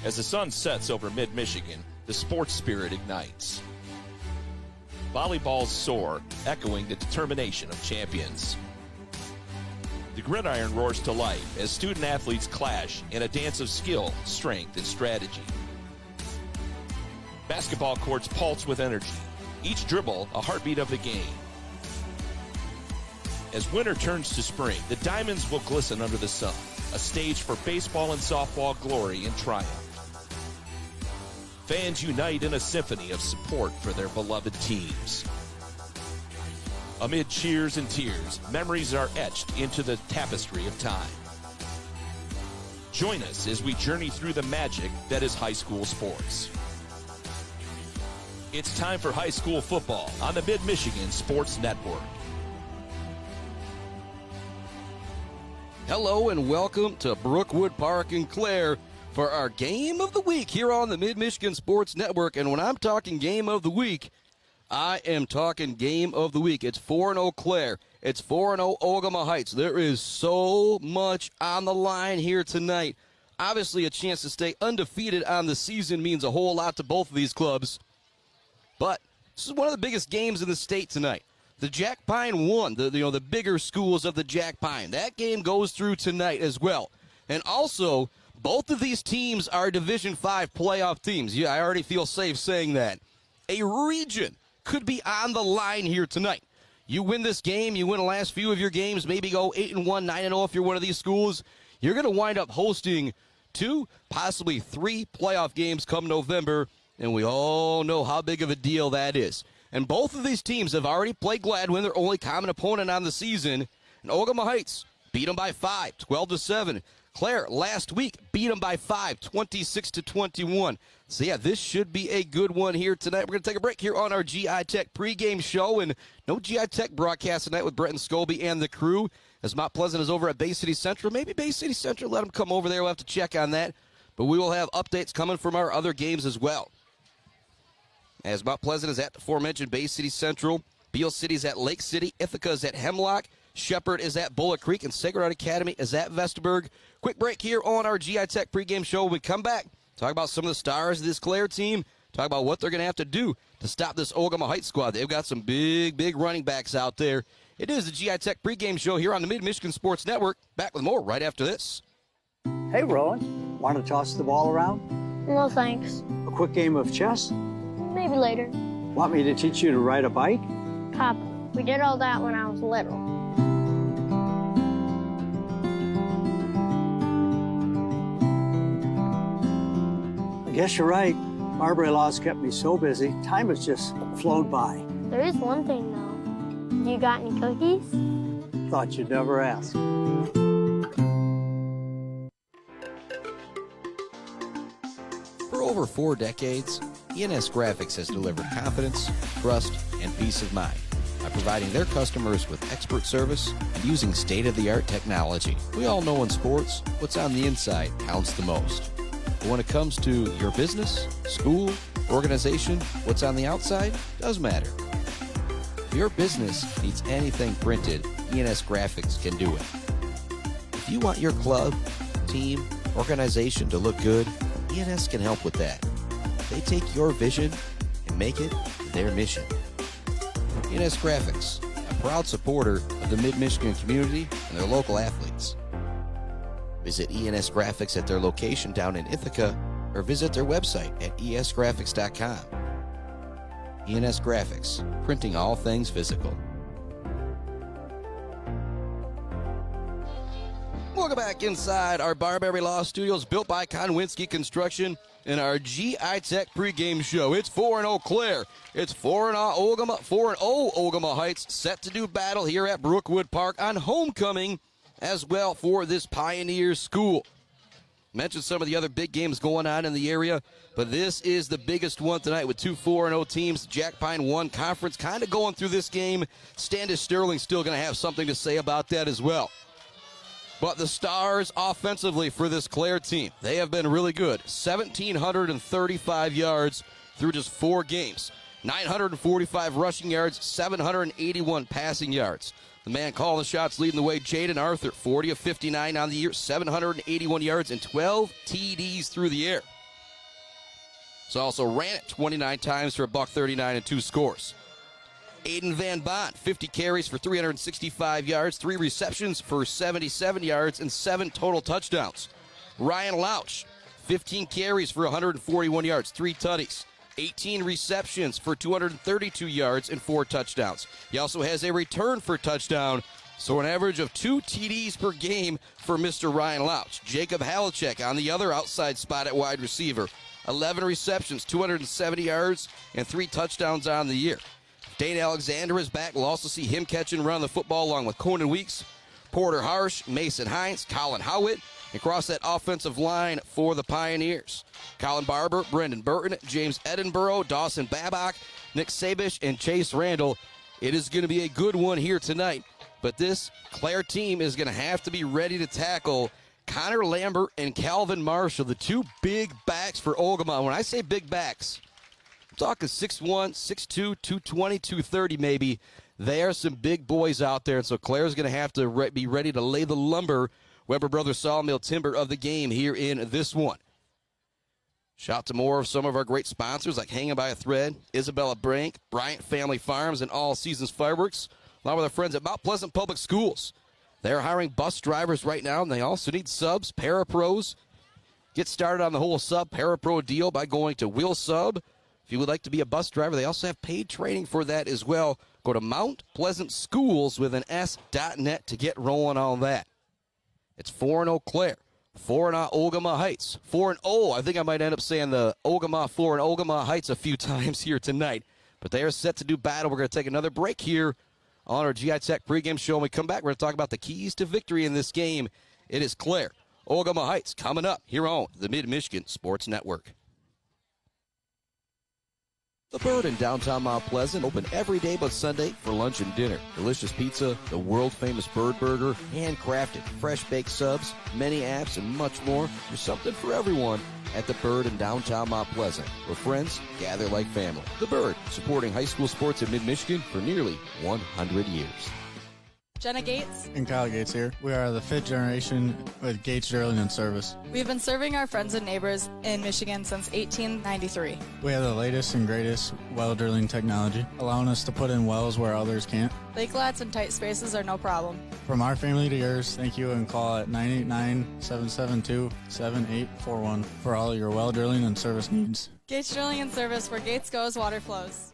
As the sun sets over mid-Michigan, the sports spirit ignites. Volleyballs soar, echoing the determination of champions. The gridiron roars to life as student-athletes clash in a dance of skill, strength, and strategy. Basketball courts pulse with energy, each dribble a heartbeat of the game. As winter turns to spring, the diamonds will glisten under the sun, a stage for baseball and softball glory and triumph. Fans unite in a symphony of support for their beloved teams. Amid cheers and tears, memories are etched into the tapestry of time. Join us as we journey through the magic that is high school sports. It's time for high school football on the Mid-Michigan Sports Network. Hello and welcome to Brookwood Park in Clare for our Game of the Week here on the Mid-Michigan Sports Network. And when I'm talking Game of the Week, I am talking Game of the Week. It's 4-0 Clare. It's 4-0 Ogemaw Heights. There is so much on the line here tonight. Obviously, a chance to stay undefeated on the season means a whole lot to both of these clubs. But this is one of the biggest games in the state tonight. The Jack Pine won, the bigger schools of the Jack Pine. That game goes through tonight as well. And also, both of these teams are Division V playoff teams. Yeah, I already feel safe saying that. A region could be on the line here tonight. You win this game, you win the last few of your games, maybe go 8-1, 9-0 if you're one of these schools. You're going to wind up hosting 2, possibly 3 playoff games come November, and we all know how big of a deal that is. And both of these teams have already played Gladwin, their only common opponent on the season. And Ogemaw Heights beat them by 5, 12-7. Clare last week beat them by 5, 26-21. So, yeah, this should be a good one here tonight. We're going to take a break here on our GI Tech pregame show. And no GI Tech broadcast tonight with Brett and Scobie and the crew. As Mott Pleasant is over at Bay City Central. Maybe Bay City Central, let them come over there. We'll have to check on that. But we will have updates coming from our other games as well. As Mount Pleasant is at the aforementioned Bay City Central, Beale City's at Lake City, Ithaca is at Hemlock, Shepherd is at Bullock Creek, and Sacred Heart Academy is at Vesterberg. Quick break here on our GI Tech pregame show. When we come back, talk about some of the stars of this Clare team, talk about what they're going to have to do to stop this Ogemaw Heights squad. They've got some big running backs out there. It is the GI Tech pregame show here on the Mid-Michigan Sports Network. Back with more right after this. Hey, Rowan. Want to toss the ball around? No, thanks. A quick game of chess? Maybe later. Want me to teach you to ride a bike? Papa, we did all that when I was little. I guess you're right. Marbury Law's kept me so busy, time has just flown by. There is one thing, though. You got any cookies? Thought you'd never ask. For over 4 decades, ENS Graphics has delivered confidence, trust, and peace of mind by providing their customers with expert service and using state-of-the-art technology. We all know in sports, what's on the inside counts the most. But when it comes to your business, school, organization, what's on the outside does matter. If your business needs anything printed, ENS Graphics can do it. If you want your club, team, organization to look good, ENS can help with that. They take your vision and make it their mission. ENS Graphics, a proud supporter of the Mid-Michigan community and their local athletes. Visit ENS Graphics at their location down in Ithaca or visit their website at esgraphics.com. ENS Graphics, printing all things physical. Welcome back inside our Barberry Law Studios, built by Konwinski Construction, in our GI Tech pregame show. It's 4-0 Clare. It's 4-0 Ogemaw Heights, set to do battle here at Brookwood Park on homecoming as well for this Pioneer school. Mentioned some of the other big games going on in the area, but this is the biggest one tonight with 2 4-0 teams. Jack Pine 1 conference kind of going through this game. Standish Sterling's still going to have something to say about that as well. But the stars offensively for this Clare team, they have been really good. 1,735 yards through just 4 games. 945 rushing yards, 781 passing yards. The man calling the shots, leading the way, Jaden Arthur, 40 of 59 on the year, 781 yards and 12 TDs through the air. So also ran it 29 times for $139 and 2 scores. Aiden Van Bont, 50 carries for 365 yards, 3 receptions for 77 yards, and 7 total touchdowns. Ryan Lauch, 15 carries for 141 yards, 3 tutties, 18 receptions for 232 yards, and 4 touchdowns. He also has a return for touchdown, so an average of 2 TDs per game for Mr. Ryan Lauch. Jacob Halachek on the other outside spot at wide receiver. 11 receptions, 270 yards, and 3 touchdowns on the year. Dane Alexander is back. We'll also see him catch and run the football along with Conan Weeks, Porter Harsh, Mason Hines, Colin Howitt, across that offensive line for the Pioneers. Colin Barber, Brendan Burton, James Edinburgh, Dawson Babcock, Nick Sabish, and Chase Randall. It is going to be a good one here tonight, but this Clare team is going to have to be ready to tackle Connor Lambert and Calvin Marshall, the 2 big backs for Ogemaw. When I say big backs, talking 6'1", 6'2", 220, 230 maybe. They are some big boys out there, and so Clare's going to have to be ready to lay the lumber. Weber Brothers Sawmill Timber of the game here in this one. Shout to more of some of our great sponsors like Hanging by a Thread, Isabella Brink, Bryant Family Farms, and All Seasons Fireworks, along with our friends at Mount Pleasant Public Schools. They're hiring bus drivers right now, and they also need subs, parapros. Get started on the whole sub parapro deal by going to Will Sub. If you would like to be a bus driver, they also have paid training for that as well. Go to Mount Pleasant Schools with an S.net to get rolling on that. It's 4-0 Clare, 4-0 Ogemaw Heights, 4-0. I think I might end up saying the Ogemaw 4 and Ogemaw Heights a few times here tonight. But they are set to do battle. We're going to take another break here on our GI Tech pregame show. When we come back, we're going to talk about the keys to victory in this game. It is Clare, Ogemaw Heights coming up here on the Mid-Michigan Sports Network. The Bird in downtown Mount Pleasant, open every day but Sunday for lunch and dinner. Delicious pizza, the world-famous Bird Burger, handcrafted, fresh-baked subs, many apps, and much more. There's something for everyone at The Bird in downtown Mount Pleasant, where friends gather like family. The Bird, supporting high school sports in mid-Michigan for nearly 100 years. Jenna Gates. And Kyle Gates here. We are the 5th generation with Gates Drilling and Service. We've been serving our friends and neighbors in Michigan since 1893. We have the latest and greatest well drilling technology, allowing us to put in wells where others can't. Lake lots and tight spaces are no problem. From our family to yours, thank you, and call at 989-772-7841 for all your well drilling and service needs. Gates Drilling and Service, where Gates goes, water flows.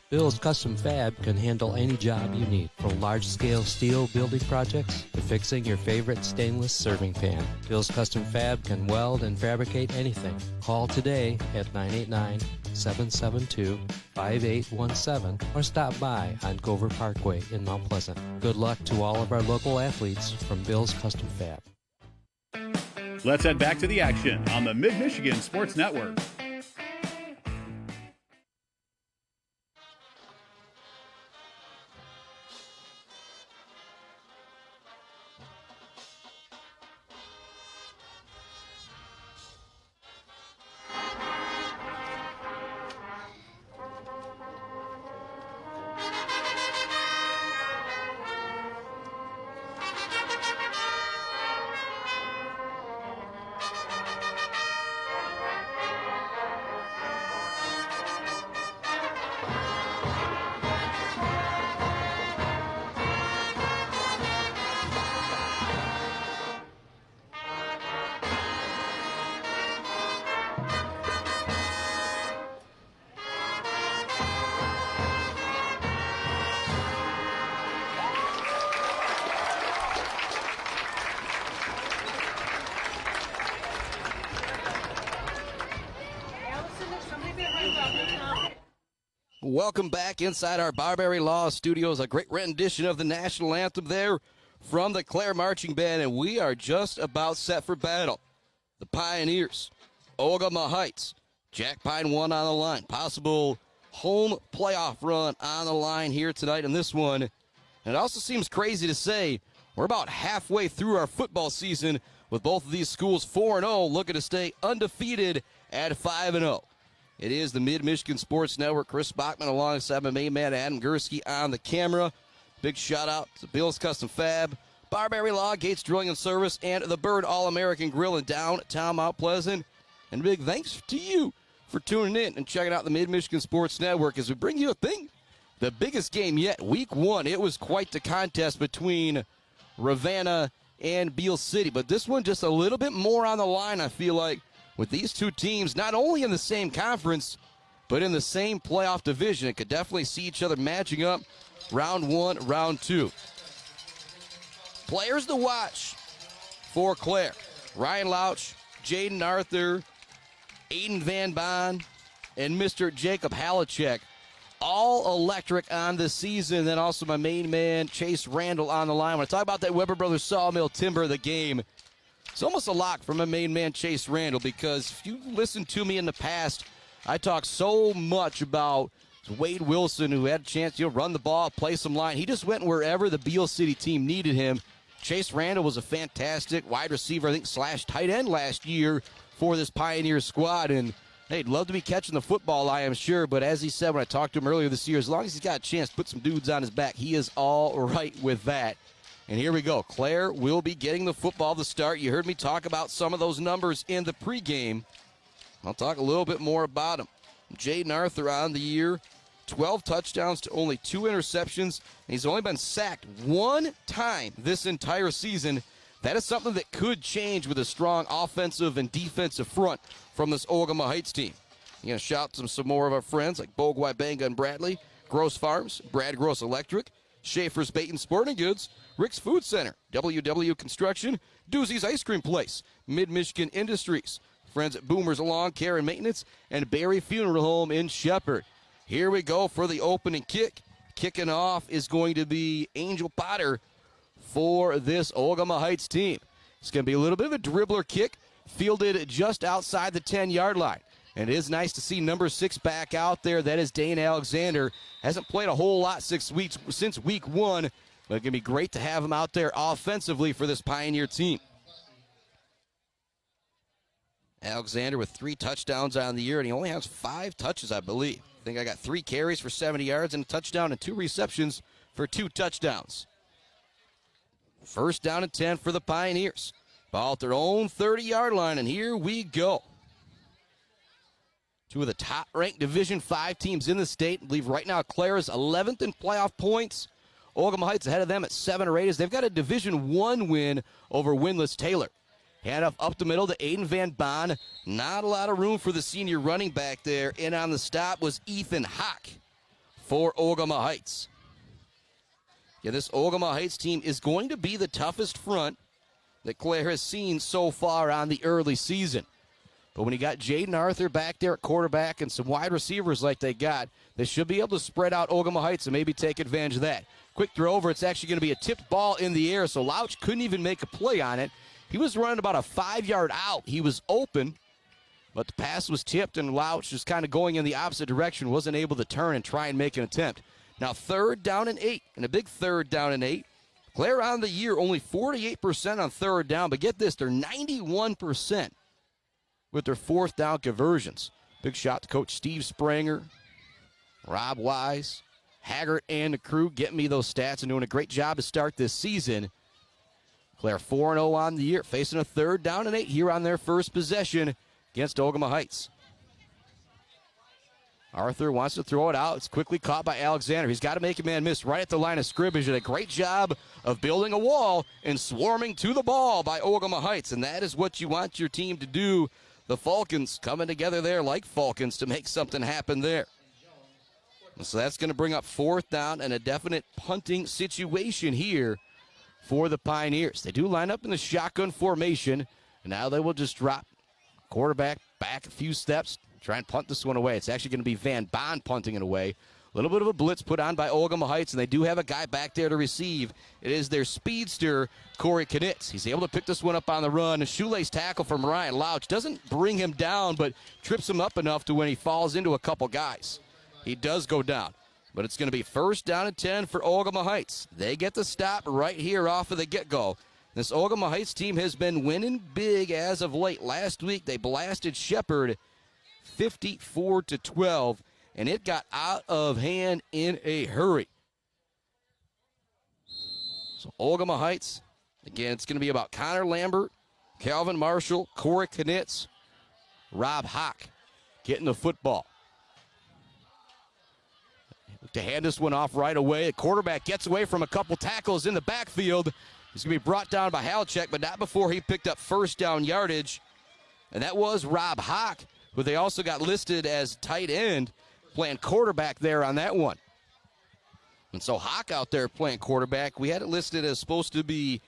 Bill's Custom Fab can handle any job you need, from large-scale steel building projects to fixing your favorite stainless serving pan. Bill's Custom Fab can weld and fabricate anything. Call today at 989-772-5817 or stop by on Gover Parkway in Mount Pleasant. Good luck to all of our local athletes from Bill's Custom Fab. Let's head back to the action on the Mid-Michigan Sports Network. Welcome back inside our Barbary Law Studios. A great rendition of the national anthem there from the Clare Marching Band, and we are just about set for battle. The Pioneers, Ogemaw Heights, Jack Pine 1 on the line. Possible home playoff run on the line here tonight in this one. And it also seems crazy to say we're about halfway through our football season with both of these schools 4-0, looking to stay undefeated at 5-0. It is the Mid-Michigan Sports Network. Chris Bachman alongside my main man Adam Gursky on the camera. Big shout-out to Bill's Custom Fab, Barbary Law, Gates Drilling and Service, and the Bird All-American Grill in downtown Mount Pleasant. And big thanks to you for tuning in and checking out the Mid-Michigan Sports Network as we bring you the biggest game yet, Week 1. It was quite the contest between Ravenna and Beale City, but this one just a little bit more on the line, I feel like, with these two teams not only in the same conference, but in the same playoff division. It could definitely see each other matching up round 1, round 2. Players to watch for Clare: Ryan Lauch, Jaden Arthur, Aiden Van Bon, and Mr. Jacob Halachek. All electric on the season. Then also my main man, Chase Randall, on the line. When I talk about that Weber Brothers Sawmill Timber of the game, it's almost a lock for my main man, Chase Randall, because if you listened to me in the past, I talked so much about Wade Wilson, who had a chance to run the ball, play some line. He just went wherever the Beale City team needed him. Chase Randall was a fantastic wide receiver, I think, / tight end last year for this Pioneer squad. And hey, he'd love to be catching the football, I am sure. But as he said when I talked to him earlier this year, as long as he's got a chance to put some dudes on his back, he is all right with that. And here we go. Clare will be getting the football to start. You heard me talk about some of those numbers in the pregame. I'll talk a little bit more about them. Jaden Arthur on the year, 12 touchdowns to only 2 interceptions. And he's only been sacked 1 time this entire season. That is something that could change with a strong offensive and defensive front from this Ogemaw Heights team. You're going to shout some more of our friends like Bogwai Banga and Bradley, Gross Farms, Brad Gross Electric, Schaefer's Bait and Sporting Goods, Rick's Food Center, WW Construction, Doozy's Ice Cream Place, Mid-Michigan Industries, friends at Boomers Lawn Care and Maintenance, and Barry Funeral Home in Shepherd. Here we go for the opening kick. Kicking off is going to be Angel Potter for this Ogemaw Heights team. It's going to be a little bit of a dribbler kick, fielded just outside the 10-yard line. And it is nice to see number 6 back out there. That is Dane Alexander. Hasn't played a whole lot since week 1, but it's going to be great to have him out there offensively for this Pioneer team. Alexander with 3 touchdowns on the year, and he only has 5 touches, I believe. I think I got 3 carries for 70 yards and a touchdown and 2 receptions for 2 touchdowns. First down and 10 for the Pioneers. Ball at their own 30-yard line, and here we go. 2 of the top-ranked Division V teams in the state. I believe right now Clare is 11th in playoff points. Ogemaw Heights ahead of them at 7 or 8 as they've got a Division I win over winless Taylor. Handoff up the middle to Aiden Van Bon. Not a lot of room for the senior running back there. And on the stop was Ethan Hock for Ogemaw Heights. Yeah, this Ogemaw Heights team is going to be the toughest front that Clare has seen so far on the early season. But when you got Jaden Arthur back there at quarterback and some wide receivers like they got, they should be able to spread out Ogemaw Heights and maybe take advantage of that. Quick throw over. It's actually going to be a tipped ball in the air, so Lauch couldn't even make a play on it. He was running about a 5-yard out. He was open, but the pass was tipped, and Lauch, just kind of going in the opposite direction, wasn't able to turn and try and make an attempt. Now 3rd down and 8, and a big 3rd down and 8. Clare on the year, only 48% on 3rd down, but get this, they're 91% with their 4th down conversions. Big shot to Coach Steve Spranger, Rob Wise, Haggart, and the crew getting me those stats and doing a great job to start this season. Clare 4-0 on the year, facing a 3rd down and 8 here on their first possession against Ogemaw Heights. Arthur wants to throw it out. It's quickly caught by Alexander. He's got to make a man miss right at the line of scrimmage. And a great job of building a wall and swarming to the ball by Ogemaw Heights. And that is what you want your team to do. The Falcons coming together there like Falcons to make something happen there. And so that's going to bring up 4th down and a definite punting situation here for the Pioneers. They do line up in the shotgun formation, and now they will just drop quarterback back a few steps, try and punt this one away. It's actually going to be Van Bon punting it away. A little bit of a blitz put on by Ogemaw Heights, and they do have a guy back there to receive. It is their speedster, Corey Knitz. He's able to pick this one up on the run. A shoelace tackle from Ryan Lauch doesn't bring him down, but trips him up enough to when he falls into a couple guys. He does go down. But it's going to be 1st down and 10 for Ogemaw Heights. They get the stop right here off of the get-go. This Ogemaw Heights team has been winning big as of late. Last week they blasted Shepherd 54-12, and it got out of hand in a hurry. So Ogemaw Heights, again, it's going to be about Connor Lambert, Calvin Marshall, Corey Knitz, Rob Hock. getting the football. To hand this one off right away. The quarterback gets away from a couple tackles in the backfield. He's going to be brought down by Halchek, but not before he picked up first down yardage. And that was Rob Hawk, who they also got listed as tight end, playing quarterback there on that one. And so Hawk out there playing quarterback. We had it listed as supposed to be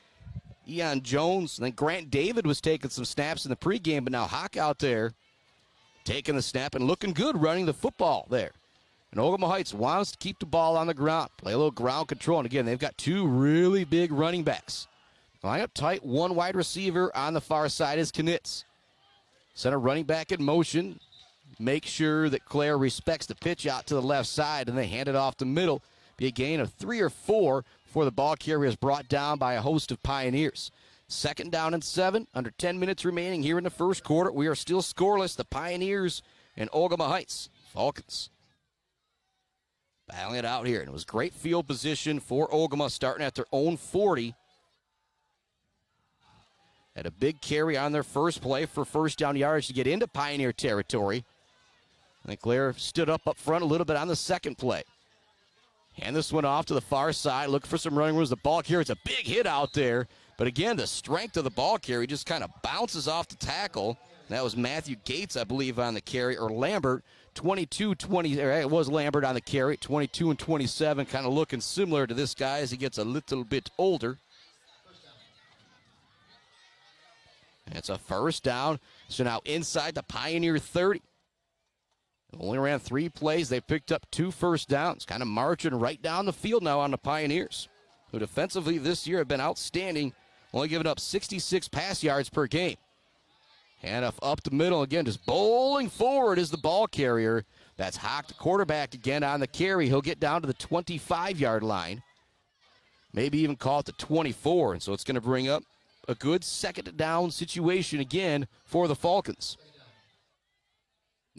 Eon Jones. And then Grant David was taking some snaps in the pregame, but now Hawk out there taking the snap and looking good running the football there. And Ogemaw Heights wants to keep the ball on the ground, play a little ground control. And again, they've got two really big running backs. Line up tight, one wide receiver on the far side is Knitz. Center running back in motion. Make sure that Clare respects the pitch out to the left side, and they hand it off the middle. Be a gain of 3 or 4 before the ball carrier is brought down by a host of Pioneers. 2nd down and 7, under 10 minutes remaining here in the first quarter. We are still scoreless. The Pioneers and Ogemaw Heights Falcons battling it out here. And it was great field position for Ogemaw, starting at their own 40. Had a big carry on their first play for first down yardage to get into Pioneer territory. And Clare stood up front a little bit on the second play. Hand this one off to the far side. Look for some running room. The ball carrier, it's a big hit out there. But again, the strength of the ball carry just kind of bounces off the tackle. That was Matthew Gates, I believe, on the carry, or Lambert. 22-20, it was Lambert on the carry, 22 and 27, kind of looking similar to this guy as he gets a little bit older. And it's a first down, so now inside the Pioneer 30. Only ran 3 plays. They picked up 2 first downs, kind of marching right down the field now on the Pioneers, who defensively this year have been outstanding, only giving up 66 pass yards per game. Hand up the middle again, just bowling forward is the ball carrier. That's Hawk, the quarterback, again on the carry. He'll get down to the 25-yard line, maybe even call it the 24, and so it's going to bring up a good 2nd down situation again for the Falcons.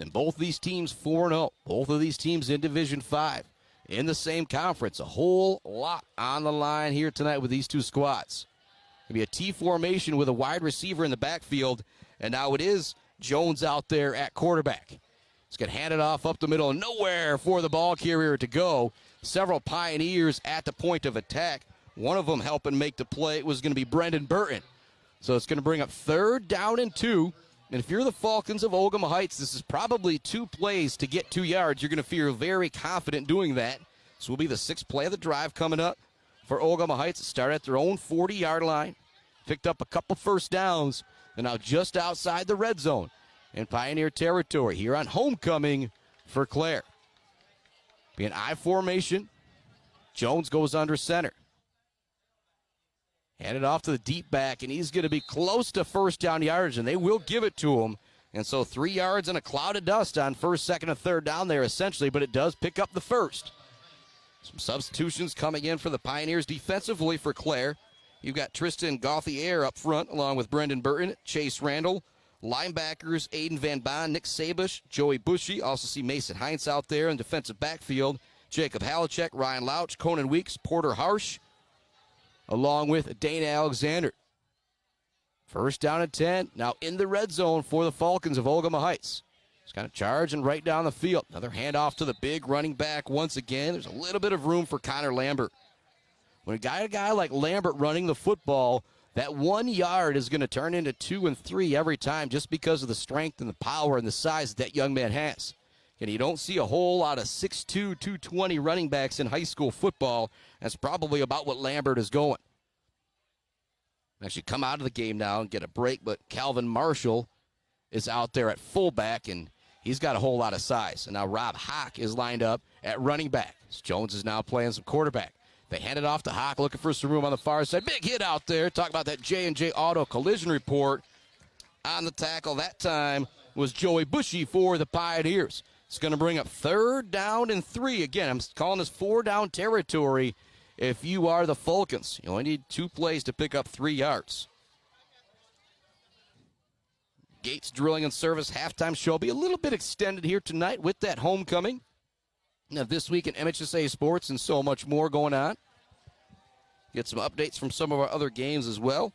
And both these teams 4-0. Both of these teams in Division 5 in the same conference. A whole lot on the line here tonight with these two squads. It'll be a T formation with a wide receiver in the backfield, and now it is Jones out there at quarterback. He's going to hand it off up the middle, nowhere for the ball carrier to go. Several Pioneers at the point of attack. One of them helping make the play was going to be Brendan Burton. So it's going to bring up 3rd down and 2. And if you're the Falcons of Ogemaw Heights, this is probably 2 plays to get 2 yards. You're going to feel very confident doing that. This will be the 6th play of the drive coming up for Ogemaw Heights. It started at their own 40-yard line. Picked up a couple first downs. And now just outside the red zone in Pioneer territory here on homecoming for Clare. Be an I formation. Jones goes under center. Handed off to the deep back, and he's going to be close to first down yardage, and they will give it to him. And so 3 yards and a cloud of dust on 1st, 2nd, and 3rd down there essentially, but it does pick up the 1st. Some substitutions coming in for the Pioneers defensively for Clare. You've got Tristan Gauthier up front along with Brendan Burton, Chase Randall. Linebackers, Aiden Van Baan, Nick Sabish, Joey Bushy. Also see Mason Heinz out there in defensive backfield. Jacob Halachek, Ryan Lauch, Conan Weeks, Porter Harsh, along with Dana Alexander. 1st down and 10. Now in the red zone for the Falcons of Ogemaw Heights. He's kind of charging right down the field. Another handoff to the big running back once again. There's a little bit of room for Connor Lambert. When a guy like Lambert running the football, that 1 yard is going to turn into 2 and 3 every time just because of the strength and the power and the size that young man has. And you don't see a whole lot of 6'2", 220 running backs in high school football. That's probably about what Lambert is going. Actually come out of the game now and get a break, but Calvin Marshall is out there at fullback, and he's got a whole lot of size. And now Rob Hawk is lined up at running back. Jones is now playing some quarterback. They hand it off to Hawk, looking for some room on the far side. Big hit out there. Talk about that J&J Auto collision report. On the tackle that time was Joey Bushy for the Pioneers. It's going to bring up 3rd down and 3. Again, I'm calling this 4-down territory if you are the Falcons. You only need 2 plays to pick up 3 yards. Gates Drilling and Service halftime show will be a little bit extended here tonight with that homecoming. Now, this week in MHSA sports and so much more going on. Get some updates from some of our other games as well.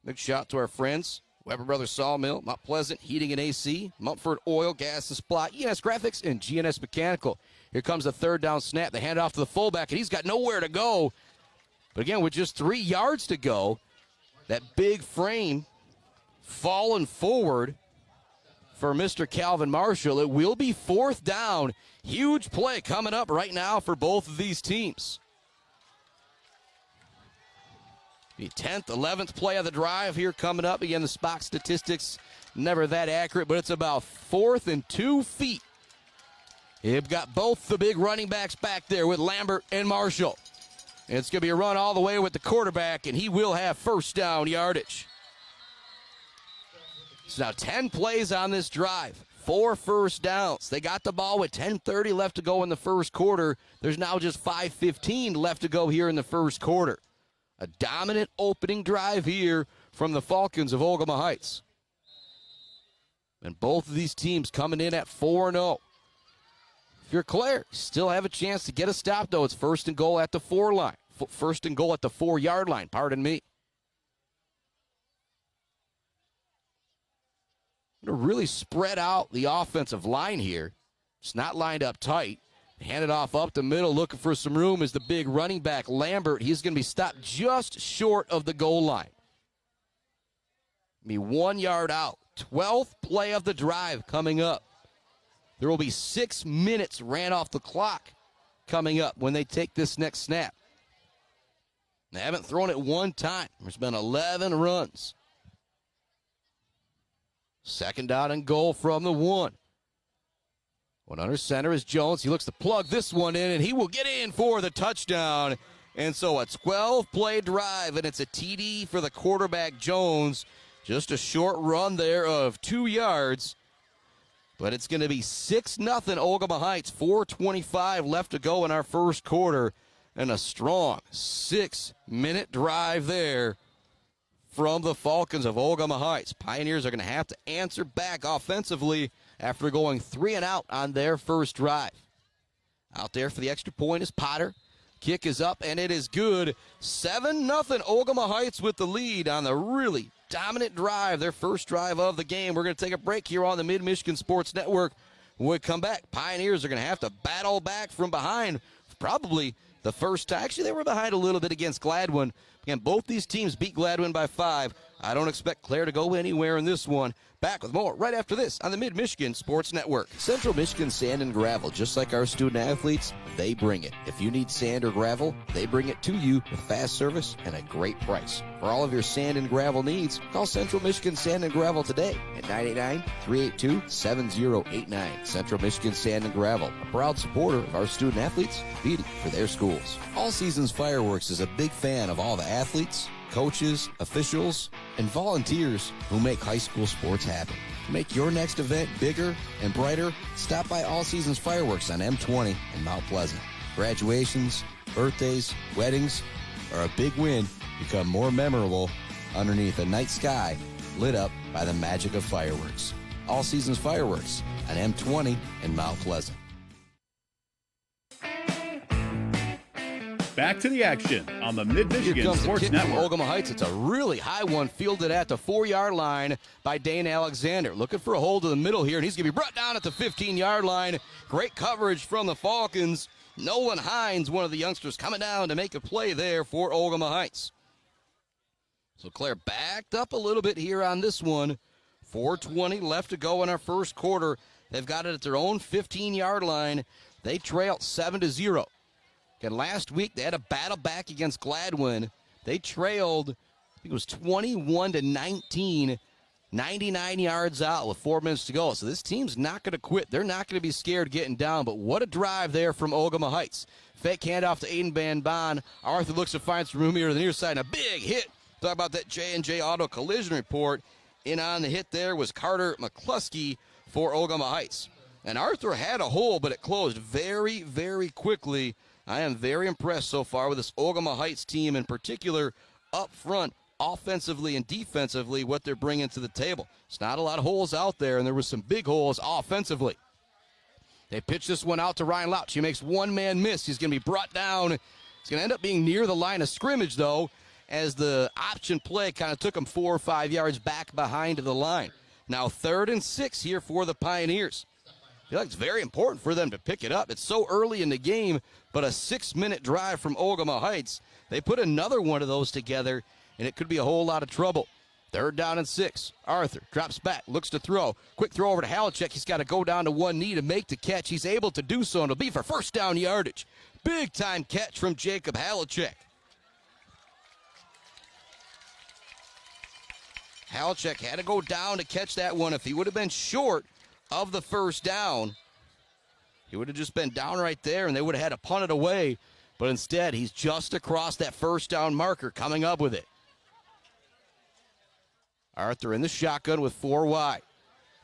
Big shout to our friends Weber Brothers Sawmill, Mount Pleasant Heating and AC, Mumford Oil, Gas and Supply, ENS Graphics, and GNS Mechanical. Here comes the third down snap. They hand it off to the fullback, and he's got nowhere to go. But again, with just 3 yards to go, that big frame falling forward for Mr. Calvin Marshall. It will be fourth down. Huge play coming up right now for both of these teams. The 10th, 11th play of the drive here coming up. Again, the spot statistics never that accurate, but it's about 4th and 2 feet. They've got both the big running backs back there with Lambert and Marshall. And it's going to be a run all the way with the quarterback, and he will have first down yardage. So now 10 plays on this drive, 4 first downs. They got the ball with 10:30 left to go in the first quarter. There's now just 5:15 left to go here in the first quarter. A dominant opening drive here from the Falcons of Ogemaw Heights. And both of these teams coming in at 4-0. If you're Clare, you still have a chance to get a stop, though. It's first and goal at the 4 line. First and goal at the 4-yard line, pardon me. Going to really spread out the offensive line here. It's not lined up tight. Hand it off up the middle, looking for some room is the big running back, Lambert. He's going to be stopped just short of the goal line. Be 1 yard out. 12th play of the drive coming up. There will be 6 minutes ran off the clock coming up when they take this next snap. They haven't thrown it one time. There's been 11 runs. Second down and goal from the 1. One under center is Jones. He looks to plug this one in, and he will get in for the touchdown. And so a 12-play drive, and it's a TD for the quarterback, Jones. Just a short run there of 2 yards. But it's going to be 6-0 Ogemaw Heights. 4:25 left to go in our first quarter. And a strong 6-minute drive there from the Falcons of Ogemaw Heights. Pioneers are going to have to answer back offensively after going 3 and out on their first drive. Out there for the extra point is Potter. Kick is up, and it is good. 7-0 Ogemaw Heights with the lead on the really dominant drive, their first drive of the game. We're going to take a break here on the Mid-Michigan Sports Network. When we come back, Pioneers are going to have to battle back from behind probably the first time. Actually, they were behind a little bit against Gladwin. Again, both these teams beat Gladwin by 5. I don't expect Clare to go anywhere in this one. Back with more right after this on the Mid-Michigan Sports Network. Central Michigan Sand and Gravel, just like our student athletes, they bring it. If you need sand or gravel, they bring it to you with fast service and a great price. For all of your sand and gravel needs, call Central Michigan Sand and Gravel today at 989-382-7089. Central Michigan Sand and Gravel, a proud supporter of our student athletes competing for their schools. All Seasons Fireworks is a big fan of all the athletes, coaches, officials, and volunteers who make high school sports happen. To make your next event bigger and brighter, stop by All Seasons Fireworks on M20 in Mount Pleasant. Graduations, birthdays, weddings, or a big win become more memorable underneath a night sky lit up by the magic of fireworks. All Seasons Fireworks on M20 in Mount Pleasant. Back to the action on the Mid-Michigan Sports Network. Ogemaw Heights. It's a really high one, fielded at the 4-yard line by Dane Alexander. Looking for a hold in the middle here, and he's going to be brought down at the 15-yard line. Great coverage from the Falcons. Nolan Hines, one of the youngsters, coming down to make a play there for Ogemaw Heights. So Clare backed up a little bit here on this one. 4:20 left to go in our first quarter. They've got it at their own 15-yard line. They trailed 7-0. And last week, they had a battle back against Gladwin. They trailed, I think it was 21-19, 99 yards out with 4 minutes to go. So this team's not going to quit. They're not going to be scared getting down. But what a drive there from Ogemaw Heights. Fake handoff to Aiden Van Bon. Arthur looks to find some room here to the near side. And a big hit. Talk about that J&J Auto Collision Report. In on the hit there was Carter McCluskey for Ogemaw Heights. And Arthur had a hole, but it closed very, very quickly. I am very impressed so far with this Ogemaw Heights team, in particular up front, offensively and defensively, what they're bringing to the table. It's not a lot of holes out there, and there was some big holes offensively. They pitch this one out to Ryan Lauch. He makes one man miss. He's going to be brought down. He's going to end up being near the line of scrimmage, though, as the option play kind of took them 4 or 5 yards back behind the line. Now 3rd and 6 here for the Pioneers. I feel like it's very important for them to pick it up. It's so early in the game, but a 6-minute drive from Ogemaw Heights. They put another one of those together, and it could be a whole lot of trouble. 3rd down and 6. Arthur drops back, looks to throw. Quick throw over to Halachek. He's got to go down to one knee to make the catch. He's able to do so, and it'll be for first down yardage. Big-time catch from Jacob Halachek. Halachek had to go down to catch that one. If he would have been short of the first down, he would have just been down right there, and they would have had to punt it away. But instead, he's just across that first down marker, coming up with it. Arthur in the shotgun with 4 wide.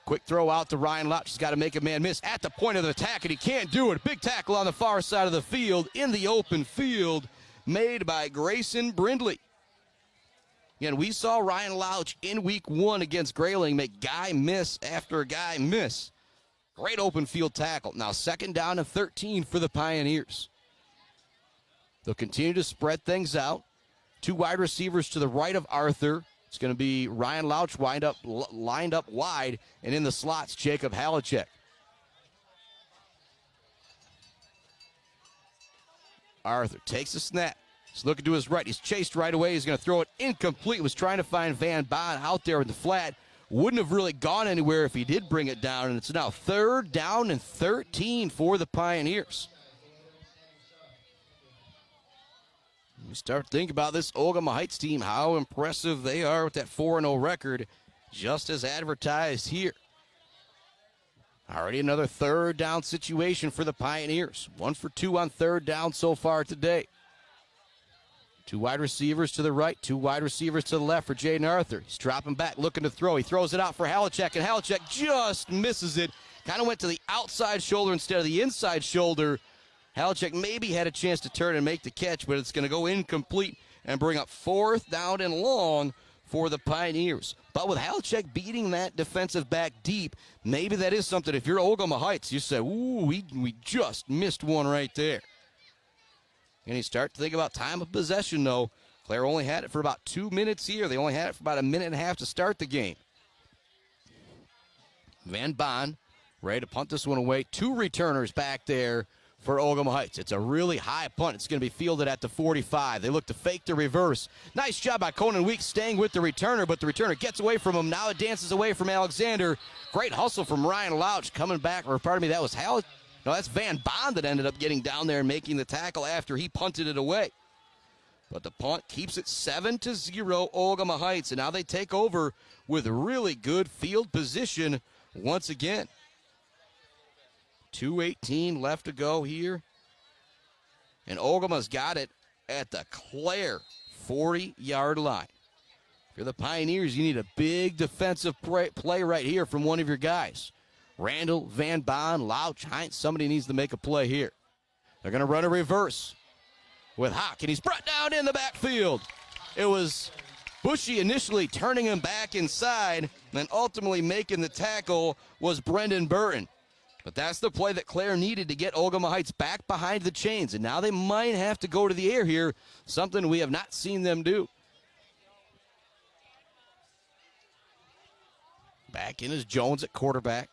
Quick throw out to Ryan Louch. He's got to make a man miss at the point of the attack, and he can't do it. Big tackle on the far side of the field, in the open field, made by Grayson Brindley. Again, we saw Ryan Louch in week 1 against Grayling make guy miss after guy miss. Great open field tackle. Now 2nd down and 13 for the Pioneers. They'll continue to spread things out. 2 wide receivers to the right of Arthur. It's going to be Ryan Louch lined up wide, and in the slots, Jacob Halachek. Arthur takes a snap. He's looking to his right. He's chased right away. He's going to throw it incomplete. Was trying to find Van Baan out there in the flat. Wouldn't have really gone anywhere if he did bring it down, and it's now 3rd down and 13 for the Pioneers. We start thinking about this Ogemaw Heights team, how impressive they are with that 4-0 record, just as advertised here. Already another 3rd down situation for the Pioneers. 1 for 2 on 3rd down so far today. 2 wide receivers to the right, 2 wide receivers to the left for Jaden Arthur. He's dropping back, looking to throw. He throws it out for Halachek, and Halachek just misses it. Kind of went to the outside shoulder instead of the inside shoulder. Halachek maybe had a chance to turn and make the catch, but it's going to go incomplete and bring up 4th down and long for the Pioneers. But with Halachek beating that defensive back deep, maybe that is something. If you're Ogemaw Heights, you say, ooh, we just missed one right there. And you start to think about time of possession, though. Clare only had it for about 2 minutes here. They only had it for about a minute and a half to start the game. Van Baan ready to punt this one away. 2 returners back there for Ogemaw Heights. It's a really high punt. It's going to be fielded at the 45. They look to fake the reverse. Nice job by Conan Weeks staying with the returner, but the returner gets away from him. Now it dances away from Alexander. Great hustle from Ryan Louch coming back, or pardon me, that was No, that's Van Baan that ended up getting down there and making the tackle after he punted it away. But the punt keeps it 7-0 Ogemaw Heights, and now they take over with really good field position once again. 2:18 left to go here. And Ogamaw's got it at the Clare 40-yard line. If you're the Pioneers, you need a big defensive play right here from one of your guys. Randall, Van Baan, Louch, Heinz, somebody needs to make a play here. They're going to run a reverse with Hawk, and he's brought down in the backfield. It was Bushy initially turning him back inside, and then ultimately making the tackle was Brendan Burton. But that's the play that Clare needed to get Ogemaw Heights back behind the chains, and now they might have to go to the air here, something we have not seen them do. Back in is Jones at quarterback.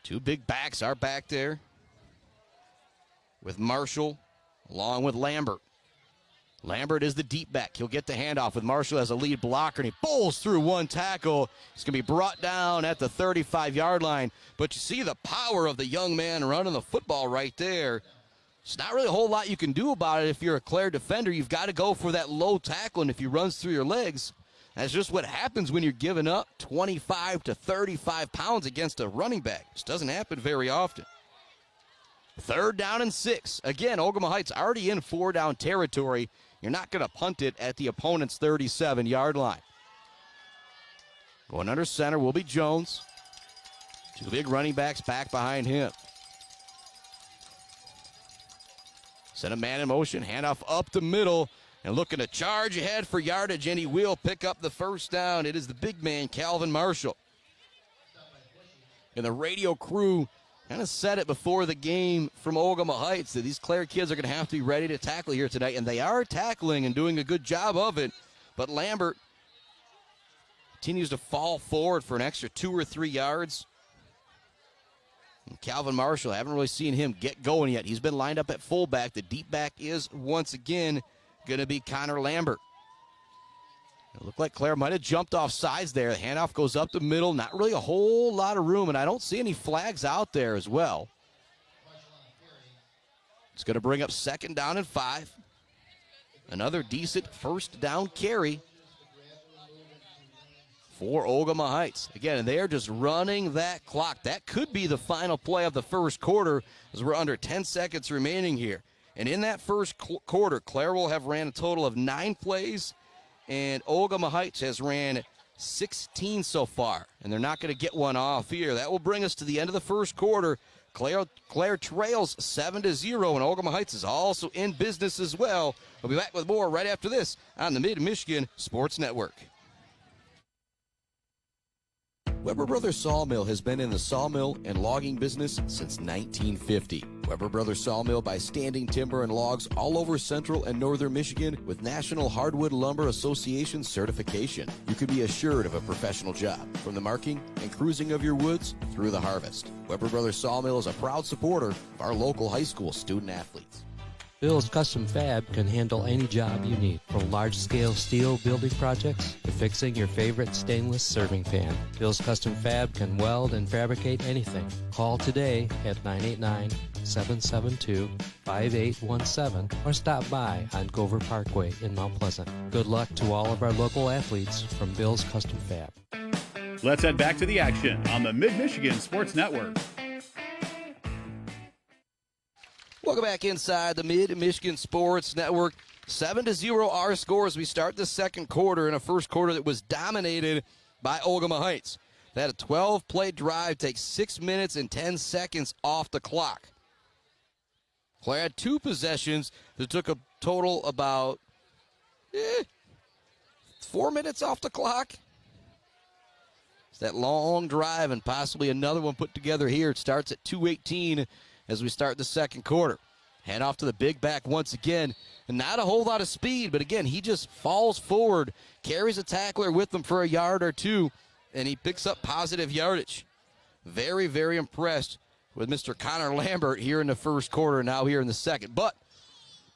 2 big backs are back there with Marshall along with Lambert. Lambert is the deep back. He'll get the handoff with Marshall as a lead blocker, and he bowls through 1 tackle. He's going to be brought down at the 35-yard line. But you see the power of the young man running the football right there. It's not really a whole lot you can do about it if you're a Clare defender. You've got to go for that low tackle, and if he runs through your legs, that's just what happens when you're giving up 25 to 35 pounds against a running back. This doesn't happen very often. 3rd down and 6. Again, Ogemaw Heights already in 4-down territory. You're not going to punt it at the opponent's 37-yard line. Going under center will be Jones. 2 big running backs back behind him. Send a man in motion, handoff up the middle, and looking to charge ahead for yardage, and he will pick up the first down. It is the big man, Calvin Marshall. And the radio crew kind of said it before the game from Ogemaw Heights that these Clare kids are going to have to be ready to tackle here tonight, and they are tackling and doing a good job of it. But Lambert continues to fall forward for an extra 2 or 3 yards. And Calvin Marshall, haven't really seen him get going yet. He's been lined up at fullback. The deep back is once again going to be Connor Lambert. It looked like Clare might have jumped off sides there. The handoff goes up the middle. Not really a whole lot of room, and I don't see any flags out there as well. It's going to bring up 2nd down and 5. Another decent first down carry for Ogemaw Heights. Again, they are just running that clock. That could be the final play of the first quarter as we're under 10 seconds remaining here. And in that first quarter, Clare will have ran a total of 9 plays, and Ogemaw Heights has ran 16 so far, and they're not going to get one off here. That will bring us to the end of the first quarter. Clare trails 7-0, and Ogemaw Heights is also in business as well. We'll be back with more right after this on the Mid-Michigan Sports Network. Weber Brothers Sawmill has been in the sawmill and logging business since 1950. Weber Brothers Sawmill buys standing timber and logs all over central and northern Michigan with National Hardwood Lumber Association certification. You can be assured of a professional job, from the marking and cruising of your woods through the harvest. Weber Brothers Sawmill is a proud supporter of our local high school student athletes. Bill's Custom Fab can handle any job you need, from large-scale steel building projects to fixing your favorite stainless serving pan. Bill's Custom Fab can weld and fabricate anything. Call today at 989-772-5817 or stop by on Gover Parkway in Mount Pleasant. Good luck to all of our local athletes from Bill's Custom Fab. Let's head back to the action on the Mid-Michigan Sports Network. Welcome back inside the Mid-Michigan Sports Network. 7-0 our score as we start the second quarter in a first quarter that was dominated by Ogemaw Heights. They had a 12-play drive, takes 6 minutes and 10 seconds off the clock. Clare had 2 possessions that took a total about 4 minutes off the clock. It's that long drive and possibly another one put together here. It starts at 2:18 as we start the second quarter. Hand off to the big back once again. And not a whole lot of speed, but again, he just falls forward, carries a tackler with him for a yard or two, and he picks up positive yardage. Very, very impressed with Mr. Connor Lambert here in the first quarter, now here in the second. But,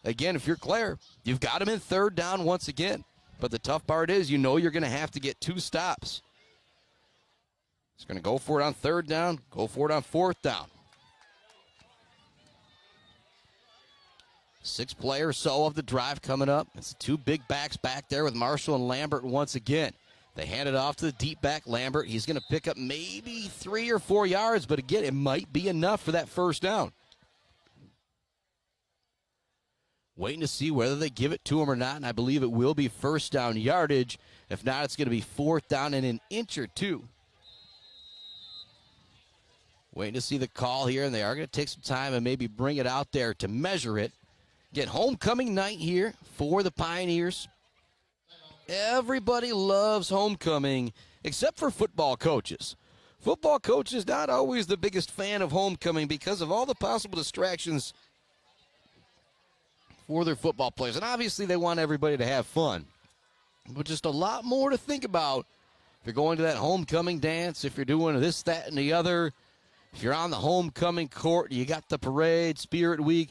again, if you're Clare, you've got him in 3rd down once again. But the tough part is you know you're going to have to get 2 stops. He's going to go for it on 3rd down, go for it on 4th down. 6 play or so of the drive coming up. It's 2 big backs back there with Marshall and Lambert once again. They hand it off to the deep back, Lambert. He's going to pick up maybe 3 or 4 yards, but again, it might be enough for that first down. Waiting to see whether they give it to him or not, and I believe it will be first down yardage. If not, it's going to be 4th down and an inch or 2. Waiting to see the call here, and they are going to take some time and maybe bring it out there to measure it. Again, homecoming night here for the Pioneers. Everybody loves homecoming except for football coaches. Football coaches not always the biggest fan of homecoming because of all the possible distractions for their football players. And obviously they want everybody to have fun. But just a lot more to think about if you're going to that homecoming dance, if you're doing this, that, and the other. If you're on the homecoming court, you got the parade, Spirit Week.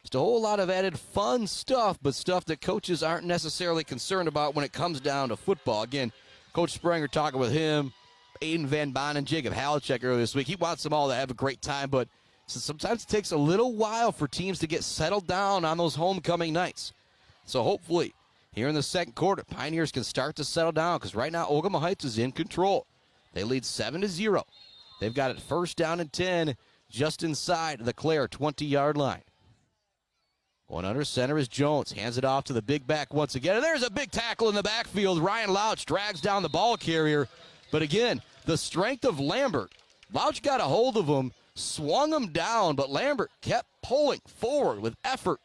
Just a whole lot of added fun stuff, but stuff that coaches aren't necessarily concerned about when it comes down to football. Again, Coach Springer talking with him, Aiden Van Bon and Jacob Halachek earlier this week. He wants them all to have a great time, but sometimes it takes a little while for teams to get settled down on those homecoming nights. So hopefully, here in the second quarter, Pioneers can start to settle down because right now Ogemaw Heights is in control. They lead 7-0. They've got it first down and 10 just inside the Clare 20-yard line. One under center is Jones. Hands it off to the big back once again. And there's a big tackle in the backfield. Ryan Louch drags down the ball carrier. But again, the strength of Lambert. Louch got a hold of him, swung him down, but Lambert kept pulling forward with effort.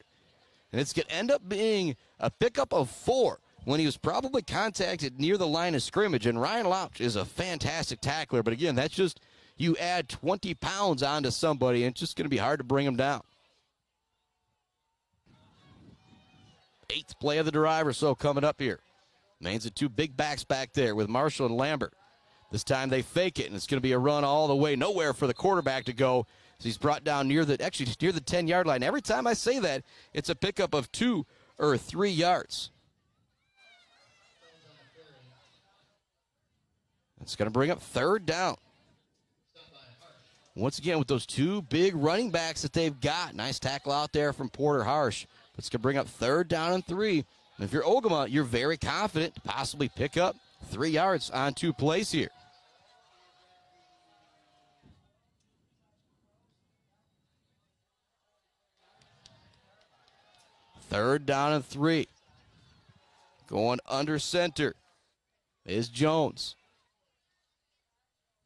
And it's going to end up being a pickup of 4 when he was probably contacted near the line of scrimmage. And Ryan Louch is a fantastic tackler. But again, that's just, you add 20 pounds onto somebody, and it's just going to be hard to bring them down. 8th play of the drive or so coming up here. Maine's the two big backs back there with Marshall and Lambert. This time they fake it, and it's going to be a run all the way nowhere for the quarterback to go. So he's brought down near the 10-yard line. Every time I say that, it's a pickup of 2 or 3 yards. It's going to bring up 3rd down. Once again, with those two big running backs that they've got. Nice tackle out there from Porter Harsh. But it's going to bring up 3rd down and 3. And if you're Ogemaw, you're very confident to possibly pick up 3 yards on 2 plays here. Third down and 3. Going under center is Jones.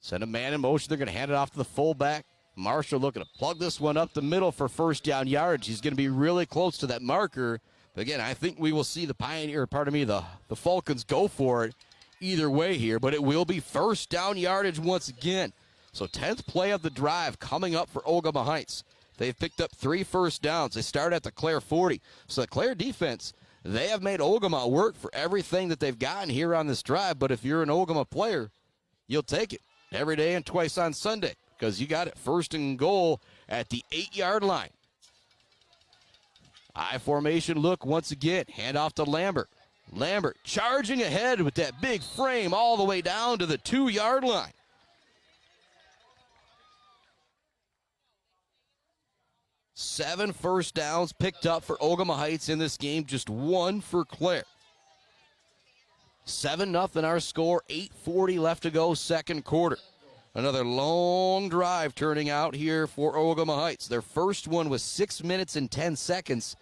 Send a man in motion. They're going to hand it off to the fullback. Marshall looking to plug this one up the middle for first down yardage. He's going to be really close to that marker. But again, I think we will see the Falcons go for it either way here. But it will be first down yardage once again. So 10th play of the drive coming up for Ogemaw Heights. They've picked up 3 first downs. They start at the Clare 40. So the Clare defense, they have made Ogemaw work for everything that they've gotten here on this drive. But if you're an Ogemaw player, you'll take it every day and twice on Sunday because you got it 1st and goal at the 8-yard line. I formation look once again. Hand off to Lambert. Lambert charging ahead with that big frame all the way down to the 2-yard line. 7 first downs picked up for Ogemaw Heights in this game, just 1 for Clare. 7-0 our score, 8:40 left to go, second quarter. Another long drive turning out here for Ogemaw Heights. Their first one was 6 minutes and 10 seconds.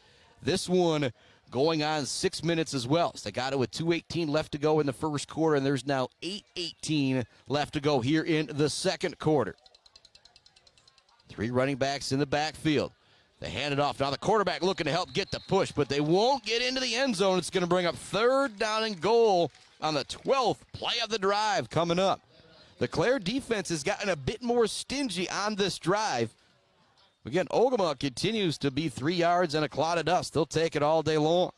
This one going on 6 minutes as well. So they got it with 2:18 left to go in the first quarter, and there's now 8:18 left to go here in the second quarter. 3 running backs in the backfield. They hand it off. Now the quarterback looking to help get the push, but they won't get into the end zone. It's going to bring up 3rd down and goal on the 12th play of the drive coming up. The Clare defense has gotten a bit more stingy on this drive. Again, Ogemaw continues to be 3 yards and a clod of dust. They'll take it all day long.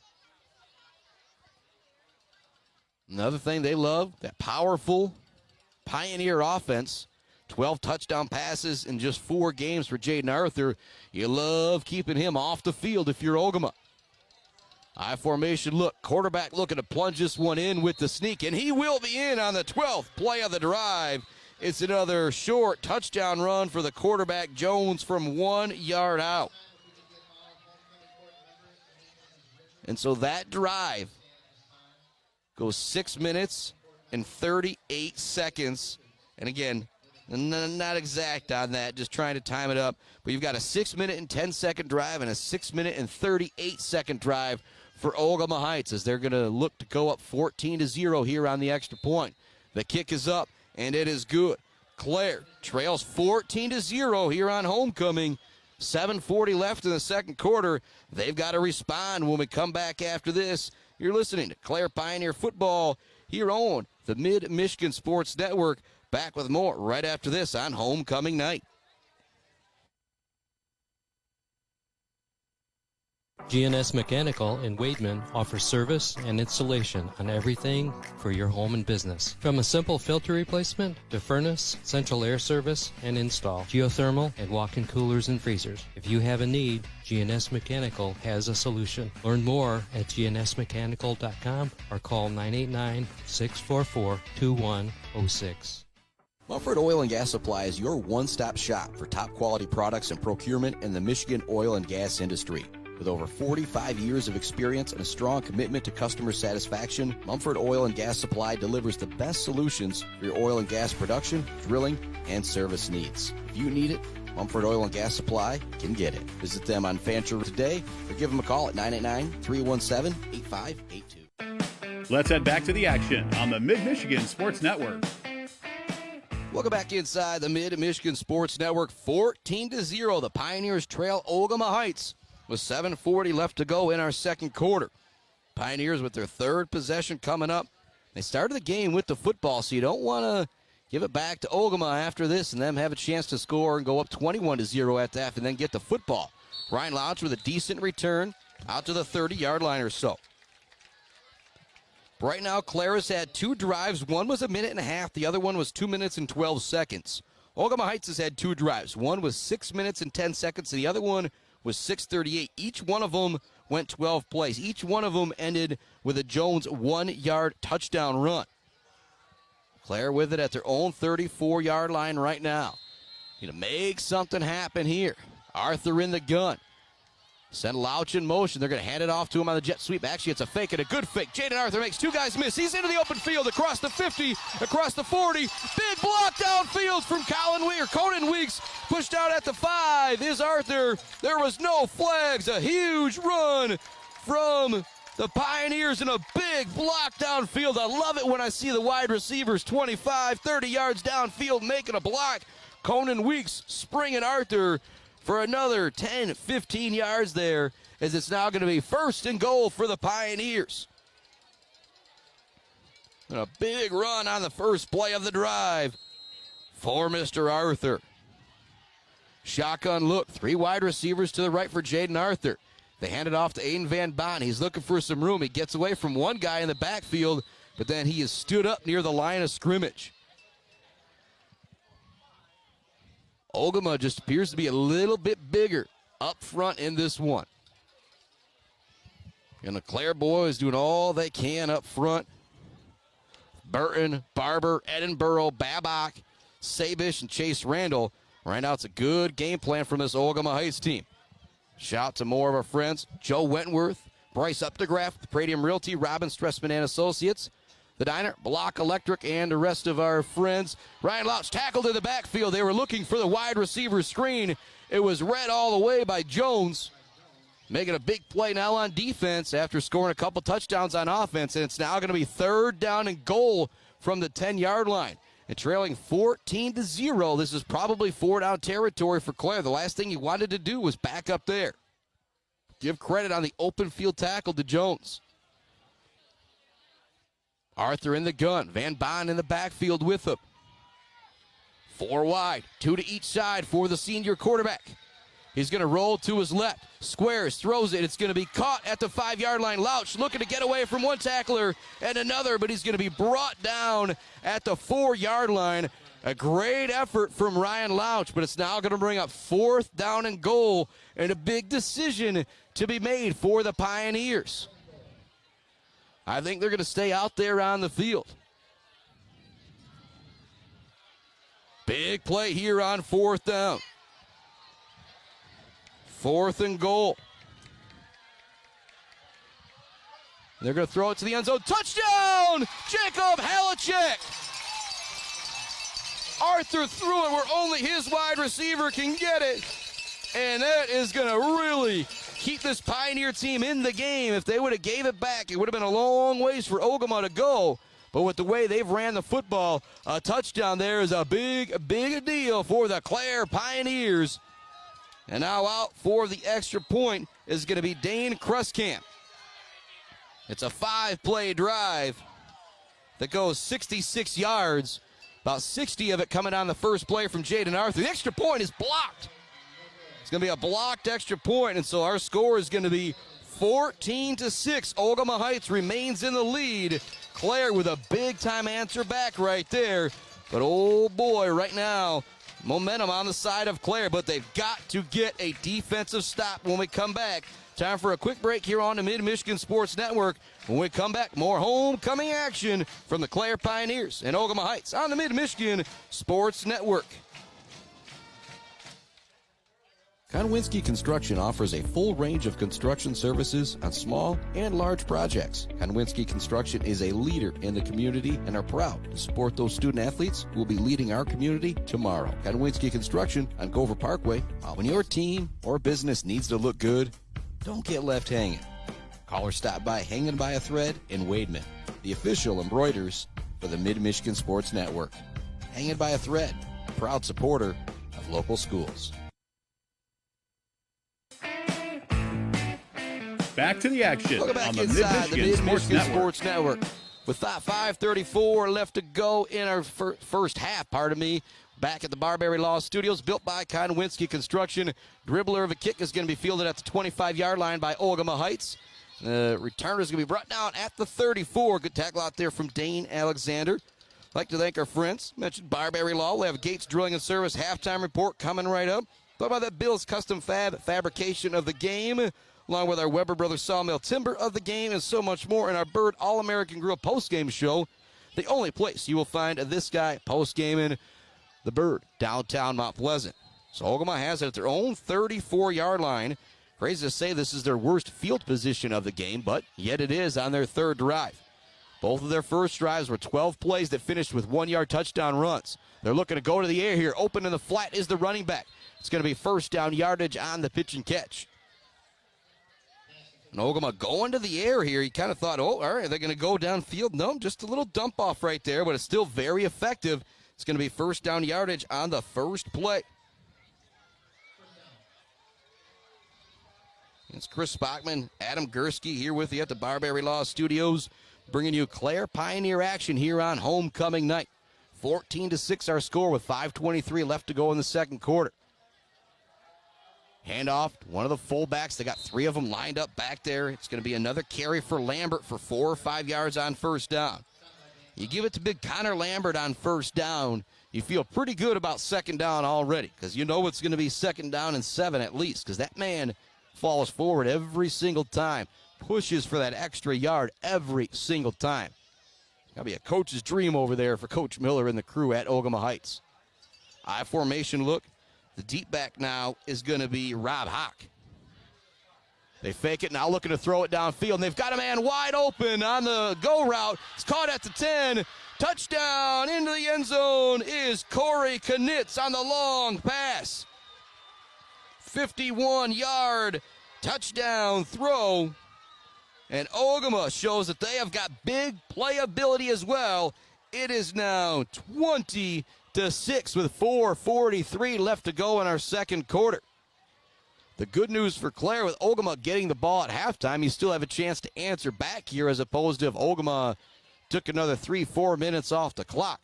Another thing they love, that powerful Pioneer offense. 12 touchdown passes in just 4 games for Jaden Arthur. You love keeping him off the field if you're Ogemaw. I formation look. Quarterback looking to plunge this one in with the sneak, and he will be in on the 12th play of the drive. It's another short touchdown run for the quarterback, Jones, from 1 yard out. And so that drive goes 6 minutes and 38 seconds. And again, not exact on that, just trying to time it up. But you've got a 6 minute and 10-second drive and a 6 minute and 38-second drive for Ogemaw Heights as they're going to look to go up 14-0 here on the extra point. The kick is up, and it is good. Clare trails 14-0 here on homecoming. 7:40 left in the second quarter. They've got to respond when we come back after this. You're listening to Clare Pioneer Football here on the Mid-Michigan Sports Network. Back with more right after this on homecoming night. GNS Mechanical in Wademan offers service and installation on everything for your home and business. From a simple filter replacement to furnace, central air service, and install, geothermal, and walk-in coolers and freezers. If you have a need, GNS Mechanical has a solution. Learn more at gnsmechanical.com or call 989-644-2106. Mumford Oil and Gas Supply is your one-stop shop for top-quality products and procurement in the Michigan oil and gas industry. With over 45 years of experience and a strong commitment to customer satisfaction, Mumford Oil and Gas Supply delivers the best solutions for your oil and gas production, drilling, and service needs. If you need it, Mumford Oil and Gas Supply can get it. Visit them on Fancher today or give them a call at 989-317-8582. Let's head back to the action on the Mid-Michigan Sports Network. Welcome back inside the Mid-Michigan Sports Network. 14-0, the Pioneers trail Ogemaw Heights with 7:40 left to go in our second quarter. Pioneers with their 3rd possession coming up. They started the game with the football, so you don't want to give it back to Ogemaw after this, and them have a chance to score and go up 21-0 at the half and then get the football. Ryan Louch with a decent return out to the 30-yard line or so. Right now, Clare has had 2 drives. One was a minute and a half. The other one was 2 minutes and 12 seconds. Ogemaw Heights has had 2 drives. One was 6 minutes and 10 seconds, and the other one was 6:38. Each one of them went 12 plays. Each one of them ended with a Jones 1-yard touchdown run. Clare with it at their own 34-yard line right now. Need to make something happen here. Arthur in the gun. Send Louch in motion. They're going to hand it off to him on the jet sweep. Actually, it's a fake and a good fake. Jaden Arthur makes 2 guys miss. He's into the open field, across the 50, across the 40. Big block downfield from Conan Weeks. Pushed out at the 5 is Arthur. There was no flags. A huge run from the Pioneers and a big block downfield. I love it when I see the wide receivers 25, 30 yards downfield making a block. Conan Weeks springing Arthur for another 10, 15 yards there, as it's now going to be 1st and goal for the Pioneers. And a big run on the first play of the drive for Mr. Arthur. Shotgun look, 3 wide receivers to the right for Jaden Arthur. They hand it off to Aiden Van Bonn. He's looking for some room. He gets away from one guy in the backfield, but then he is stood up near the line of scrimmage. Ogemaw just appears to be a little bit bigger up front in this one. And the Clare boys doing all they can up front. Burton, Barber, Edinburgh, Babcock, Sabish, and Chase Randall. Right now it's a good game plan from this Ogemaw Heights team. Shout to more of our friends. Joe Wentworth, Bryce Updegraff, Pradium Realty, Robin Stressman and Associates. The Diner, Block Electric, and the rest of our friends. Ryan Louch tackled in the backfield. They were looking for the wide receiver screen. It was read all the way by Jones. Making a big play now on defense after scoring a couple touchdowns on offense. And it's now going to be 3rd down and goal from the 10-yard line. And trailing 14-0. This is probably 4-down territory for Clare. The last thing he wanted to do was back up there. Give credit on the open field tackle to Jones. Arthur in the gun. Van Bonn in the backfield with him. 4 wide. 2 to each side for the senior quarterback. He's going to roll to his left. Squares, throws it. It's going to be caught at the 5-yard line. Louch looking to get away from one tackler and another, but he's going to be brought down at the 4-yard line. A great effort from Ryan Louch, but it's now going to bring up 4th down and goal and a big decision to be made for the Pioneers. I think they're going to stay out there on the field. Big play here on 4th down. 4th and goal. They're going to throw it to the end zone. Touchdown! Jacob Halachek! Arthur threw it where only his wide receiver can get it. And that is going to really keep this Pioneer team in the game. If they would have gave it back, it would have been a long ways for Ogemaw to go. But with the way they've ran the football, a touchdown there is a big deal for the Clare Pioneers. And now out for the extra point is going to be Dane Kruskamp. It's a 5-play drive that goes 66 yards, about 60 of it coming on the first play from Jaden Arthur. The extra point is blocked. It's going to be a blocked extra point, and so our score is going to be 14-6. Ogemaw Heights remains in the lead. Clare with a big-time answer back right there. But, oh, boy, right now, momentum on the side of Clare, but they've got to get a defensive stop when we come back. Time for a quick break here on the Mid-Michigan Sports Network. When we come back, more homecoming action from the Clare Pioneers and Ogemaw Heights on the Mid-Michigan Sports Network. Konwinski Construction offers a full range of construction services on small and large projects. Konwinski Construction is a leader in the community and are proud to support those student athletes who will be leading our community tomorrow. Konwinski Construction on Gover Parkway. When your team or business needs to look good, don't get left hanging. Call or stop by Hanging by a Thread in Wademan, the official embroiders for the Mid-Michigan Sports Network. Hanging by a Thread, a proud supporter of local schools. Back to the action Welcome back on the inside the Mid-Michigan Mid-Michigan Sports Network. Sports Network. With 5:34 left to go in our first half, back at the Barberry Law Studios, built by Konwinski Construction. Dribbler of a kick is going to be fielded at the 25-yard line by Ogemaw Heights. The returner is going to be brought down at the 34. Good tackle out there from Dane Alexander. I'd like to thank our friends. Mentioned Barberry Law. We'll have Gates Drilling and Service halftime report coming right up. Talk about that Bill's Custom fabrication of the game, along with our Weber Brothers Sawmill Timber of the game, and so much more in our Bird All-American Grill postgame show. The only place you will find this guy postgaming, the Bird, downtown Mount Pleasant. So Ogemaw has it at their own 34-yard line. Crazy to say this is their worst field position of the game, but yet it is on their third drive. Both of their first drives were 12 plays that finished with 1-yard touchdown runs. They're looking to go to the air here. Open in the flat is the running back. It's going to be first down yardage on the pitch and catch. And Ogemaw going to the air here. You kind of thought, oh, all right, they're going to go downfield. No, just a little dump off right there, but it's still very effective. It's going to be first down yardage on the first play. It's Chris Spockman, Adam Gursky here with you at the Barberry Law Studios, bringing you Clare Pioneer action here on homecoming night. 14-6 our score with 5:23 left to go in the second quarter. Handoff, one of the fullbacks. They got three of them lined up back there. It's going to be another carry for Lambert for 4 or 5 yards on first down. You give it to big Connor Lambert on first down, you feel pretty good about second down already, because you know it's going to be second down and 7 at least, because that man falls forward every single time, pushes for that extra yard every single time. That'll be a coach's dream over there for Coach Miller and the crew at Ogemaw Heights. I formation look. The deep back now is going to be Rob Hawk. They fake it, now looking to throw it downfield, and they've got a man wide open on the go route. It's caught at the 10. Touchdown into the end zone is Corey Knitz on the long pass. 51-yard touchdown throw. And Ogemaw shows that they have got big playability as well. It is now 20-6 with 4:43 left to go in our second quarter. The good news for Clare, with Ogemaw getting the ball at halftime, you still have a chance to answer back here, as opposed to if Ogemaw took another 3-4 minutes off the clock.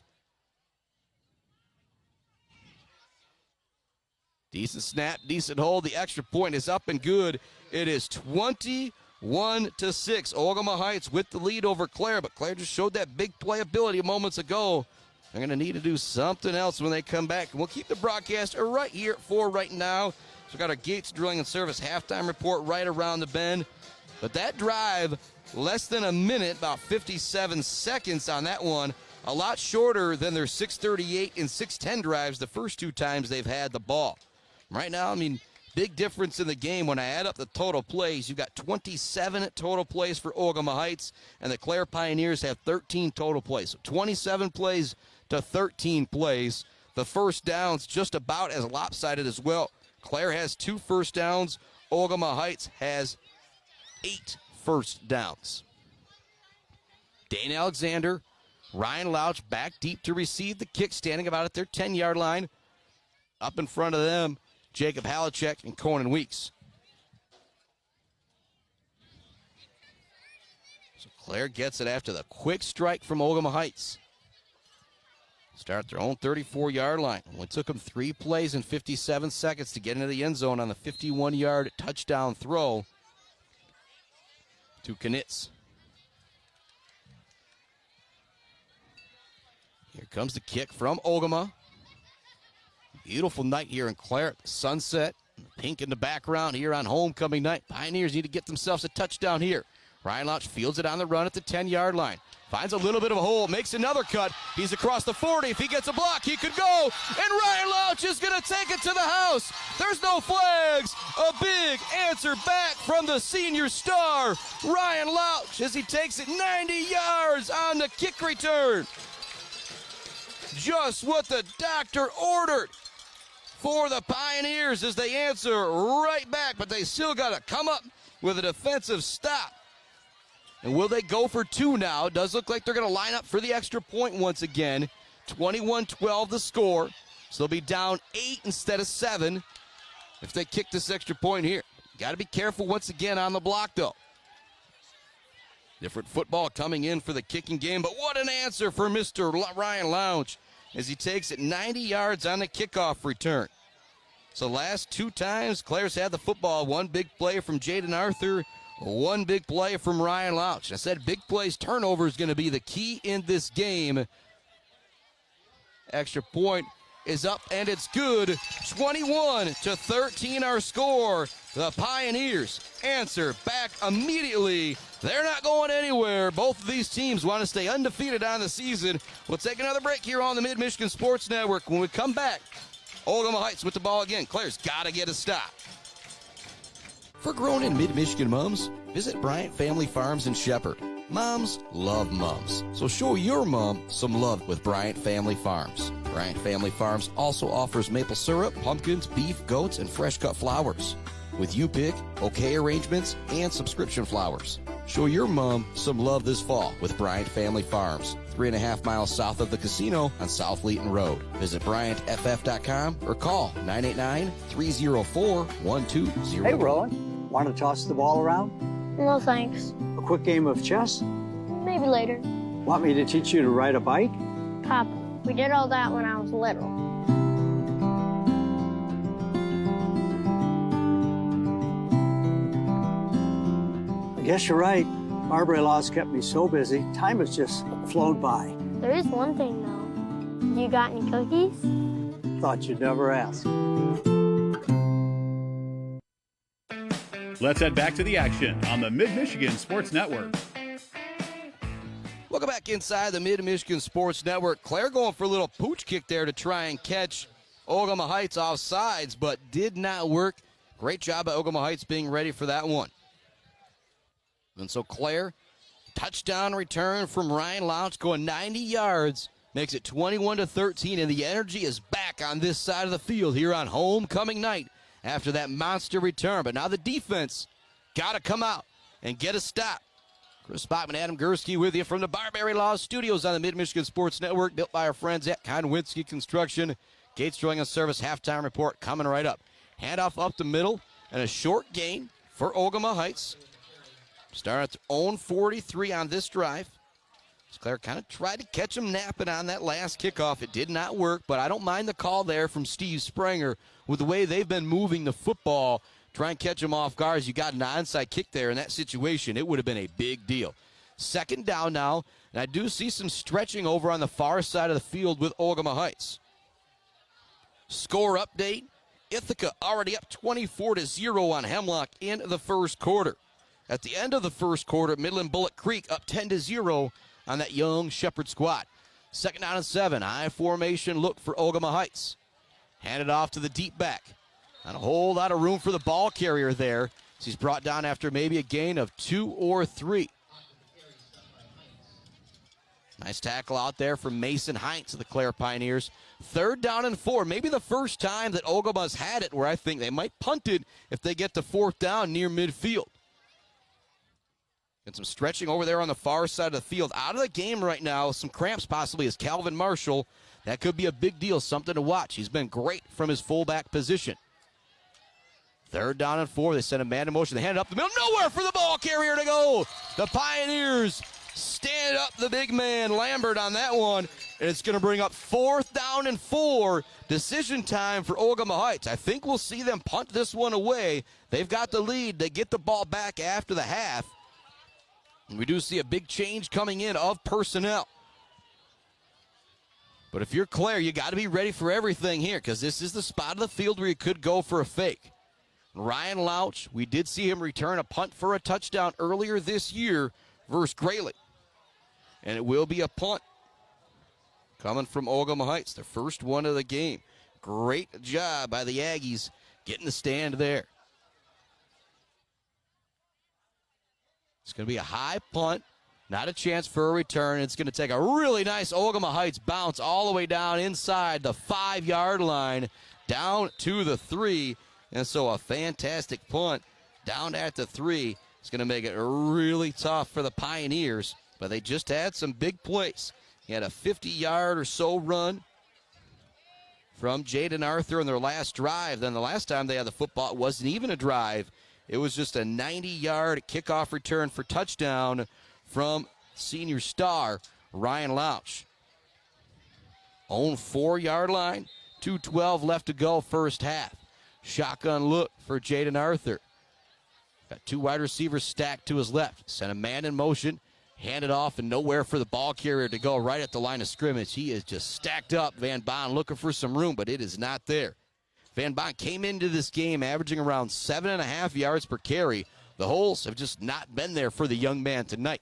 Decent snap, decent hold. The extra point is up and good. It is 21-6. Ogemaw Heights with the lead over Clare, but Clare just showed that big playability moments ago. They're going to need to do something else when they come back. And we'll keep the broadcast right here at 4 right now. So we've got our Gates Drilling and Service halftime report right around the bend. But that drive, less than a minute, about 57 seconds on that one. A lot shorter than their 6:38 and 6:10 drives the first two times they've had the ball. Right now, I mean, big difference in the game. When I add up the total plays, you've got 27 total plays for Ogemaw Heights, and the Clare Pioneers have 13 total plays. So 27 plays to 13 plays. The first down's just about as lopsided as well. Clare has 2 first downs. Ogemaw Heights has 8 first downs. Dane Alexander, Ryan Louch back deep to receive the kick, standing about at their 10-yard line. Up in front of them, Jacob Halachek and Conan Weeks. So Clare gets it after the quick strike from Ogemaw Heights. Start their own 34-yard line. It took them 3 plays and 57 seconds to get into the end zone on the 51-yard touchdown throw to Knitz. Here comes the kick from Ogemaw. Beautiful night here in Clare. Sunset, pink in the background here on homecoming night. Pioneers need to get themselves a touchdown here. Ryan Louch fields it on the run at the 10-yard line. Finds a little bit of a hole, makes another cut. He's across the 40. If he gets a block, he could go. And Ryan Louch is going to take it to the house. There's no flags. A big answer back from the senior star, Ryan Louch, as he takes it 90 yards on the kick return. Just what the doctor ordered for the Pioneers as they answer right back, but they still got to come up with a defensive stop. And will they go for 2 now? It does look like they're going to line up for the extra point once again. 21-12 the score. So they'll be down 8 instead of 7 if they kick this extra point here. Got to be careful once again on the block, though. Different football coming in for the kicking game, but what an answer for Mr. Ryan Lounge as he takes it 90 yards on the kickoff return. So last 2 times, Clare's had the football. One big play from Jaden Arthur, one big play from Ryan Lounge. I said big plays, turnover is going to be the key in this game. Extra point is up, and it's good. 21-13 our score. The Pioneers answer back immediately. They're not going anywhere. Both of these teams want to stay undefeated on the season. We'll take another break here on the Mid-Michigan Sports Network. When we come back, Ogemaw Heights with the ball again. Clare's got to get a stop. For grown and mid-Michigan moms, visit Bryant Family Farms in Shepherd. Moms love mums, so show your mom some love with Bryant Family Farms. Bryant Family Farms also offers maple syrup, pumpkins, beef, goats, and fresh-cut flowers. With you-pick, bouquet arrangements, and subscription flowers. Show your mom some love this fall with Bryant Family Farms, 3.5 miles south of the casino on South Leeton Road. Visit BryantFF.com or call 989-304-1200. Hey, Rowan, want to toss the ball around? No thanks. A quick game of chess? Maybe later. Want me to teach you to ride a bike? Papa, we did all that when I was little. I guess you're right. Marbury Law's kept me so busy, time has just flown by. There is one thing, though. You got any cookies? Thought you'd never ask. Let's head back to the action on the Mid-Michigan Sports Network. Welcome back inside the Mid-Michigan Sports Network. Clare going for a little pooch kick there to try and catch Ogemaw Heights off sides, but did not work. Great job by Ogemaw Heights being ready for that one. And so Clare, touchdown return from Ryan Lounge going 90 yards, makes it 21-13, and the energy is back on this side of the field here on homecoming night after that monster return. But now the defense got to come out and get a stop. Chris Bachman, Adam Gursky with you from the Barbary Law Studios on the Mid-Michigan Sports Network, built by our friends at Konwinski Construction. Gates drawing a service halftime report coming right up. Handoff up the middle and a short gain for Ogemaw Heights. Start at their own 43 on this drive. Clare kind of tried to catch him napping on that last kickoff. It did not work, but I don't mind the call there from Steve Springer with the way they've been moving the football. Try and catch him off guard as you got an onside kick there. In that situation, it would have been a big deal. Second down now, and I do see some stretching over on the far side of the field with Ogemaw Heights. Score update, Ithaca already up 24-0 on Hemlock in the first quarter. At the end of the first quarter, Midland Bullock Creek up 10-0 on that young Shepherd squad. Second down and 7. High formation look for Ogemaw Heights. Handed off to the deep back. Not a whole lot of room for the ball carrier there. He's brought down after maybe a gain of 2 or 3. Nice tackle out there from Mason Heinz of the Clare Pioneers. Third down and 4. Maybe the first time that Ogemaw's had it where I think they might punt it if they get to fourth down near midfield. And some stretching over there on the far side of the field. Out of the game right now, some cramps possibly, is Calvin Marshall. That could be a big deal, something to watch. He's been great from his fullback position. Third down and 4. They send a man in motion. They hand it up the middle. Nowhere for the ball carrier to go. The Pioneers stand up the big man, Lambert, on that one. And it's going to bring up fourth down and 4. Decision time for Ogemaw Heights. I think we'll see them punt this one away. They've got the lead. They get the ball back after the half. And we do see a big change coming in of personnel. But if you're Clare, you got to be ready for everything here because this is the spot of the field where you could go for a fake. Ryan Louch, we did see him return a punt for a touchdown earlier this year versus Grayling. And it will be a punt coming from Ogemaw Heights, the first one of the game. Great job by the Aggies getting the stand there. It's going to be a high punt, not a chance for a return. It's going to take a really nice Ogemaw Heights bounce all the way down inside the 5-yard line, down to the 3. And so a fantastic punt down at the 3. It's going to make it really tough for the Pioneers, but they just had some big plays. He had a 50-yard or so run from Jaden Arthur in their last drive. Then the last time they had the football, it wasn't even a drive. It was just a 90-yard kickoff return for touchdown from senior star Ryan Lauch. Own 4-yard line, 2:12 left to go first half. Shotgun look for Jaden Arthur. Got 2 wide receivers stacked to his left. Sent a man in motion, handed off, and nowhere for the ball carrier to go right at the line of scrimmage. He is just stacked up. Van Bonn looking for some room, but it is not there. Van Bonn came into this game averaging around 7.5 yards per carry. The holes have just not been there for the young man tonight.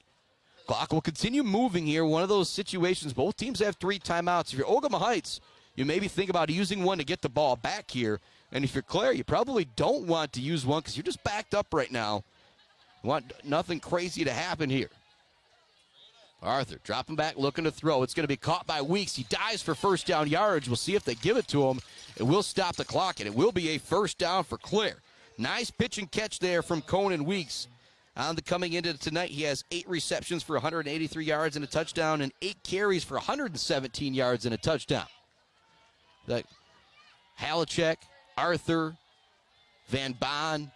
Clock will continue moving here. One of those situations, both teams have 3 timeouts. If you're Ogemaw Heights, you maybe think about using one to get the ball back here. And if you're Clare, you probably don't want to use one because you're just backed up right now. You want nothing crazy to happen here. Arthur dropping back, looking to throw. It's going to be caught by Weeks. He dives for first down yardage. We'll see if they give it to him. It will stop the clock, and it will be a first down for Clare. Nice pitch and catch there from Conan Weeks. Coming into tonight, he has 8 receptions for 183 yards and a touchdown and 8 carries for 117 yards and a touchdown. Halachek, Arthur, Van Bonn,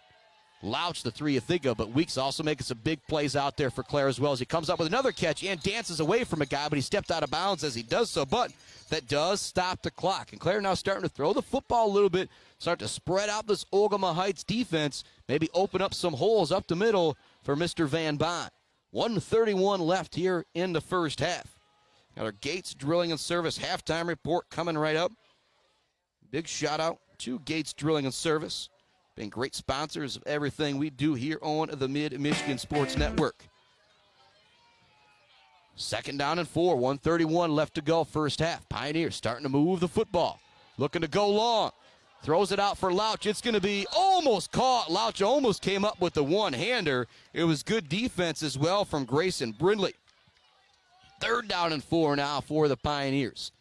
Lauch, the 3 you think of, but Weeks also making some big plays out there for Clare as well as he comes up with another catch and dances away from a guy, but he stepped out of bounds as he does so, but that does stop the clock. And Clare now starting to throw the football a little bit, start to spread out this Ogemaw Heights defense, maybe open up some holes up the middle for Mr. Van Bonn. 1:31 left here in the first half. Got our Gates Drilling and Service halftime report coming right up. Big shout out to Gates Drilling and Service. Been great sponsors of everything we do here on the Mid-Michigan Sports Network. 2nd down and 4, 1:31 left to go first half. Pioneers starting to move the football. Looking to go long. Throws it out for Lauch. It's going to be almost caught. Lauch almost came up with the one-hander. It was good defense as well from Grayson Brindley. 3rd down and 4 now for the Pioneers.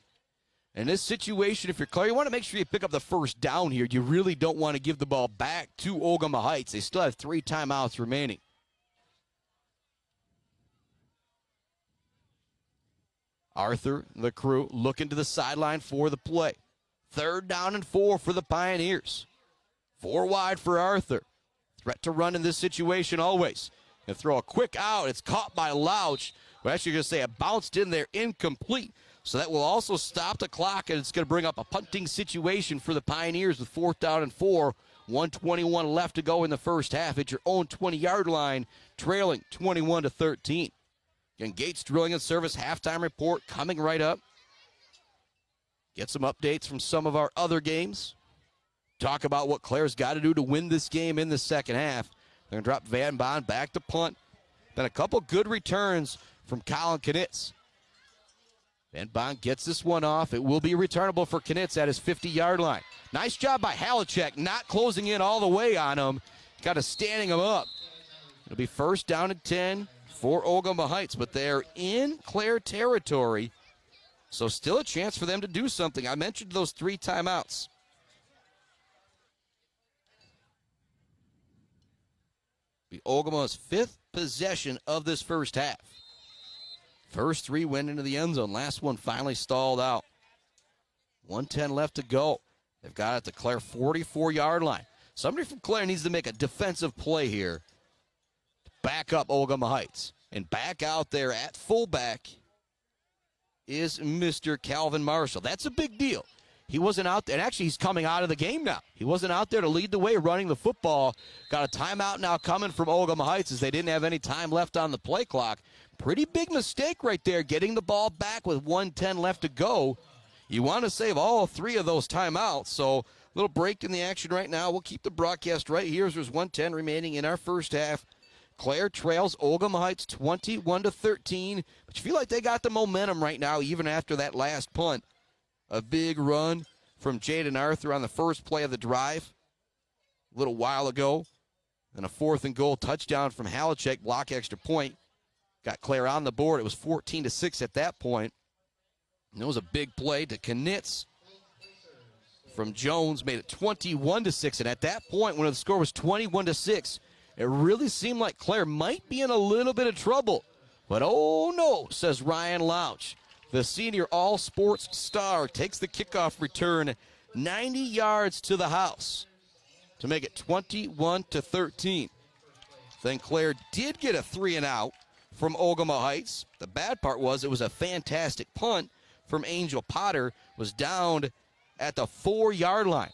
In this situation, if you're Clare, you want to make sure you pick up the first down here. You really don't want to give the ball back to Ogemaw Heights. They still have 3 timeouts remaining. Arthur, the crew, looking to the sideline for the play. 3rd down and 4 for the Pioneers. 4 wide for Arthur. Threat to run in this situation always. And throw a quick out. It's caught by Lauch. We're actually going to say it bounced in there, incomplete. So that will also stop the clock, and it's going to bring up a punting situation for the Pioneers with 4th down and 4. 1:21 left to go in the first half at your own 20-yard line, trailing 21-13. Again, Gates Drilling and Service halftime report coming right up. Get some updates from some of our other games. Talk about what Clare's got to do to win this game in the second half. They're going to drop Van Bonn back to punt. Then a couple good returns from Colin Knitz. Van Bonn gets this one off. It will be returnable for Knitz at his 50-yard line. Nice job by Halachek, not closing in all the way on him. Got to standing him up. It'll be 1st down and 10 for Ogemaw Heights, but they're in Clare territory, so still a chance for them to do something. I mentioned those 3 timeouts. Be Ogamaw's 5th possession of this first half. First 3 went into the end zone. Last one finally stalled out. 1:10 left to go. They've got it at the Clare 44-yard line. Somebody from Clare needs to make a defensive play here to back up Ogemaw Heights. And back out there at fullback is Mr. Calvin Marshall. That's a big deal. He wasn't out there, and actually he's coming out of the game now. He wasn't out there to lead the way running the football. Got a timeout now coming from Ogemaw Heights as they didn't have any time left on the play clock. Pretty big mistake right there, getting the ball back with 1:10 left to go. You want to save all 3 of those timeouts, so a little break in the action right now. We'll keep the broadcast right here as there's 1:10 remaining in our first half. Clare trails Ogemaw Heights 21-13, but you feel like they got the momentum right now even after that last punt. A big run from Jaden Arthur on the first play of the drive a little while ago. And a 4th and goal touchdown from Halachek, block extra point. Got Clare on the board. It was 14-6 at that point. And it was a big play to Knitz from Jones, made it 21-6. And at that point, when the score was 21-6, it really seemed like Clare might be in a little bit of trouble. But oh no, says Ryan Lauch. The senior all-sports star takes the kickoff return 90 yards to the house to make it 21-13. Then Clare did get a 3-and-out from Ogemaw Heights. The bad part was it was a fantastic punt from Angel Potter, was down at the 4-yard line.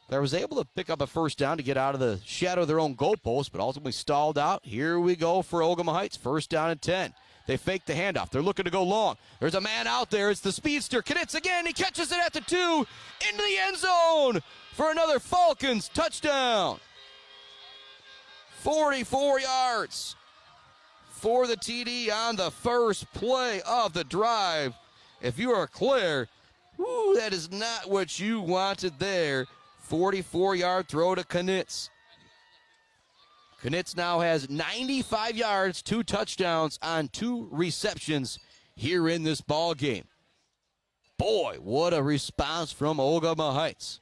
They was able to pick up a first down to get out of the shadow of their own goalpost, but ultimately stalled out. Here we go for Ogemaw Heights, first down and 10. They fake the handoff. They're looking to go long. There's a man out there. It's the speedster. Knitz again. He catches it at the 2 into the end zone for another Falcons touchdown. 44 yards for the TD on the first play of the drive. If you are Clare, that is not what you wanted there. 44-yard throw to Knitz. Knitz now has 95 yards, 2 touchdowns on 2 receptions here in this ball game. Boy, what a response from Ogemaw Heights.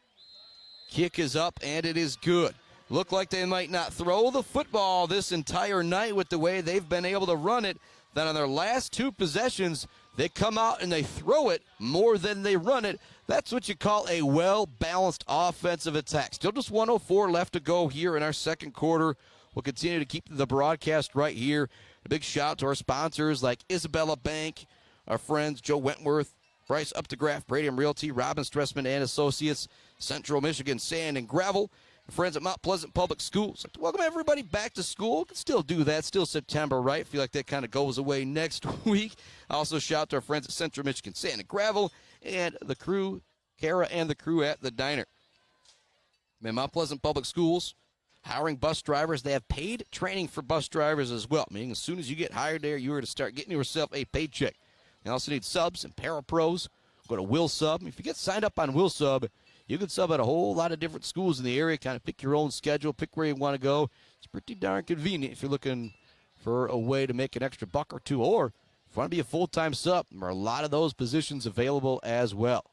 Kick is up, and it is good. Look like they might not throw the football this entire night with the way they've been able to run it. Then on their last 2 possessions, they come out and they throw it more than they run it. That's what you call a well-balanced offensive attack. Still just 1:04 left to go here in our second quarter. We'll continue to keep the broadcast right here. A big shout out to our sponsors like Isabella Bank, our friends Joe Wentworth, Bryce Updegraff, Brady Realty, Robin Stressman and Associates, Central Michigan Sand and Gravel, friends at Mount Pleasant Public Schools. Like to welcome everybody back to school. Can still do that. Still September, right? Feel like that kind of goes away next week. Also shout out to our friends at Central Michigan Sand and Gravel and the crew, Kara and the crew at the diner. Mount Pleasant Public Schools, hiring bus drivers. They have paid training for bus drivers as well, meaning as soon as you get hired there, you are to start getting yourself a paycheck. You also need subs and parapros. Go to Will Sub. If you get signed up on Will Sub, you can sub at a whole lot of different schools in the area, kind of pick your own schedule, pick where you want to go. It's pretty darn convenient if you're looking for a way to make an extra buck or two, or if you want to be a full-time sub, there are a lot of those positions available as well.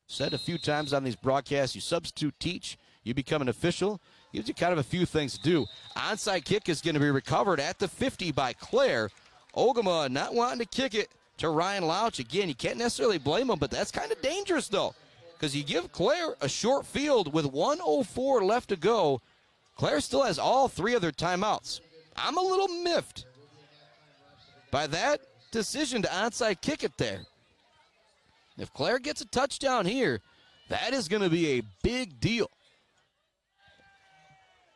Said a few times on these broadcasts, you substitute teach, you become an official. Gives you kind of a few things to do. Onside kick is going to be recovered at the 50 by Clare. Ogemaw not wanting to kick it to Ryan Louch. Again, you can't necessarily blame him, but that's kind of dangerous, though, because you give Clare a short field with 1:04 left to go. Clare still has all 3 of their timeouts. I'm a little miffed by that decision to onside kick it there. If Clare gets a touchdown here, that is going to be a big deal.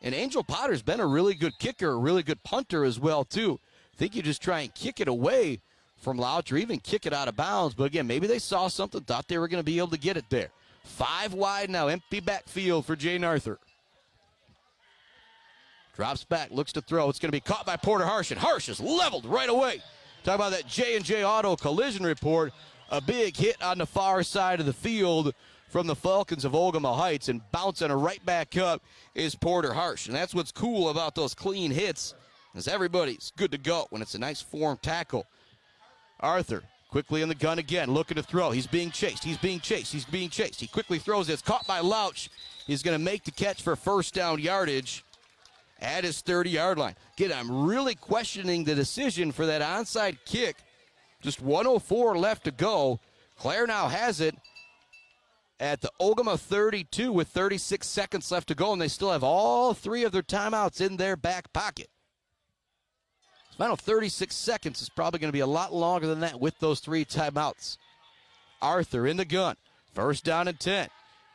And Angel Potter's been a really good kicker, a really good punter as well, too. I think you just try and kick it away from Louch or even kick it out of bounds. But, again, maybe they saw something, thought they were going to be able to get it there. 5 wide now, empty backfield for Jane Arthur. Drops back, looks to throw. It's going to be caught by Porter Harsh, and Harsh is leveled right away. Talk about that J&J Auto collision report. A big hit on the far side of the field from the Falcons of Ogemaw Heights, and bouncing right back up is Porter Harsh. And that's what's cool about those clean hits, is everybody's good to go when it's a nice form tackle. Arthur quickly in the gun again, looking to throw. He's being chased. He's being chased. He's being chased. He quickly throws it. It's caught by Louch. He's going to make the catch for first down yardage at his 30-yard line. Again, I'm really questioning the decision for that onside kick. Just 1:04 left to go. Clare now has it at the Ogemaw 32 with 36 seconds left to go, and they still have all 3 of their timeouts in their back pocket. The final 36 seconds is probably going to be a lot longer than that with those 3 timeouts. Arthur in the gun. First down and 10.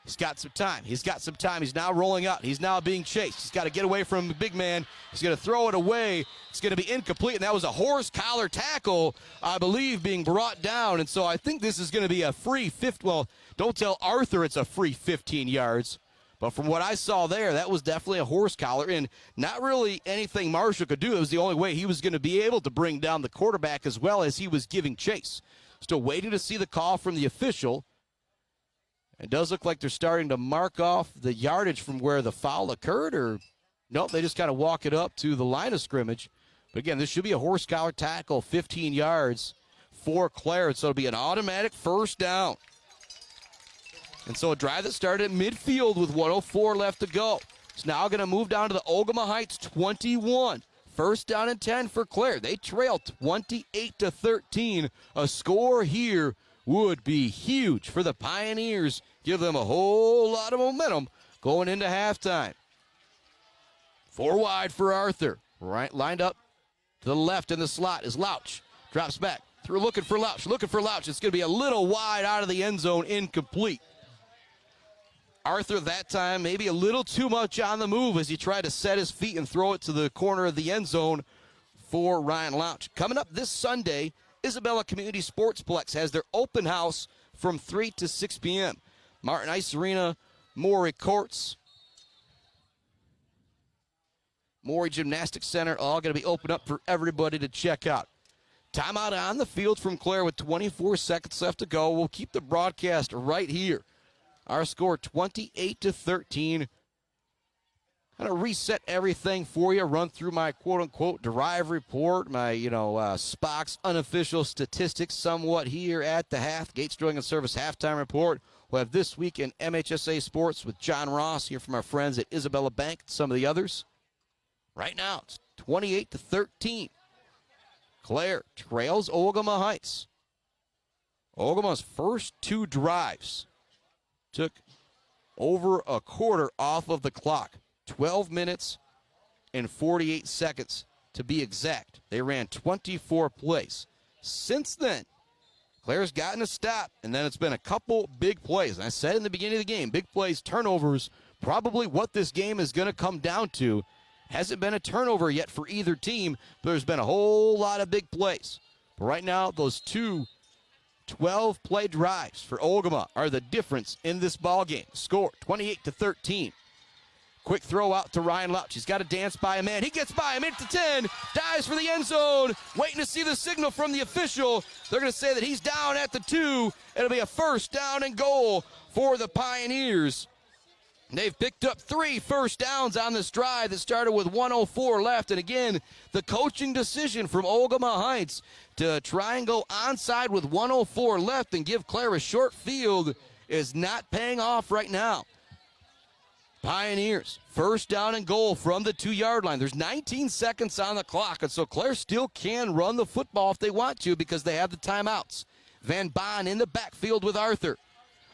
He's got some time. He's got some time. He's now rolling out. He's now being chased. He's got to get away from the big man. He's going to throw it away. It's going to be incomplete, and that was a horse collar tackle, I believe, being brought down. And so I think this is going to be a free 50. Well, don't tell Arthur it's a free 15 yards. But from what I saw there, that was definitely a horse collar, and not really anything Marshall could do. It was the only way he was going to be able to bring down the quarterback as well as he was giving chase. Still waiting to see the call from the official. It does look like they're starting to mark off the yardage from where the foul occurred, or nope, they just kind of walk it up to the line of scrimmage. But again, this should be a horse collar tackle, 15 yards for Clare, so it'll be an automatic first down. And so a drive that started at midfield with 1:04 left to go. It's now going to move down to the Ogemaw Heights 21. First down and 10 for Clare. They trail 28-13. A score here would be huge for the Pioneers. Give them a whole lot of momentum going into halftime. 4 wide for Arthur. Right, lined up To the left in the slot is Louch. Drops back. Through looking for Louch. It's going to be a little wide out of the end zone, incomplete. Arthur that time maybe a little too much on the move as he tried to set his feet and throw it to the corner of the end zone for Ryan Louch. Coming up this Sunday, Isabella Community Sportsplex has their open house from 3 to 6 p.m. Martin Ice Arena, Maury Courts, Maury Gymnastics Center, all going to be open up for everybody to check out. Timeout on the field from Clare with 24 seconds left to go. We'll keep the broadcast right here. Our score 28-13. Kind of reset everything for you, run through my quote-unquote drive report, my, Spock's unofficial statistics somewhat here at the half. Gates Drilling and Service halftime report. We'll have This Week in MHSA Sports with John Ross here from our friends at Isabella Bank and some of the others. Right now, it's 28-13. Clare trails Ogemaw Heights. Ogemaw's first two drives took over a quarter off of the clock. 12 minutes and 48 seconds to be exact. They ran 24 plays. Since then, Clare's gotten a stop, and then it's been a couple big plays. And I said in the beginning of the game, big plays, turnovers, probably what this game is going to come down to. Hasn't been a turnover yet for either team, but there's been a whole lot of big plays. But right now, those two 12-play drives for Ogemaw are the difference in this ball game. Score 28-13. Quick throw out to Ryan Louch. He's got to dance by a man. He gets by him into 10. Dives for the end zone. Waiting to see the signal from the official. They're going to say that he's down at the 2. It'll be a first down and goal for the Pioneers. They've picked up 3 first downs on this drive that started with 1:04 left. And again, the coaching decision from Ogemaw Heights to try and go onside with 1:04 left and give Clare a short field is not paying off right now. Pioneers, first down and goal from the 2-yard line. There's 19 seconds on the clock, and so Clare still can run the football if they want to because they have the timeouts. Van Bon in the backfield with Arthur.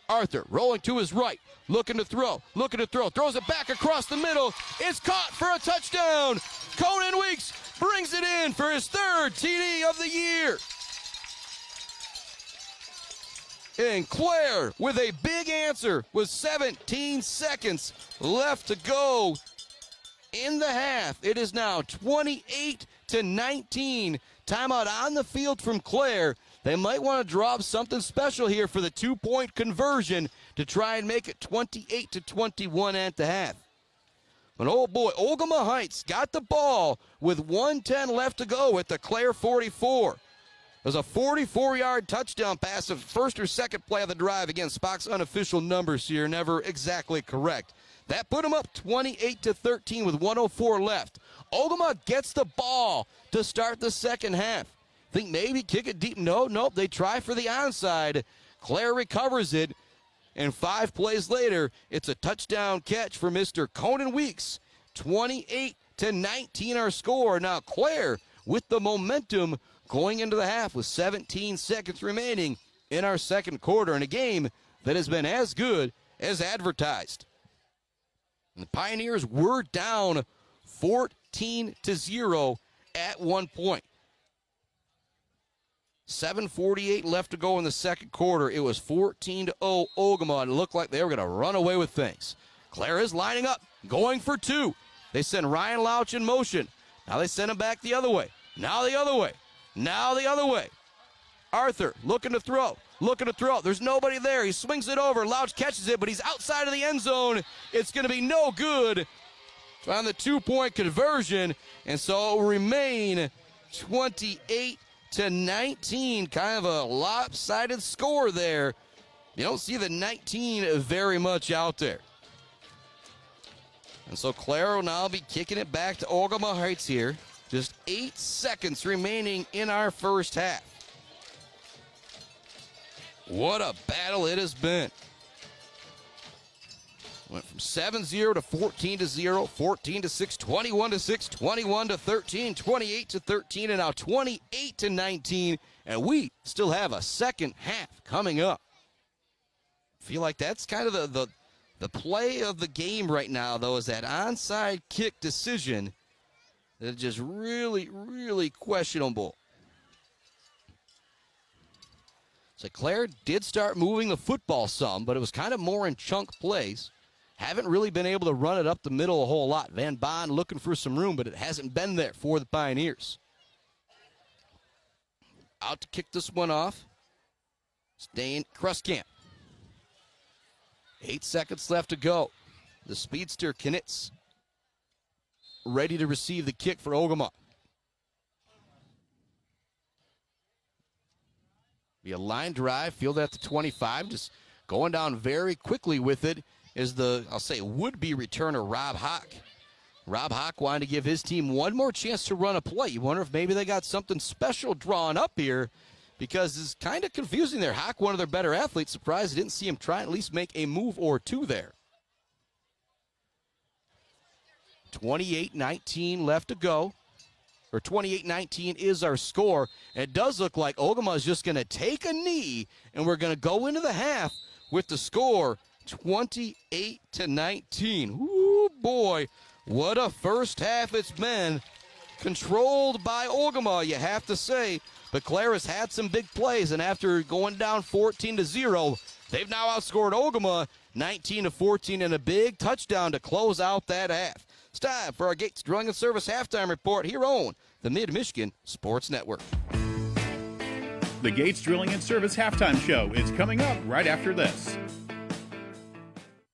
Arthur rolling to his right, looking to throw, throws it back across the middle. It's caught for a touchdown. Conan Weeks brings it in for his 3rd TD of the year. And Clare with a big answer with 17 seconds left to go in the half. It is now 28-19. Timeout on the field from Clare. They might want to draw up something special here for the 2-point conversion to try and make it 28-21 at the half. But oh boy, Ogemaw Heights got the ball with 1:10 left to go at the Clare 44. It was a 44-yard touchdown pass of first or second play of the drive. Again, Spock's unofficial numbers here, never exactly correct. That put them up 28-13 with 1:04 left. Ogemaw gets the ball to start the second half. Think maybe kick it deep. Nope, they try for the onside. Clare recovers it, and 5 plays later, it's a touchdown catch for Mr. Conan Weeks. 28-19 our score. Now Clare with the momentum going into the half with 17 seconds remaining in our second quarter in a game that has been as good as advertised. And the Pioneers were down 14-0 at one point. 7:48 left to go in the second quarter. It was 14-0 Ogemaw, and it looked like they were going to run away with things. Clare is lining up, going for 2. They send Ryan Louch in motion. Now they send him back the other way. Now the other way. Now the other way. Arthur looking to throw. There's nobody there. He swings it over. Louch catches it, but he's outside of the end zone. It's going to be no good on the 2-point conversion, and so it will remain 28-19. Kind of a lopsided score there. You don't see the 19 very much out there. And so Clare will now be kicking it back to Ogemaw Heights here. Just 8 seconds remaining in our first half. What a battle it has been. Went from 7-0 to 14-0, 14-6, 21-6, 21-13, 28-13, and now 28-19. And we still have a second half coming up. Feel like that's kind of the play of the game right now, though, is that onside kick decision. It's just really, really questionable. So Clare did start moving the football some, but it was kind of more in chunk plays. Haven't really been able to run it up the middle a whole lot. Van Bond looking for some room, but it hasn't been there for the Pioneers. Out to kick this one off. Staying Kruskamp. 8 seconds left to go. The speedster Knitz ready to receive the kick for Ogemaw. Be a line drive, field at the 25, just going down very quickly with it is the, I'll say, would-be returner Rob Hawk. Rob Hawk wanted to give his team one more chance to run a play. You wonder if maybe they got something special drawn up here, because it's kind of confusing there. Hawk, one of their better athletes, surprised I didn't see him try and at least make a move or two there. 28-19 left to go. Or 28-19 is our score. It does look like Ogemaw is just going to take a knee, and we're going to go into the half with the score 28-19. Ooh, boy, what a first half it's been. Controlled by Ogemaw, you have to say. But Clare has had some big plays, and after going down 14-0, they've now outscored Ogemaw 19-14 and a big touchdown to close out that half. It's time for our Gates Drilling and Service halftime report here on the Mid-Michigan Sports Network. The Gates Drilling and Service halftime show is coming up right after this.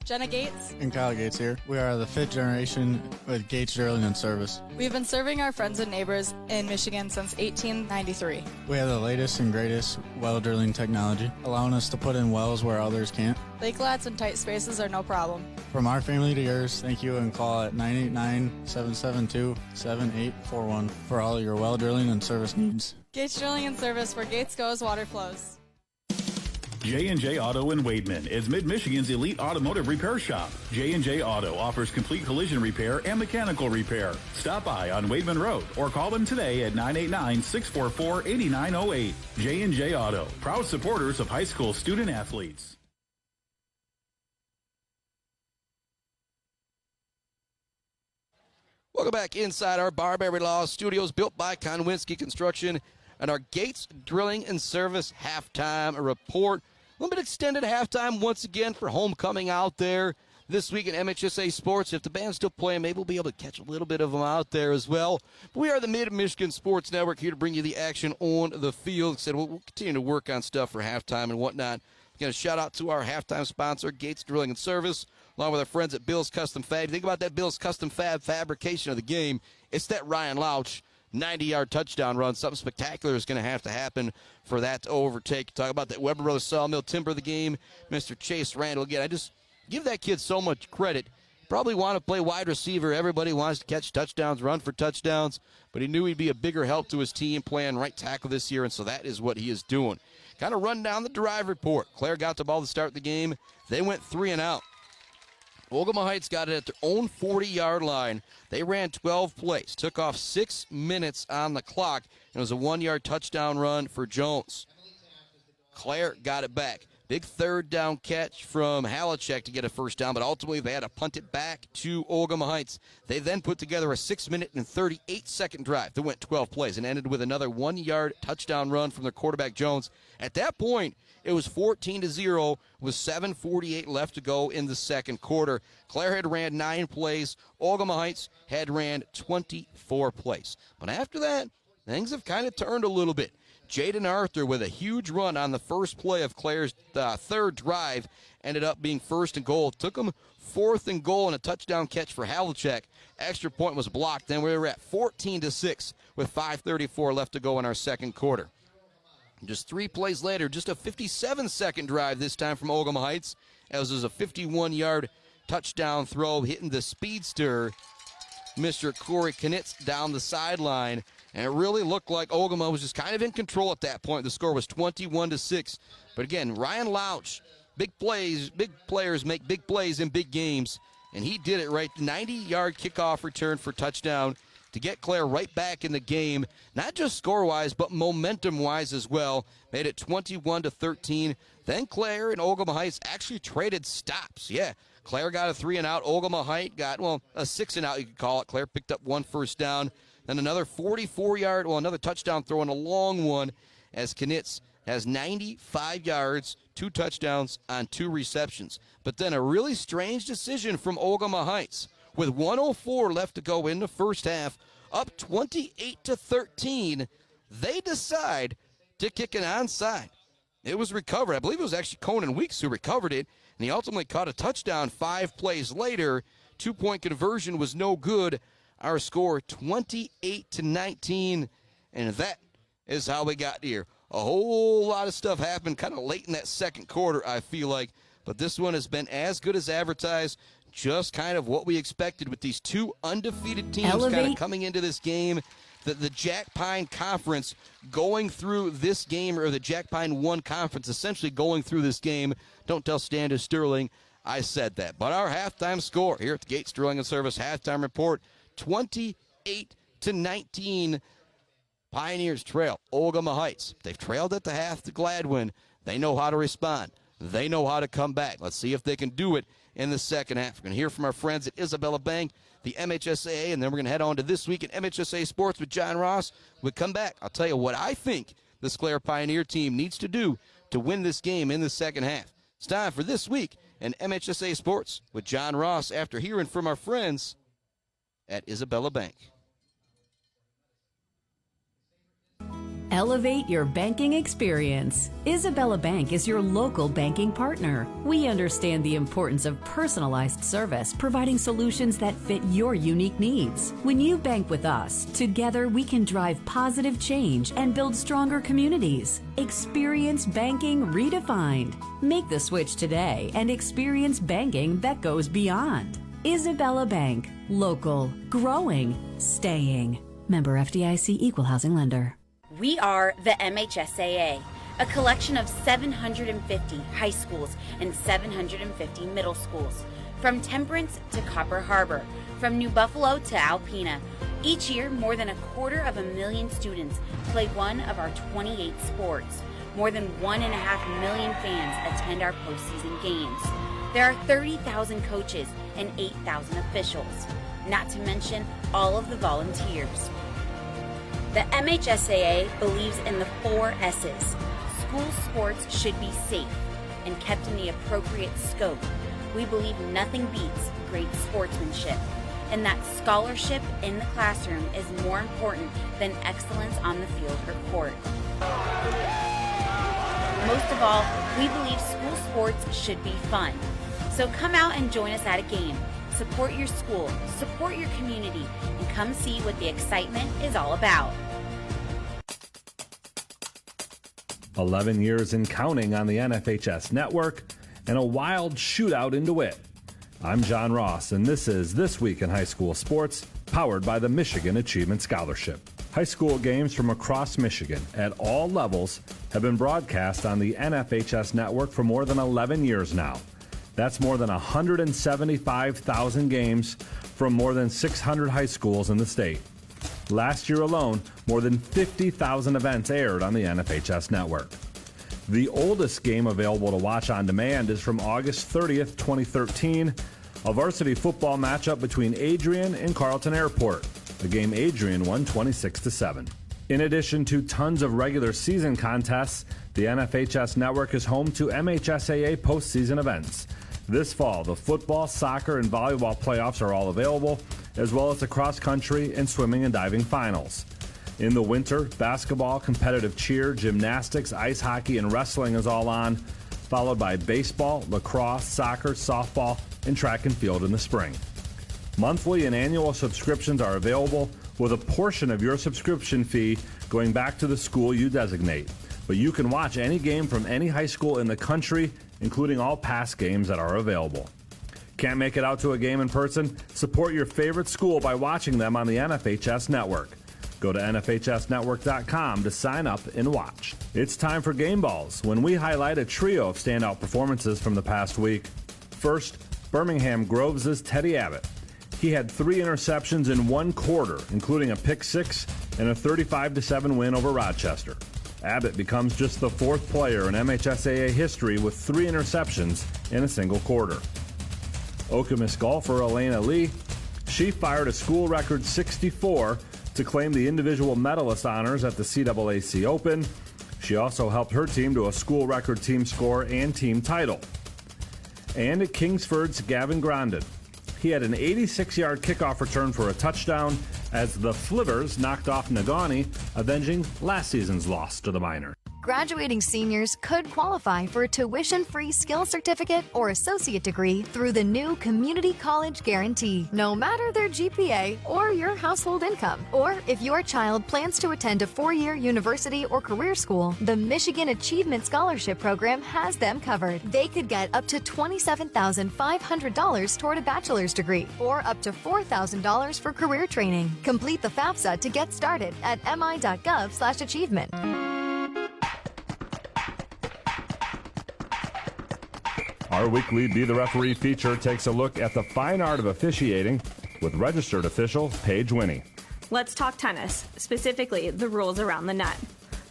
Jenna Gates. And Kyle Gates here. We are the 5th generation with Gates Drilling and Service. We've been serving our friends and neighbors in Michigan since 1893. We have the latest and greatest well drilling technology, allowing us to put in wells where others can't. Lake lots and tight spaces are no problem. From our family to yours, thank you, and call at 989-772-7841 for all your well drilling and service needs. Gates Drilling and Service, where Gates goes, water flows. J&J Auto in Wademan is Mid-Michigan's elite automotive repair shop. J&J Auto offers complete collision repair and mechanical repair. Stop by on Wademan Road or call them today at 989-644-8908. J&J Auto, proud supporters of high school student athletes. Welcome back inside our Barberry Law Studios, built by Konwinski Construction, and our Gates Drilling and Service halftime report. A little bit extended halftime once again for homecoming out there this week in MHSA Sports. If the band's still playing, maybe we'll be able to catch a little bit of them out there as well. But we are the Mid-Michigan Sports Network, here to bring you the action on the field. Said we'll continue to work on stuff for halftime and whatnot. Again, a shout out to our halftime sponsor, Gates Drilling and Service, along with our friends at Bill's Custom Fab. Think about that Bill's Custom Fab fabrication of the game. It's that Ryan Lauch 90-yard touchdown run. Something spectacular is going to have to happen for that to overtake. Talk about that Weber Brothers Sawmill timber of the game, Mr. Chase Randall. Again, I just give that kid so much credit. Probably want to play wide receiver. Everybody wants to catch touchdowns, run for touchdowns, but he knew he'd be a bigger help to his team playing right tackle this year, and so that is what he is doing. Kind of run down the drive report. Clare got the ball to start the game. They went 3 and out. Ogemaw Heights got it at their own 40-yard line. They ran 12 plays, took off 6 minutes on the clock, and it was a 1-yard touchdown run for Jones. Clare got it back. Big third down catch from Halachek to get a first down, but ultimately they had to punt it back to Ogemaw Heights. They then put together a 6-minute and 38-second drive that went 12 plays and ended with another 1-yard touchdown run from their quarterback Jones. At that point, it was 14-0 with 7:48 left to go in the second quarter. Clare had ran 9 plays. Ogemaw Heights had ran 24 plays. But after that, things have kind of turned a little bit. Jaden Arthur with a huge run on the first play of Clare's third drive ended up being 1st and goal. Took him 4th and goal and a touchdown catch for Halachek. Extra point was blocked. Then we were at 14-6 with 5:34 left to go in our second quarter. Just 3 plays later, just a 57-second drive this time from Ogemaw Heights, as it was a 51-yard touchdown throw hitting the speedster, Mr. Corey Knitz, down the sideline. And it really looked like Ogemaw was just kind of in control at that point. The score was 21-6. But again, Ryan Lauch, big plays, big players make big plays in big games. And he did it right. 90-yard kickoff return for touchdown to get Clare right back in the game, not just score-wise, but momentum-wise as well. Made it 21-13. Then Clare and Ogemaw Heights actually traded stops. Yeah, Clare got a 3-and-out. Ogemaw Heights got, well, a 6-and-out, you could call it. Clare picked up 1 first down. and another 44-yard, another touchdown throw and a long one as Knitz has 95 yards, 2 touchdowns on 2 receptions. But then a really strange decision from Ogemaw Heights. With 1:04 left to go in the first half, up 28-13, they decide to kick an onside. It was recovered. I believe it was actually Conan Weeks who recovered it, and he ultimately caught a touchdown 5 plays later. 2-point conversion was no good. Our score 28-19, and that is how we got here. A whole lot of stuff happened kind of late in that second quarter, I feel like, but this one has been as good as advertised. Just kind of what we expected with these 2 undefeated teams kind of coming into this game. The Jack Pine Conference going through this game, or the Jack Pine 1 Conference essentially going through this game. Don't tell Standish Sterling I said that. But our halftime score here at the Gates Sterling and Service halftime report, 28-19. Pioneers trail Ogemaw Heights. They've trailed at the half to Gladwin. They know how to respond. They know how to come back. Let's see if they can do it in the second half. We're going to hear from our friends at Isabella Bank, the MHSAA, and then we're going to head on to This Week in MHSAA Sports with John Ross. We'll come back. I'll tell you what I think this Clare Pioneer team needs to do to win this game in the second half. It's time for This Week in MHSAA Sports with John Ross after hearing from our friends at Isabella Bank. Elevate your banking experience. Isabella Bank is your local banking partner. We understand the importance of personalized service, providing solutions that fit your unique needs. When you bank with us, together we can drive positive change and build stronger communities. Experience banking redefined. Make the switch today and experience banking that goes beyond. Isabella Bank. Local. Growing. Staying. Member FDIC Equal Housing Lender. We are the MHSAA, a collection of 750 high schools and 750 middle schools. From Temperance to Copper Harbor, from New Buffalo to Alpena. Each year, more than 250,000 students play one of our 28 sports. More than 1.5 million fans attend our postseason games. There are 30,000 coaches and 8,000 officials, not to mention all of the volunteers. The MHSAA believes in the 4 S's. School sports should be safe and kept in the appropriate scope. We believe nothing beats great sportsmanship, and that scholarship in the classroom is more important than excellence on the field or court. Most of all, we believe school sports should be fun. So come out and join us at a game. Support your school, support your community, and come see what the excitement is all about. 11 years and counting on the NFHS network, and a wild shootout in DeWitt. I'm John Ross, and this is This Week in High School Sports, powered by the Michigan Achievement Scholarship. High school games from across Michigan at all levels have been broadcast on the NFHS network for more than 11 years now. That's more than 175,000 games from more than 600 high schools in the state. Last year alone, more than 50,000 events aired on the NFHS network. The oldest game available to watch on demand is from August 30th, 2013, a varsity football matchup between Adrian and Carleton Airport. The game Adrian won 26-7. In addition to tons of regular season contests, the NFHS network is home to MHSAA postseason events. This fall, the football, soccer, and volleyball playoffs are all available, as well as the cross-country and swimming and diving finals. In the winter, basketball, competitive cheer, gymnastics, ice hockey, and wrestling is all on, followed by baseball, lacrosse, soccer, softball, and track and field in the spring. Monthly and annual subscriptions are available, with a portion of your subscription fee going back to the school you designate. But you can watch any game from any high school in the country, including all past games that are available. Can't make it out to a game in person? Support your favorite school by watching them on the NFHS network. Go to NFHSnetwork.com to sign up and watch. It's time for Game Balls, when we highlight a trio of standout performances from the past week. First, Birmingham Groves' Teddy Abbott. He had 3 interceptions in 1 quarter, including a pick 6 and a 35-7 win over Rochester. Abbott becomes just the 4th player in MHSAA history with 3 interceptions in a single quarter. Okemos golfer Elena Lee, she fired a school record 64 to claim the individual medalist honors at the CAAC Open. She also helped her team to a school record team score and team title. And at Kingsford's Gavin Grondin. He had an 86-yard kickoff return for a touchdown as the Flivers knocked off Negaunee, avenging last season's loss to the Miners. Graduating seniors could qualify for a tuition-free skill certificate or associate degree through the new Community College Guarantee, no matter their GPA or your household income. Or if your child plans to attend a 4-year university or career school, the Michigan Achievement Scholarship Program has them covered. They could get up to $27,500 toward a bachelor's degree or up to $4,000 for career training. Complete the FAFSA to get started at mi.gov/achievement. Our weekly Be the Referee feature takes a look at the fine art of officiating with registered official Paige Winnie. Let's talk tennis, specifically the rules around the net.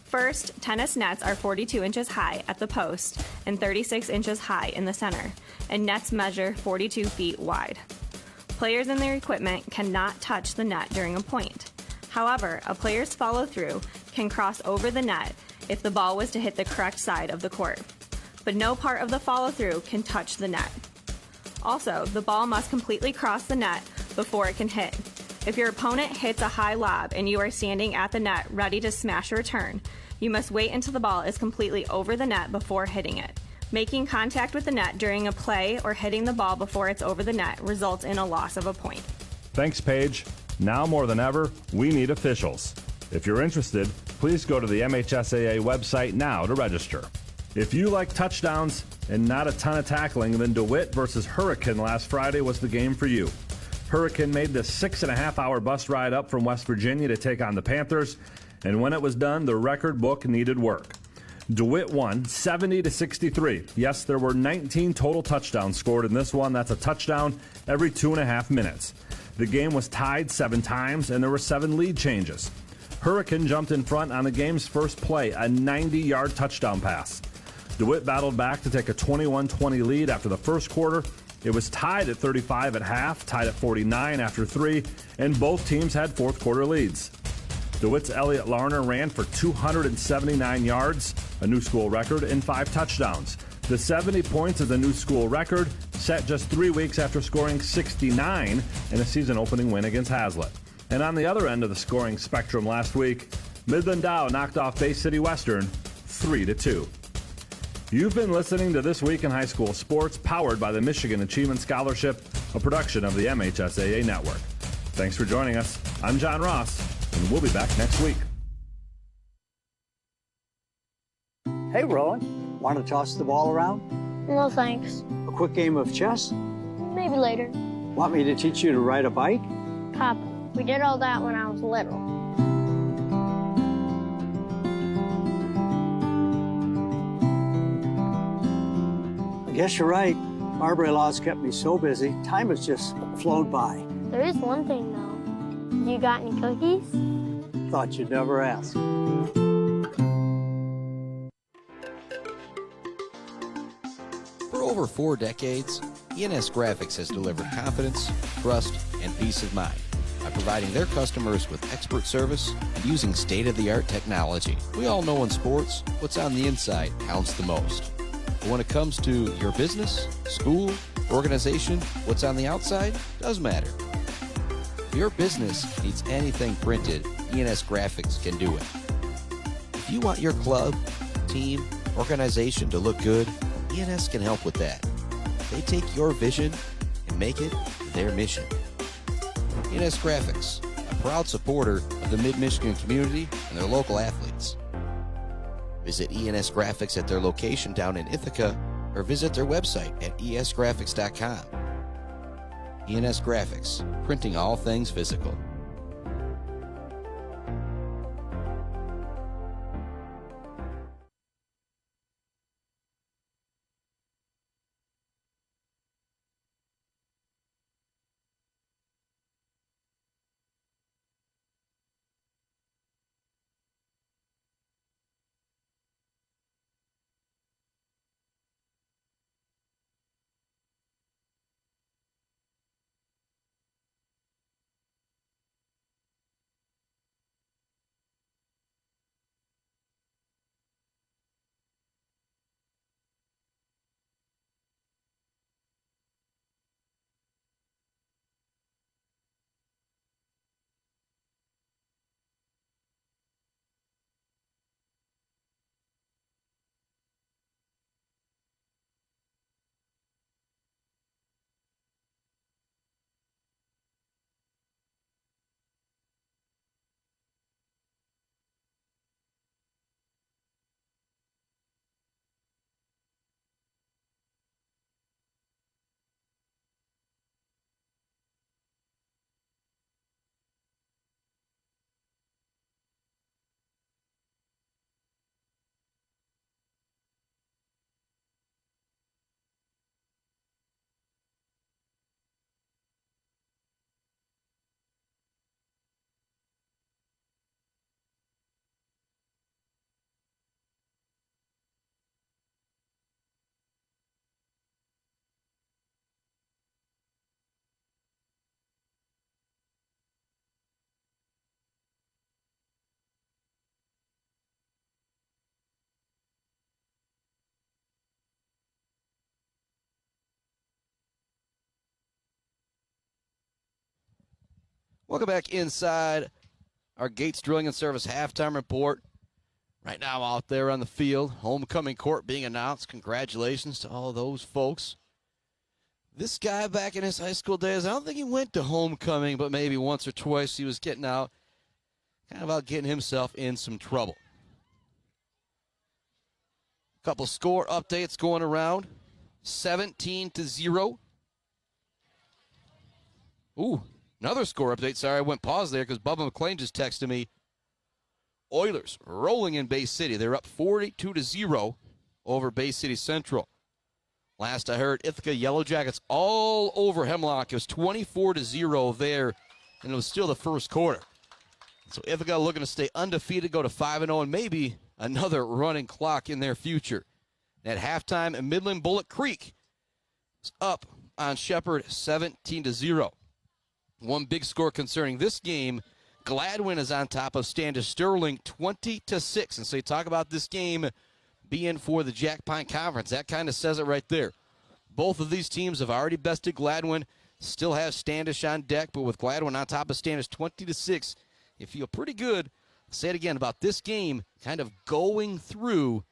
First, tennis nets are 42 inches high at the post and 36 inches high in the center, and nets measure 42 feet wide. Players and their equipment cannot touch the net during a point. However, a player's follow-through can cross over the net if the ball was to hit the correct side of the court. But no part of the follow-through can touch the net. Also, the ball must completely cross the net before it can hit. If your opponent hits a high lob and you are standing at the net ready to smash a return, you must wait until the ball is completely over the net before hitting it. Making contact with the net during a play or hitting the ball before it's over the net results in a loss of a point. Thanks, Paige. Now more than ever, we need officials. If you're interested, please go to the MHSAA website now to register. If you like touchdowns and not a ton of tackling, then DeWitt versus Hurricane last Friday was the game for you. Hurricane made the 6.5-hour bus ride up from West Virginia to take on the Panthers, and when it was done, the record book needed work. DeWitt won 70-63. Yes, there were 19 total touchdowns scored in this one. That's a touchdown every 2.5 minutes. The game was tied 7 times, and there were 7 lead changes. Hurricane jumped in front on the game's first play, a 90-yard touchdown pass. DeWitt battled back to take a 21-20 lead after the first quarter. It was tied at 35 at half, tied at 49 after 3, and both teams had fourth quarter leads. DeWitt's Elliott Larner ran for 279 yards, a new school record, and 5 touchdowns. The 70 points is a new school record, set just 3 weeks after scoring 69 in a season-opening win against Hazlitt. And on the other end of the scoring spectrum last week, Midland Dow knocked off Bay City Western 3-2. You've been listening to This Week in High School Sports, powered by the Michigan Achievement Scholarship, a production of the MHSAA Network. Thanks for joining us. I'm John Ross, and we'll be back next week. Hey, Rowan, want to toss the ball around? No thanks. A quick game of chess? Maybe later. Want me to teach you to ride a bike? Papa, we did all that when I was little. I guess you're right. Marbury Law's kept me so busy, time has just flown by. There is one thing, though. You got any cookies? Thought you'd never ask. For over 4 decades, ENS Graphics has delivered confidence, trust, and peace of mind by providing their customers with expert service and using state-of-the-art technology. We all know in sports, what's on the inside counts the most. But when it comes to your business, school, organization, what's on the outside does matter. If your business needs anything printed, ENS Graphics can do it. If you want your club, team, organization to look good, ENS can help with that. They take your vision and make it their mission. ENS Graphics, a proud supporter of the Mid-Michigan community and their local athletes. Visit ENS Graphics at their location down in Ithaca or visit their website at esgraphics.com. ENS Graphics, printing all things physical. Welcome back inside our Gates Drilling and Service halftime report. Right now out there on the field, homecoming court being announced. Congratulations to all those folks. This guy back in his high school days, I don't think he went to homecoming, but maybe once or twice he was getting out, kind of out getting himself in some trouble. Couple score updates going around. 17-0. Ooh, another score update. Sorry, I went pause there because Bubba McClain just texted me. Oilers rolling in Bay City. They're up 42-0 over Bay City Central. Last I heard, Ithaca Yellow Jackets all over Hemlock. It was 24-0 there, and it was still the first quarter. So Ithaca looking to stay undefeated, go to 5-0, and maybe another running clock in their future. At halftime, Midland Bullet Creek is up on Shepherd 17-0. One big score concerning this game, Gladwin is on top of Standish Sterling 20-6. And so you talk about this game being for the Jack Pine Conference. That kind of says it right there. Both of these teams have already bested Gladwin, still have Standish on deck, but with Gladwin on top of Standish 20-6, you feel pretty good. I'll say it again about this game kind of going through,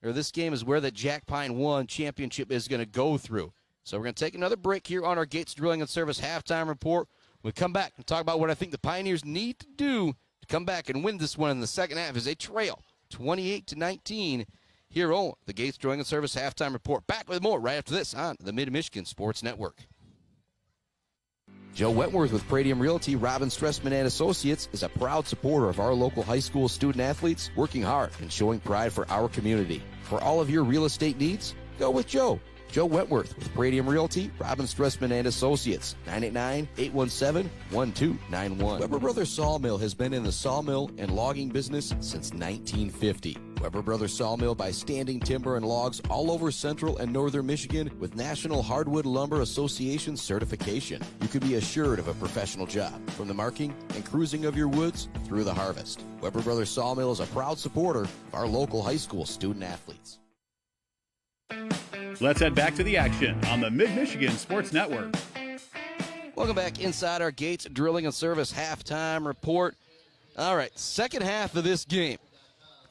or this game is where the Jack Pine 1 championship is going to go through. So we're going to take another break here on our Gates Drilling and Service halftime report. We'll come back and talk about what I think the Pioneers need to do to come back and win this one in the second half as they trail 28-19 here on the Gates Drilling and Service halftime report. Back with more right after this on the Mid-Michigan Sports Network. Joe Wentworth with Pradium Realty, Robin Stressman and Associates is a proud supporter of our local high school student athletes, working hard and showing pride for our community. For all of your real estate needs, go with Joe. Joe Wentworth with Pradium Realty, Robin Stressman and Associates, 989-817-1291. Weber Brothers Sawmill has been in the sawmill and logging business since 1950. Weber Brothers Sawmill buys standing timber and logs all over central and northern Michigan with National Hardwood Lumber Association certification. You can be assured of a professional job, from the marking and cruising of your woods through the harvest. Weber Brothers Sawmill is a proud supporter of our local high school student athletes. Let's head back to the action on the Mid-Michigan Sports Network. Welcome back inside our Gates Drilling and Service halftime report. All right, second half of this game.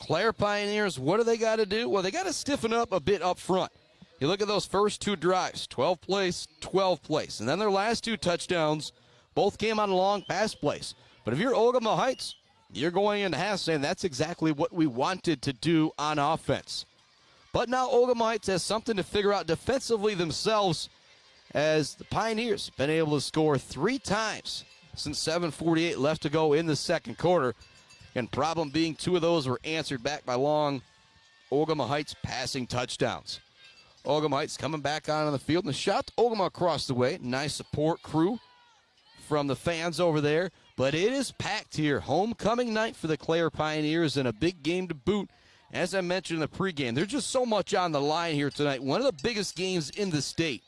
Clare Pioneers, what do they got to do? Well, they got to stiffen up a bit up front. You look at those first two drives, 12 plays, 12 plays. And then their last two touchdowns, both came on long pass plays. But if you're Ogemaw Heights, you're going into half saying that's exactly what we wanted to do on offense. But now Ogemaw Heights has something to figure out defensively themselves, as the Pioneers have been able to score 3 times since 7:48 left to go in the second quarter. And problem being 2 of those were answered back by long Ogemaw Heights passing touchdowns. Ogemaw Heights coming back on the field, and the shot to Ogemaw across the way. Nice support crew from the fans over there. But it is packed here. Homecoming night for the Clare Pioneers and a big game to boot. As I mentioned in the pregame, there's just so much on the line here tonight. One of the biggest games in the state.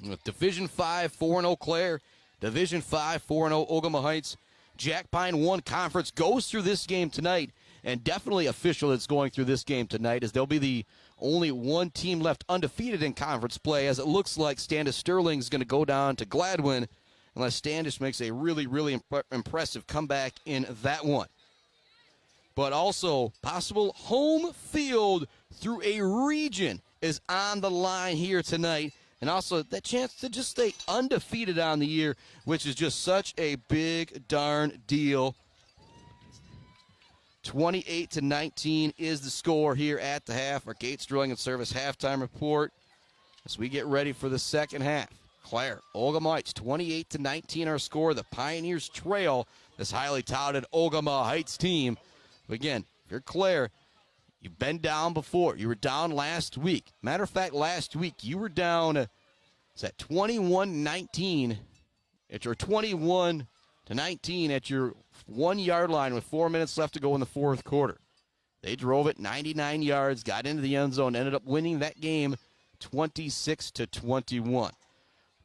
With Division 5, 4-0 Clare, Division 5, 4-0 Ogemaw Heights. Jack Pine 1 Conference goes through this game tonight, and definitely official that's going through this game tonight, as there'll be the only one team left undefeated in conference play, as it looks like Standish Sterling is going to go down to Gladwin, unless Standish makes a really, really impressive comeback in that one. But also, possible home field through a region is on the line here tonight. And also, that chance to just stay undefeated on the year, which is just such a big darn deal. 28-19 is the score here at the half. Our Gates Drilling and Service halftime report as we get ready for the second half. Clare, Ogemaw Heights, 28-19 our score. The Pioneers trail this highly touted Ogemaw Heights team. Again, if you're Clare, you've been down before. You were down last week. Matter of fact, last week you were down, is that 21-19, at your 21-19 at your 1-yard line with 4 minutes left to go in the fourth quarter. They drove it 99 yards, got into the end zone, ended up winning that game 26-21.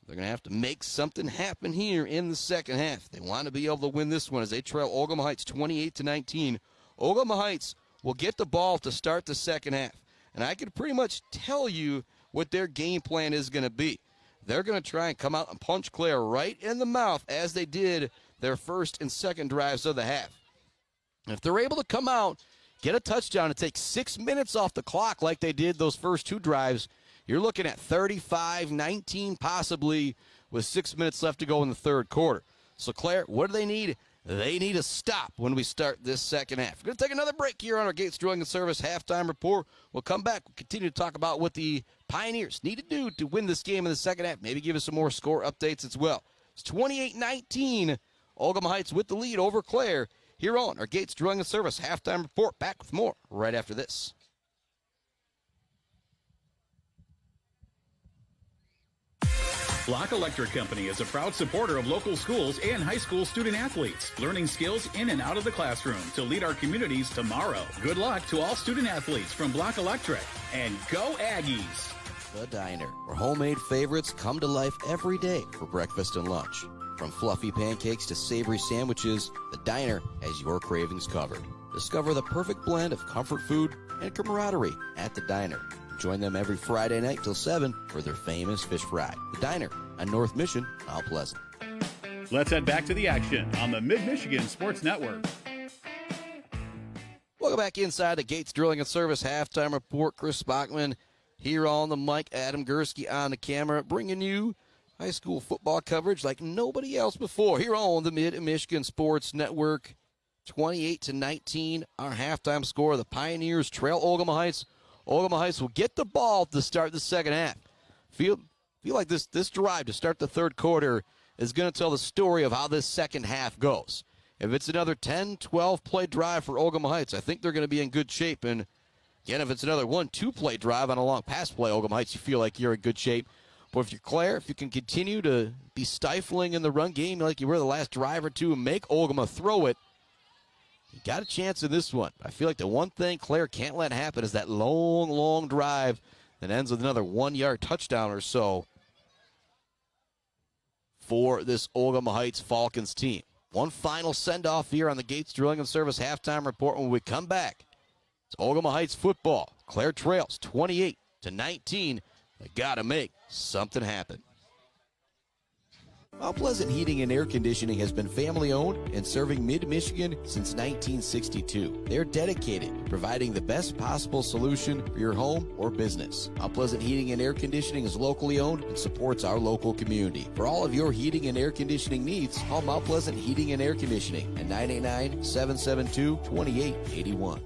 They're going to have to make something happen here in the second half. They want to be able to win this one as they trail Ogemaw Heights 28-19. Ogemaw Heights will get the ball to start the second half. And I can pretty much tell you what their game plan is going to be. They're going to try and come out and punch Clare right in the mouth, as they did their first and second drives of the half. If they're able to come out, get a touchdown, and take 6 minutes off the clock like they did those first two drives, you're looking at 35-19 possibly with 6 minutes left to go in the third quarter. So, Claire, what do they need? They need a stop when we start this second half. We're going to take another break here on our Gates Drilling and Service halftime report. We'll come back. We'll continue to talk about what the Pioneers need to do to win this game in the second half. Maybe give us some more score updates as well. It's 28-19. Ogemaw Heights with the lead over Clare here on our Gates Drilling and Service halftime report. Back with more right after this. Block Electric Company is a proud supporter of local schools and high school student athletes, learning skills in and out of the classroom to lead our communities tomorrow. Good luck to all student athletes from Block Electric, and go Aggies! The Diner, where homemade favorites come to life every day for breakfast and lunch. From fluffy pancakes to savory sandwiches, The Diner has your cravings covered. Discover the perfect blend of comfort food and camaraderie at The Diner. Join them every Friday night till 7 for their famous fish fry. The Diner on North Mission, Mount Pleasant. Let's head back to the action on the Mid-Michigan Sports Network. Welcome back inside the Gates Drilling and Service halftime report. Chris Bachman here on the mic, Adam Gursky on the camera, bringing you high school football coverage like nobody else before here on the Mid-Michigan Sports Network. 28-19, our halftime score. The Pioneers trail Ogemaw Heights. Ogemaw Heights will get the ball to start the second half. Feel like this drive to start the third quarter is going to tell the story of how this second half goes. If it's another 10, 12-play drive for Ogemaw Heights, I think they're going to be in good shape. And, again, if it's another 1-2-play drive on a long pass play, Ogemaw Heights, you feel like you're in good shape. But if you're Clare, if you can continue to be stifling in the run game like you were the last drive or two and make Ogemaw throw it, you got a chance in this one. I feel like the one thing Clare can't let happen is that long, long drive that ends with another 1-yard touchdown or so for this Ogemaw Heights Falcons team. One final send-off here on the Gates Drilling and Service halftime report. When we come back, it's Ogemaw Heights football. Clare trails 28-19. They got to make something happen. Mount Pleasant Heating and Air Conditioning has been family-owned and serving Mid-Michigan since 1962. They're dedicated to providing the best possible solution for your home or business. Mount Pleasant Heating and Air Conditioning is locally owned and supports our local community. For all of your heating and air conditioning needs, call Mount Pleasant Heating and Air Conditioning at 989-772-2881.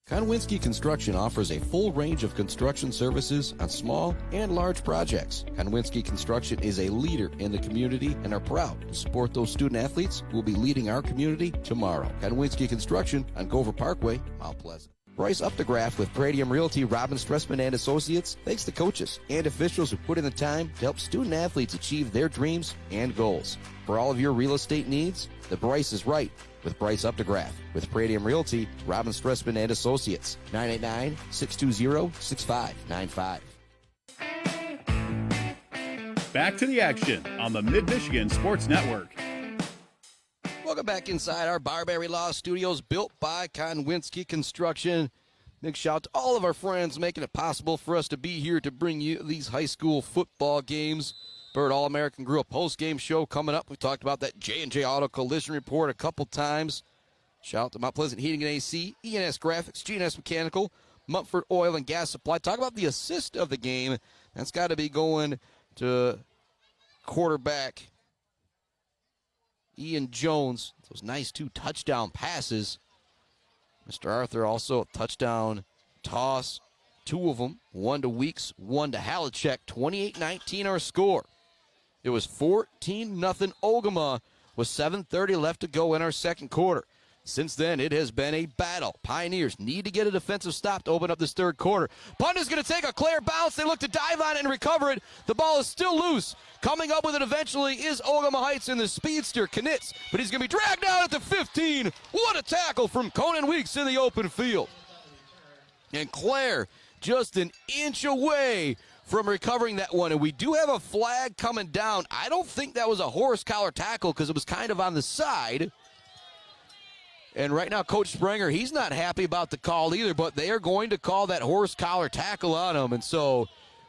Konwinski Construction offers a full range of construction services on small and large projects. Konwinski Construction is a leader in the community and are proud to support those student athletes who will be leading our community tomorrow. Konwinski Construction on Gopher Parkway, Mount Pleasant. Bryce Updegraff with Pradium Realty, Robin Stressman and Associates thanks the coaches and officials who put in the time to help student athletes achieve their dreams and goals. For all of your real estate needs, the Bryce is right with Bryce Updegraff. With Pradium Realty, Robin Stressman and Associates, 989-620-6595. Back to the action on the Mid-Michigan Sports Network. Welcome back inside our Barberry Law Studios, built by Konwinski Construction. Big shout out to all of our friends making it possible for us to be here to bring you these high school football games. Bird All-American Grill post-game show coming up. We talked about that J&J Auto Collision Report a couple times. Shout out to Mount Pleasant Heating and AC, ENS Graphics, G&S Mechanical, Mumford Oil and Gas Supply. Talk about the assist of the game. That's got to be going to quarterback Ian Jones. Those nice 2 touchdown passes. Mr. Arthur also a touchdown toss. 2 of them. 1 to Weeks, 1 to Halachek. 28-19 our score. It was 14-0 Ogemaw with 7:30 left to go in our second quarter. Since then, it has been a battle. Pioneers need to get a defensive stop to open up this third quarter. Punt is going to take a Clare bounce. They look to dive on it and recover it. The ball is still loose. Coming up with it eventually is Ogemaw Heights in the speedster, Knitz, but he's going to be dragged out at the 15. What a tackle from Conan Weeks in the open field. And Clare just an inch away from recovering that one. And we do have a flag coming down. I don't think that was a horse collar tackle because it was kind of on the side. And right now, Coach Springer, he's not happy about the call either, but they are going to call that horse collar tackle on him. And so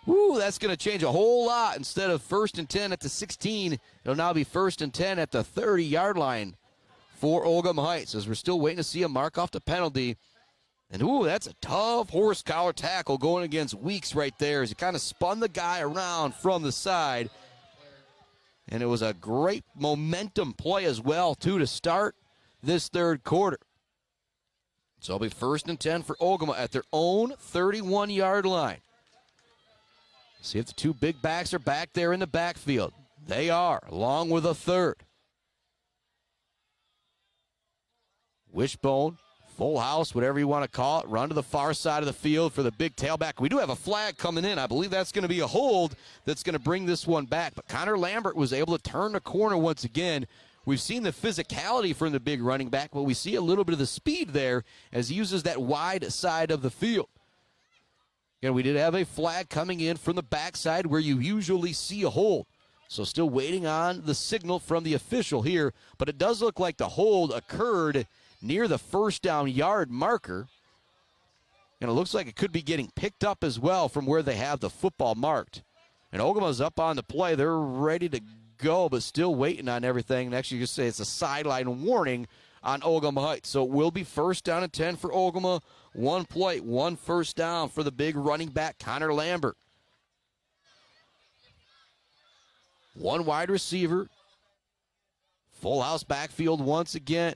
Ooh, that's going to change a whole lot. Instead of 1st and 10 at the 16, it'll now be 1st and 10 at the 30-yard line for Ogemaw Heights, as we're still waiting to see a mark off the penalty. And, ooh, that's a tough horse collar tackle going against Weeks right there as he kind of spun the guy around from the side. And it was a great momentum play as well, too, to start this third quarter. So it'll be 1st and 10 for Ogemaw at their own 31-yard line. See if the two big backs are back there in the backfield. They are, along with a third. Wishbone, full house, whatever you want to call it. Run to the far side of the field for the big tailback. We do have a flag coming in. I believe that's going to be a hold that's going to bring this one back. But Connor Lambert was able to turn the corner once again. We've seen the physicality from the big running back, but we see a little bit of the speed there as he uses that wide side of the field. Again, we did have a flag coming in from the backside where you usually see a hold. So still waiting on the signal from the official here, but it does look like the hold occurred near the 1st down yard marker. And it looks like it could be getting picked up as well from where they have the football marked. And Ogemaw's up on the play. They're ready to go, but still waiting on everything. And actually, just say it's a sideline warning on Ogemaw Heights. So it will be 1st down and 10 for Ogemaw. One play, 1 first down for the big running back, Connor Lambert. One wide receiver. Full house backfield once again.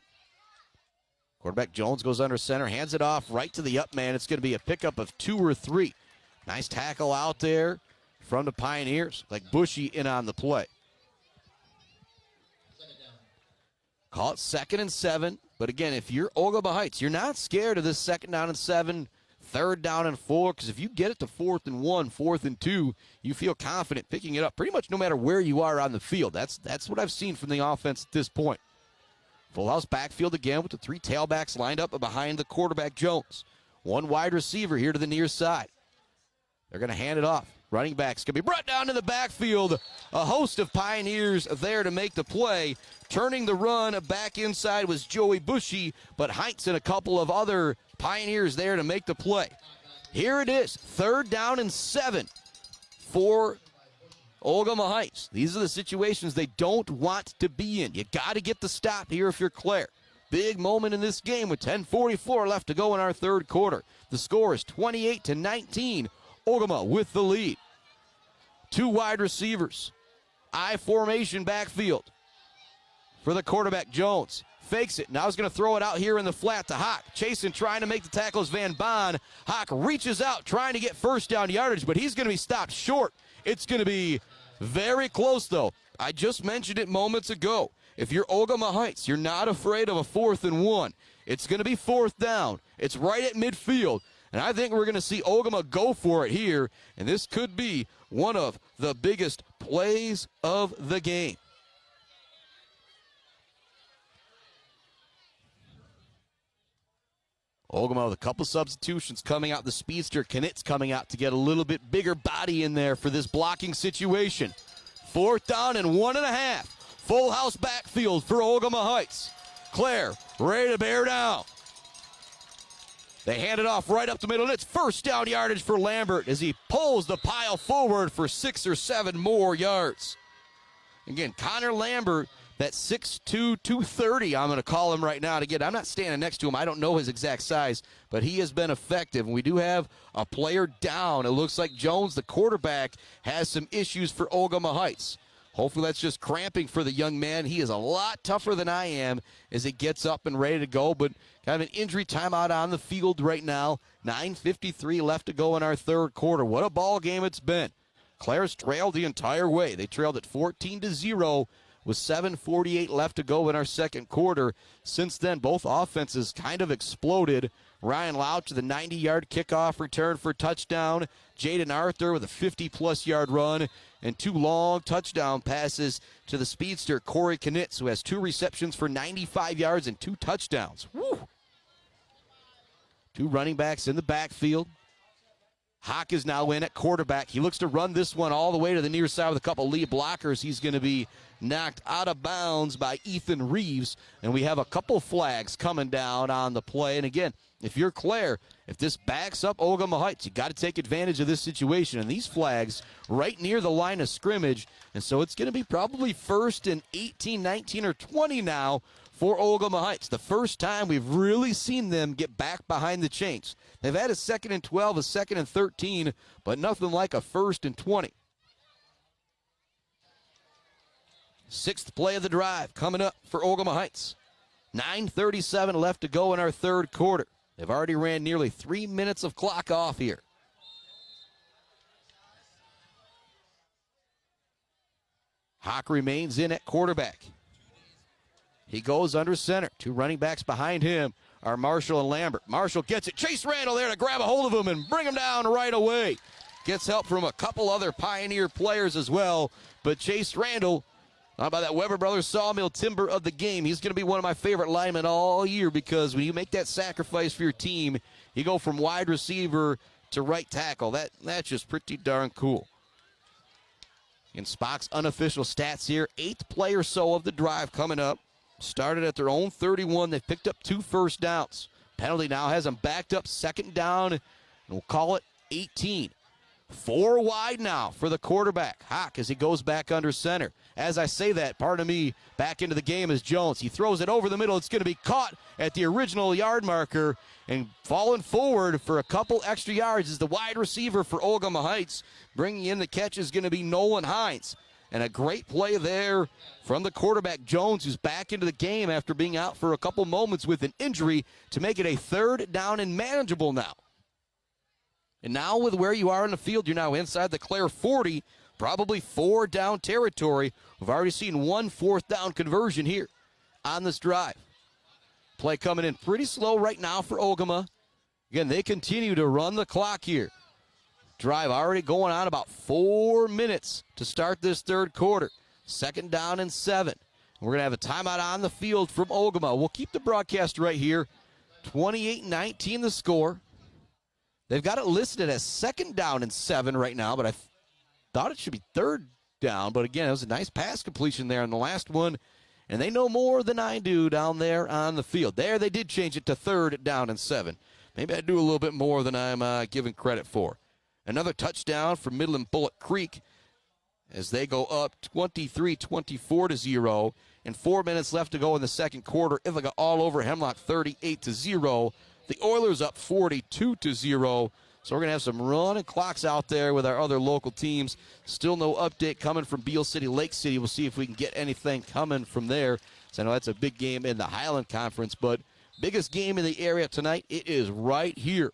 Quarterback Jones goes under center, hands it off right to the up man. It's going to be a pickup of 2 or 3. Nice tackle out there from the Pioneers. Like Bushy in on the play. Call it 2nd and 7. But again, if you're Ogemaw Heights, you're not scared of this 2nd down and 7, 3rd down and 4, because if you get it to 4th and 1, 4th and 2, you feel confident picking it up pretty much no matter where you are on the field. That's what I've seen from the offense at this point. Full house backfield again with the 3 tailbacks lined up behind the quarterback Jones. One wide receiver here to the near side. They're going to hand it off. Running back's going to be brought down to the backfield. A host of Pioneers there to make the play. Turning the run back inside was Joey Bushy, but Heights and a couple of other Pioneers there to make the play. Here it is, 3rd down and 7 for Ogemaw Heights. These are the situations they don't want to be in. You got to get the stop here if you're Clare. Big moment in this game with 10:44 left to go in our third quarter. The score is 28-19. Ogemaw with the lead. 2 wide receivers. I formation backfield for the quarterback Jones. Fakes it. Now he's going to throw it out here in the flat to Hawk. Chasing, trying to make the tackles Van Bon. Hawk reaches out, trying to get 1st down yardage, but he's going to be stopped short. It's going to be very close, though. I just mentioned it moments ago. If you're Ogemaw Heights, you're not afraid of a 4th and 1. It's going to be 4th down. It's right at midfield. And I think we're going to see Ogemaw go for it here, and this could be one of the biggest plays of the game. Ogemaw with a couple substitutions coming out. The speedster Knitz coming out to get a little bit bigger body in there for this blocking situation. 4th down and 1.5. Full house backfield for Ogemaw Heights. Clare ready to bear down. They hand it off right up the middle, and it's 1st down yardage for Lambert as he pulls the pile forward for 6 or 7 more yards. Again, Connor Lambert, that 6'2", 230, I'm going to call him right now. Again, I'm not standing next to him. I don't know his exact size, but he has been effective. And we do have a player down. It looks like Jones, the quarterback, has some issues for Ogemaw Heights. Hopefully that's just cramping for the young man. He is a lot tougher than I am as he gets up and ready to go, but kind of an injury timeout on the field right now. 9:53 left to go in our third quarter. What a ball game it's been. Clare's trailed the entire way. They trailed at 14-0 with 7:48 left to go in our second quarter. Since then, both offenses kind of exploded. Ryan Louch to the 90-yard kickoff return for touchdown. Jaden Arthur with a 50-plus yard run. And 2 long touchdown passes to the speedster, Corey Knitz, who has 2 receptions for 95 yards and 2 touchdowns. Woo! 2 running backs in the backfield. Hawk is now in at quarterback. He looks to run this one all the way to the near side with a couple lead blockers. He's going to be knocked out of bounds by Ethan Reeves, and we have a couple flags coming down on the play. And again, if you're Clare, if this backs up Ogemaw Heights, you got to take advantage of this situation. And these flags right near the line of scrimmage, and so it's going to be probably 1st and 18, 19, or 20 now for Ogemaw Heights. The first time we've really seen them get back behind the chains. They've had a 2nd and 12, a 2nd and 13, but nothing like a 1st and 20. 6th play of the drive coming up for Ogemaw Heights. 9:37 left to go in our third quarter. They've already ran nearly 3 minutes of clock off here. Hawk remains in at quarterback. He goes under center. 2 running backs behind him are Marshall and Lambert. Marshall gets it. Chase Randall there to grab a hold of him and bring him down right away. Gets help from a couple other Pioneer players as well. But Chase Randall, not by that Weber Brothers Sawmill timber of the game, he's going to be one of my favorite linemen all year, because when you make that sacrifice for your team, you go from wide receiver to right tackle. That's just pretty darn cool. In Spock's unofficial stats here, 8th play or so of the drive coming up. Started at their own 31. They've picked up 2 first downs. Penalty now has them backed up 2nd down, and we'll call it 18. 4 wide now for the quarterback, Hawk, as he goes back under center. As I say that, pardon me, back into the game is Jones. He throws it over the middle. It's going to be caught at the original yard marker, and falling forward for a couple extra yards is the wide receiver for Ogemaw Heights. Bringing in the catch is going to be Nolan Hines. And a great play there from the quarterback, Jones, who's back into the game after being out for a couple moments with an injury, to make it a 3rd down and manageable now. And now with where you are in the field, you're now inside the Clare 40, probably 4 down territory. We've already seen 1 4th down conversion here on this drive. Play coming in pretty slow right now for Ogemaw. Again, they continue to run the clock here. Drive already going on about 4 minutes to start this third quarter. 2nd down and 7. We're going to have a timeout on the field from Ogemaw. We'll keep the broadcast right here. 28-19 the score. They've got it listed as 2nd down and 7 right now, but I thought it should be 3rd down. But again, it was a nice pass completion there in the last one, and they know more than I do down there on the field. There they did change it to 3rd down and 7. Maybe I do a little bit more than I'm giving credit for. Another touchdown for Midland Bullet Creek as they go up 23-24-0. And 4 minutes left to go in the second quarter. Ithaca all over Hemlock 38-0. The Oilers up 42-0. So we're going to have some running clocks out there with our other local teams. Still no update coming from Beale City, Lake City. We'll see if we can get anything coming from there. So I know that's a big game in the Highland Conference, but biggest game in the area tonight, it is right here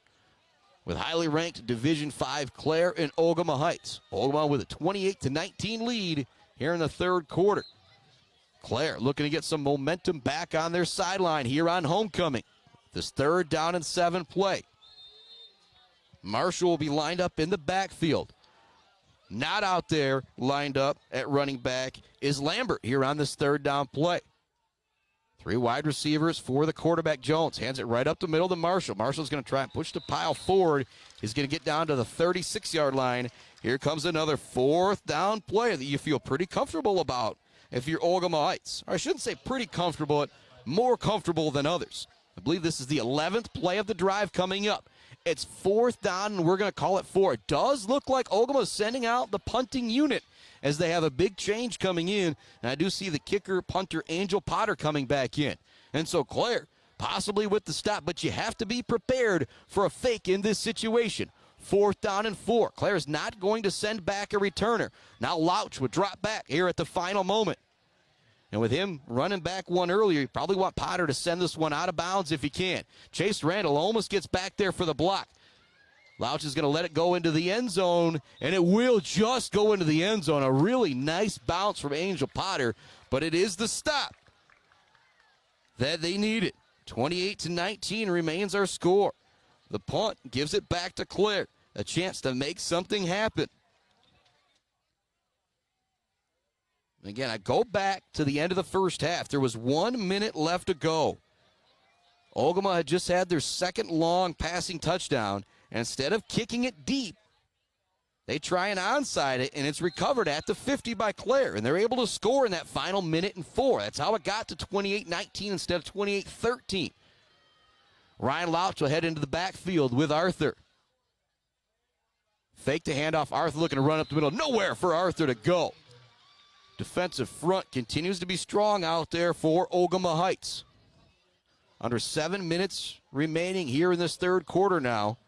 with highly ranked Division V Clare and Ogemaw Heights. Ogemaw with a 28-19 lead here in the third quarter. Clare looking to get some momentum back on their sideline here on homecoming. This 3rd down and 7 play. Marshall will be lined up in the backfield. Not out there lined up at running back is Lambert here on this 3rd down play. 3 wide receivers for the quarterback, Jones. Hands it right up the middle to Marshall. Marshall's going to try and push the pile forward. He's going to get down to the 36-yard line. Here comes another 4th down play that you feel pretty comfortable about if you're Ogemaw Heights. Or I shouldn't say pretty comfortable, but more comfortable than others. I believe this is the 11th play of the drive coming up. It's 4th down, and we're going to call it 4. It does look like Ogemaw sending out the punting unit as they have a big change coming in. And I do see the kicker, punter, Angel Potter coming back in. And so Clare, possibly with the stop, but you have to be prepared for a fake in this situation. 4th down and 4. Clare's not going to send back a returner. Now Louch would drop back here at the final moment. And with him running back one earlier, you probably want Potter to send this one out of bounds if he can. Chase Randall almost gets back there for the block. Louch is going to let it go into the end zone, and it will just go into the end zone. A really nice bounce from Angel Potter, but it is the stop that they needed. 28-19 remains our score. The punt gives it back to Clare. A chance to make something happen. Again, I go back to the end of the first half. There was 1 minute left to go. Ogemaw had just had their second long passing touchdown, And instead of kicking it deep, they try and onside it, and it's recovered at the 50 by Clare. And they're able to score in that final minute and 4. That's how it got to 28-19 instead of 28-13. Ryan Louch will head into the backfield with Arthur. Fake the handoff. Arthur looking to run up the middle. Nowhere for Arthur to go. Defensive front continues to be strong out there for Ogemaw Heights. Under 7 minutes remaining here in this third quarter now.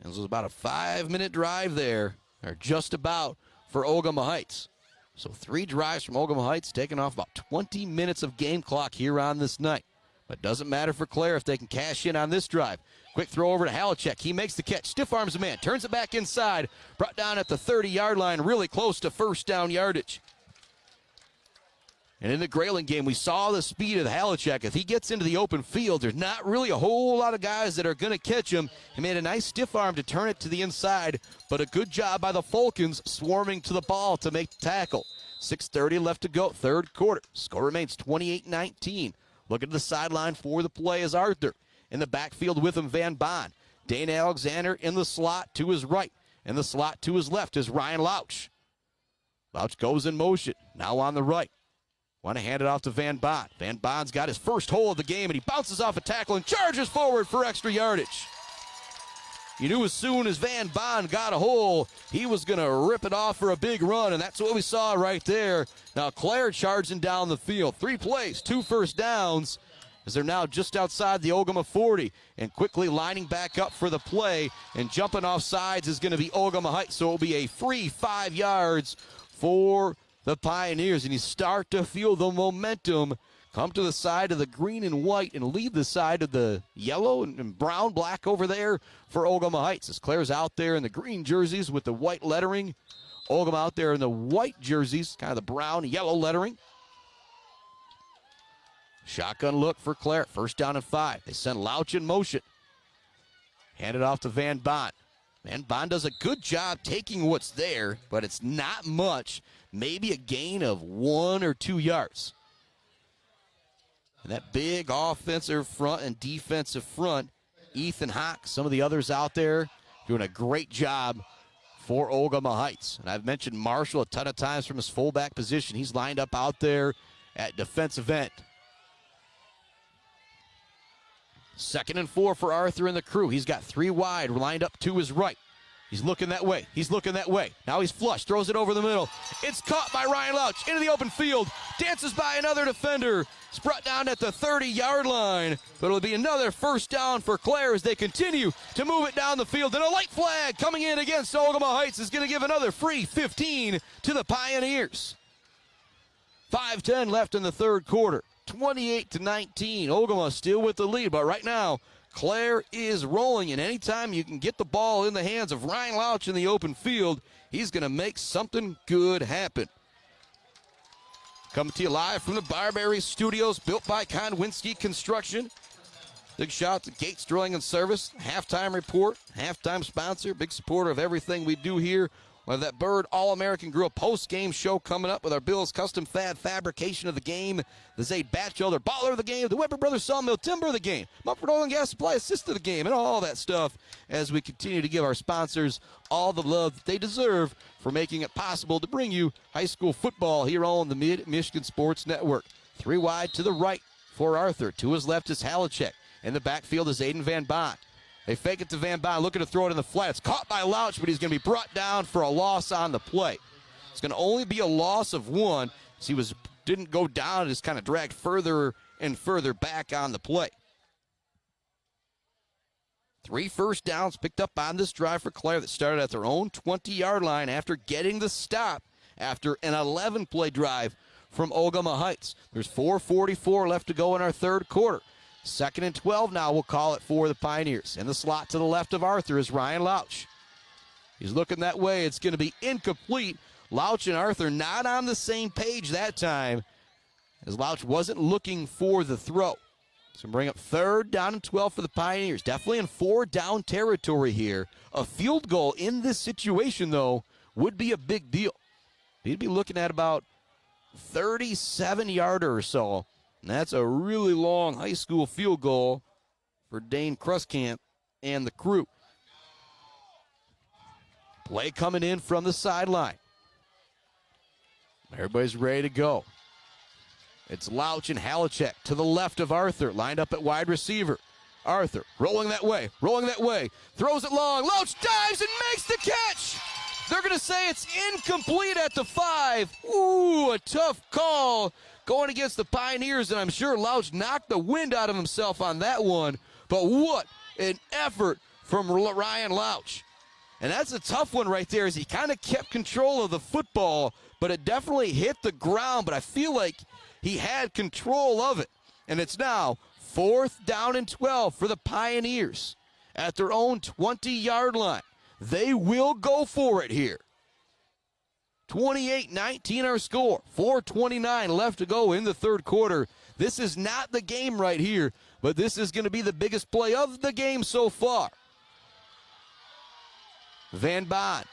And this was about a 5-minute drive there, or just about, for Ogemaw Heights. So 3 drives from Ogemaw Heights, taking off about 20 minutes of game clock here on this night. But doesn't matter for Clare if they can cash in on this drive. Quick throw over to Halachek. He makes the catch. Stiff arms a man. Turns it back inside. Brought down at the 30-yard line. Really close to first down yardage. And in the Grayling game, we saw the speed of Halachek. If he gets into the open field, there's not really a whole lot of guys that are going to catch him. He made a nice stiff arm to turn it to the inside, but a good job by the Falcons swarming to the ball to make the tackle. 6:30 left to go, third quarter. Score remains 28-19. Looking to the sideline for the play is Arthur. In the backfield with him, Van Bond. Dane Alexander in the slot to his right. In the slot to his left is Ryan Louch. Louch goes in motion, now on the right. Want to hand it off to Van Bond. Van Bond's got his first hole of the game, and he bounces off a tackle and charges forward for extra yardage. You knew as soon as Van Bond got a hole, he was going to rip it off for a big run, and that's what we saw right there. Now Clare charging down the field. 3 plays, 2 first downs, as they're now just outside the Ogemaw 40, and quickly lining back up for the play, and jumping off sides is going to be Ogemaw Heights, so it'll be a free 5 yards for the Pioneers, and you start to feel the momentum come to the side of the green and white and leave the side of the yellow and brown, black over there for Ogemaw Heights. As Clare's out there in the green jerseys with the white lettering. Ogemaw out there in the white jerseys, kind of the brown, yellow lettering. Shotgun look for Clare. First down and 5. They send Louch in motion. Hand it off to Van Bond. Van Bond does a good job taking what's there, but it's not much. Maybe a gain of 1 or 2 yards. And that big offensive front and defensive front, Ethan Hawk, some of the others out there doing a great job for Ogemaw Heights. And I've mentioned Marshall a ton of times from his fullback position. He's lined up out there at defensive end. 2nd and 4 for Arthur and the crew. He's got 3 wide lined up to his right. He's looking that way. He's looking that way. Now he's flush. Throws it over the middle. It's caught by Ryan Louch into the open field. Dances by another defender. It's brought down at the 30-yard line. But it'll be another first down for Clare as they continue to move it down the field. And a late flag coming in against Ogemaw Heights is going to give another free 15 to the Pioneers. 5:10 left in the third quarter. 28-19. Ogemaw still with the lead. But right now, Clare is rolling, and anytime you can get the ball in the hands of Ryan Louch in the open field, he's going to make something good happen. Coming to you live from the Barberry Studios, built by Konwinski Construction. Big shout to Gates Drilling and Service, halftime report, halftime sponsor, big supporter of everything we do here. We have that Bird All-American Grill post-game show coming up with our Bills Custom Fab fabrication of the game, the Zaid Batchelder baller of the game, the Weber Brothers Sawmill timber of the game, Mumford Oil and Gas Supply assist of the game, and all that stuff as we continue to give our sponsors all the love that they deserve for making it possible to bring you high school football here on the Mid-Michigan Sports Network. 3 wide to the right for Arthur. To his left is Halachek. In the backfield is Aiden Van Bond. They fake it to Van Bond, looking to throw it in the flat. It's caught by Louch, but he's going to be brought down for a loss on the play. It's going to only be a loss of 1, as he didn't go down, just kind of dragged further and further back on the play. 3 first downs picked up on this drive for Clare that started at their own 20-yard line after getting the stop after an 11-play drive from Ogemaw Heights. There's 4:44 left to go in our third quarter. 2nd and 12 now, we'll call it for the Pioneers. In the slot to the left of Arthur is Ryan Louch. He's looking that way. It's going to be incomplete. Louch and Arthur not on the same page that time, as Louch wasn't looking for the throw. So bring up 3rd down and 12 for the Pioneers. Definitely in 4-down territory here. A field goal in this situation, though, would be a big deal. He'd be looking at about 37-yarder or so. And that's a really long high school field goal for Dane Kruskamp and the crew. Play coming in from the sideline. Everybody's ready to go. It's Louch and Halachek to the left of Arthur, lined up at wide receiver. Arthur rolling that way, throws it long. Louch dives and makes the catch. They're going to say it's incomplete at the 5. Ooh, a tough call going against the Pioneers, and I'm sure Louch knocked the wind out of himself on that one. But what an effort from Ryan Louch. And that's a tough one right there, as he kind of kept control of the football, but it definitely hit the ground. But I feel like he had control of it. And it's now 4th down and 12 for the Pioneers at their own 20-yard line. They will go for it here. 28-19 our score. 4:29 left to go in the third quarter. This is not the game right here, but this is going to be the biggest play of the game so far. Van Baan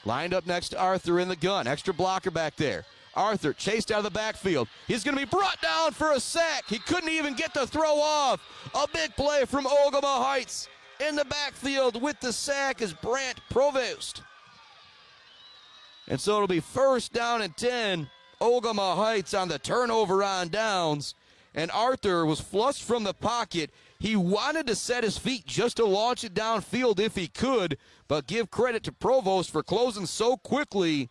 lined up next to Arthur in the gun. Extra blocker back there. Arthur chased out of the backfield. He's going to be brought down for a sack. He couldn't even get the throw off. A big play from Ogemaw Heights. In the backfield with the sack is Brant Provost. And so it'll be 1st down and 10. Ogemaw Heights on the turnover on downs. And Arthur was flushed from the pocket. He wanted to set his feet just to launch it downfield if he could, but give credit to Provost for closing so quickly.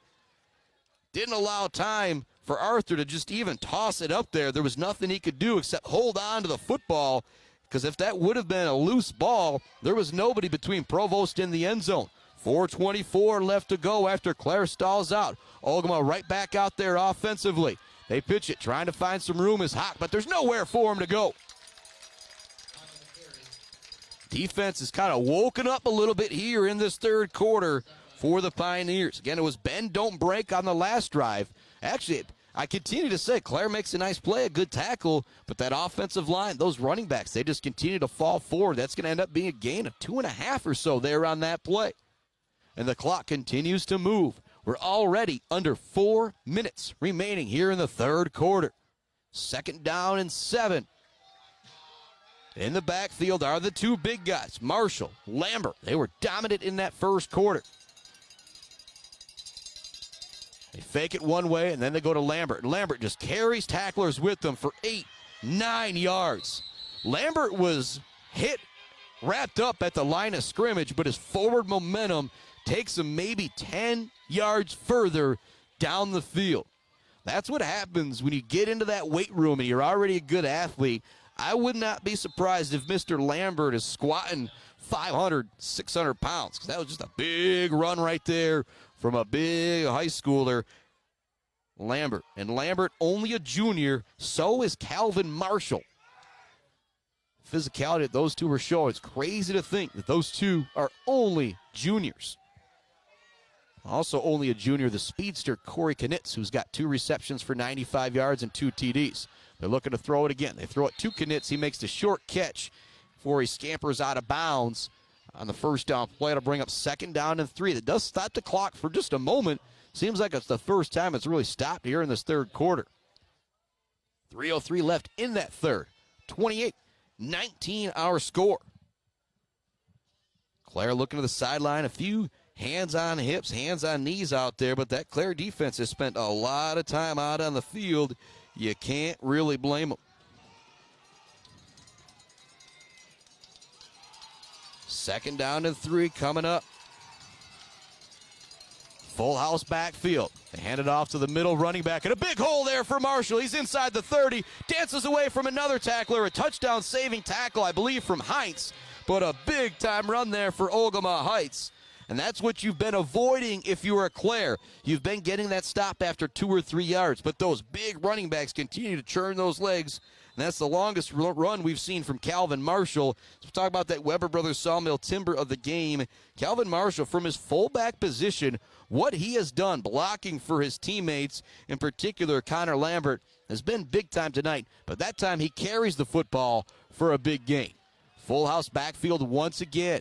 Didn't allow time for Arthur to just even toss it up there. There was nothing he could do except hold on to the football, because if that would have been a loose ball, there was nobody between Provost and the end zone. 4:24 left to go after Clare stalls out. Ogemaw right back out there offensively. They pitch it, trying to find some room is hot, but there's nowhere for him to go. Defense is kind of woken up a little bit here in this third quarter for the Pioneers. Again, it was bend, don't break on the last drive. Actually, I continue to say Clare makes a nice play, a good tackle, but that offensive line, those running backs, they just continue to fall forward. That's going to end up being a gain of 2.5 or so there on that play. And the clock continues to move. We're already under 4 minutes remaining here in the third quarter. 2nd down and 7. In the backfield are the two big guys, Marshall, Lambert. They were dominant in that first quarter. They fake it one way, and then they go to Lambert. Lambert just carries tacklers with them for 8-9 yards. Lambert was wrapped up at the line of scrimmage, but his forward momentum takes him maybe 10 yards further down the field. That's what happens when you get into that weight room and you're already a good athlete. I would not be surprised if Mr. Lambert is squatting 500, 600 pounds, because that was just a big run right there from a big high schooler, Lambert. And Lambert only a junior, so is Calvin Marshall. Physicality that those two are showing. It's crazy to think that those two are only juniors. Also only a junior, the speedster Corey Knitz, who's got 2 receptions for 95 yards and 2 TDs. They're looking to throw it again. They throw it to Knitz. He makes the short catch before he scampers out of bounds on the first down play to bring up 2nd down and 3. That does stop the clock for just a moment. Seems like it's the first time it's really stopped here in this third quarter. 3:03 left in that third. 28-19 our score. Clare looking to the sideline. A few hands on hips, hands on knees out there, but that Clare defense has spent a lot of time out on the field. You can't really blame them. 2nd down and 3 coming up. Full house backfield. They hand it off to the middle running back, and a big hole there for Marshall. He's inside the 30, dances away from another tackler. A touchdown saving tackle, I believe, from Heights, but a big time run there for Ogemaw Heights. And that's what you've been avoiding if you were a Clare. You've been getting that stop after 2 or 3 yards, but those big running backs continue to churn those legs, and that's the longest run we've seen from Calvin Marshall. So we'll talk about that Weber Brothers Sawmill timber of the game. Calvin Marshall, from his fullback position, what he has done blocking for his teammates, in particular Connor Lambert, has been big time tonight, but that time he carries the football for a big gain. Full house backfield once again.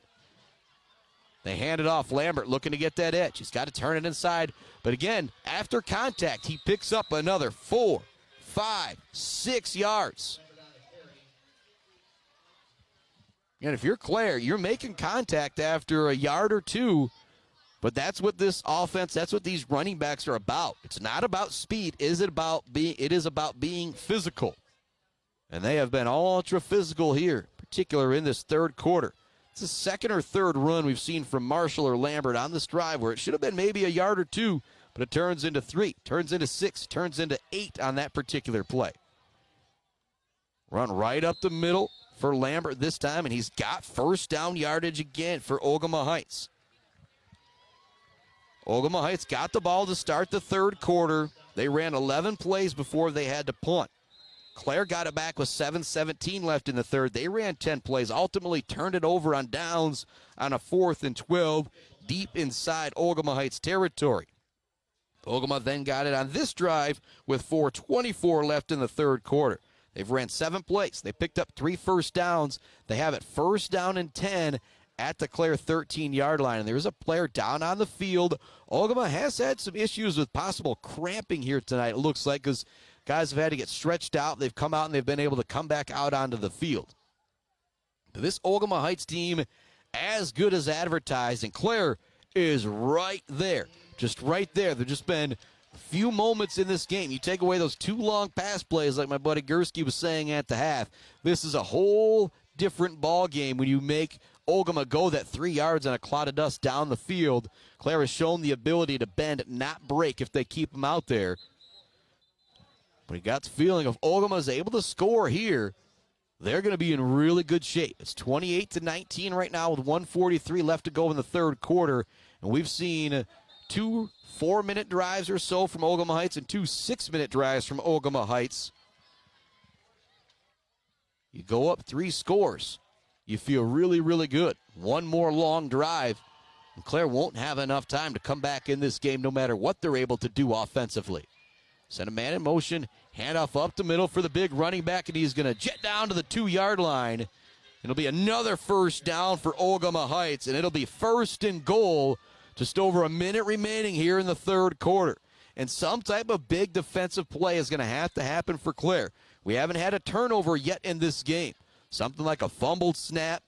They hand it off. Lambert looking to get that edge. He's got to turn it inside. But again, after contact, he picks up another 4, 5, 6 yards. And if you're Clare, you're making contact after a yard or two, but that's what this offense, that's what these running backs are about. It's not about speed. It is about being physical. And they have been ultra physical here, particularly in this third quarter. It's the second or third run we've seen from Marshall or Lambert on this drive where it should have been maybe a yard or two, but it turns into 3, turns into 6, turns into 8 on that particular play. Run right up the middle for Lambert this time, and he's got first down yardage again for Ogemaw Heights. Ogemaw Heights got the ball to start the third quarter. They ran 11 plays before they had to punt. Clare got it back with 7:17 left in the third. They ran 10 plays, ultimately turned it over on downs on a 4th and 12 deep inside Ogemaw Heights territory. Ogemaw then got it on this drive with 4:24 left in the third quarter. They've ran 7 plays. They picked up 3 first downs. They have it first down and 10 at the Clare 13-yard line. And there's a player down on the field. Ogemaw has had some issues with possible cramping here tonight, it looks like, because guys have had to get stretched out. They've come out and they've been able to come back out onto the field. But this Ogemaw Heights team, as good as advertised, and Clare is right there, just right there. There's just been a few moments in this game. You take away those 2 long pass plays like my buddy Gursky was saying at the half. This is a whole different ball game when you make Ogemaw go that 3 yards on a cloud of dust down the field. Clare has shown the ability to bend, not break if they keep them out there. But he got the feeling if Ogemaw is able to score here, they're going to be in really good shape. It's 28-19 right now with 1:43 left to go in the third quarter. And we've seen 2 4-minute drives or so from Ogemaw Heights and 2 6-minute drives from Ogemaw Heights. You go up 3 scores, you feel really, really good. 1 more long drive, and Clare won't have enough time to come back in this game no matter what they're able to do offensively. Send a man in motion, handoff up the middle for the big running back, and he's going to jet down to the 2-yard line. It'll be another first down for Ogemaw Heights, and it'll be first and goal. Just over a minute remaining here in the third quarter. And some type of big defensive play is going to have to happen for Clare. We haven't had a turnover yet in this game. Something like a fumbled snap,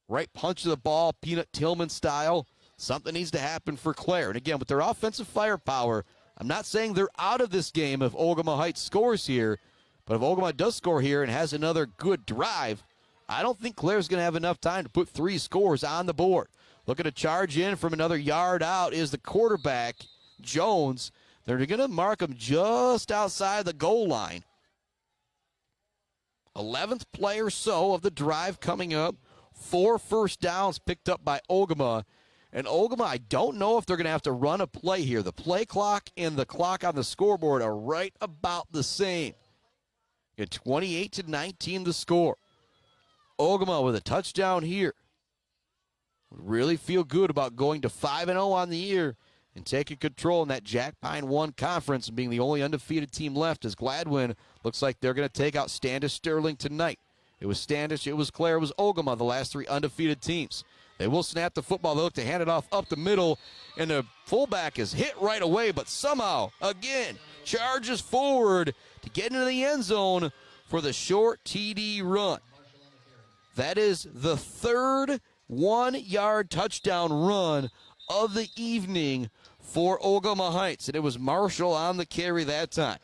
right punch to the ball, Peanut Tillman style. Something needs to happen for Clare. And again, with their offensive firepower, I'm not saying they're out of this game if Ogemaw Heights scores here. But if Ogemaw does score here and has another good drive, I don't think Clare's going to have enough time to put 3 scores on the board. Looking to charge in from another yard out is the quarterback, Jones. They're going to mark him just outside the goal line. 11th play or so of the drive coming up. 4 first downs picked up by Ogemaw. And Ogemaw, I don't know if they're going to have to run a play here. The play clock and the clock on the scoreboard are right about the same. At 28-19 the score. Ogemaw with a touchdown here. Really feel good about going to 5-0 on the year and taking control in that Jack Pine 1 conference and being the only undefeated team left, as Gladwin looks like they're going to take out Standish Sterling tonight. It was Standish, it was Clare, it was Ogemaw, the last 3 undefeated teams. They will snap the football. They look to hand it off up the middle, and the fullback is hit right away, but somehow, again, charges forward to get into the end zone for the short TD run. That is the third 1-yard touchdown run of the evening for Ogemaw Heights, and it was Marshall on the carry that time.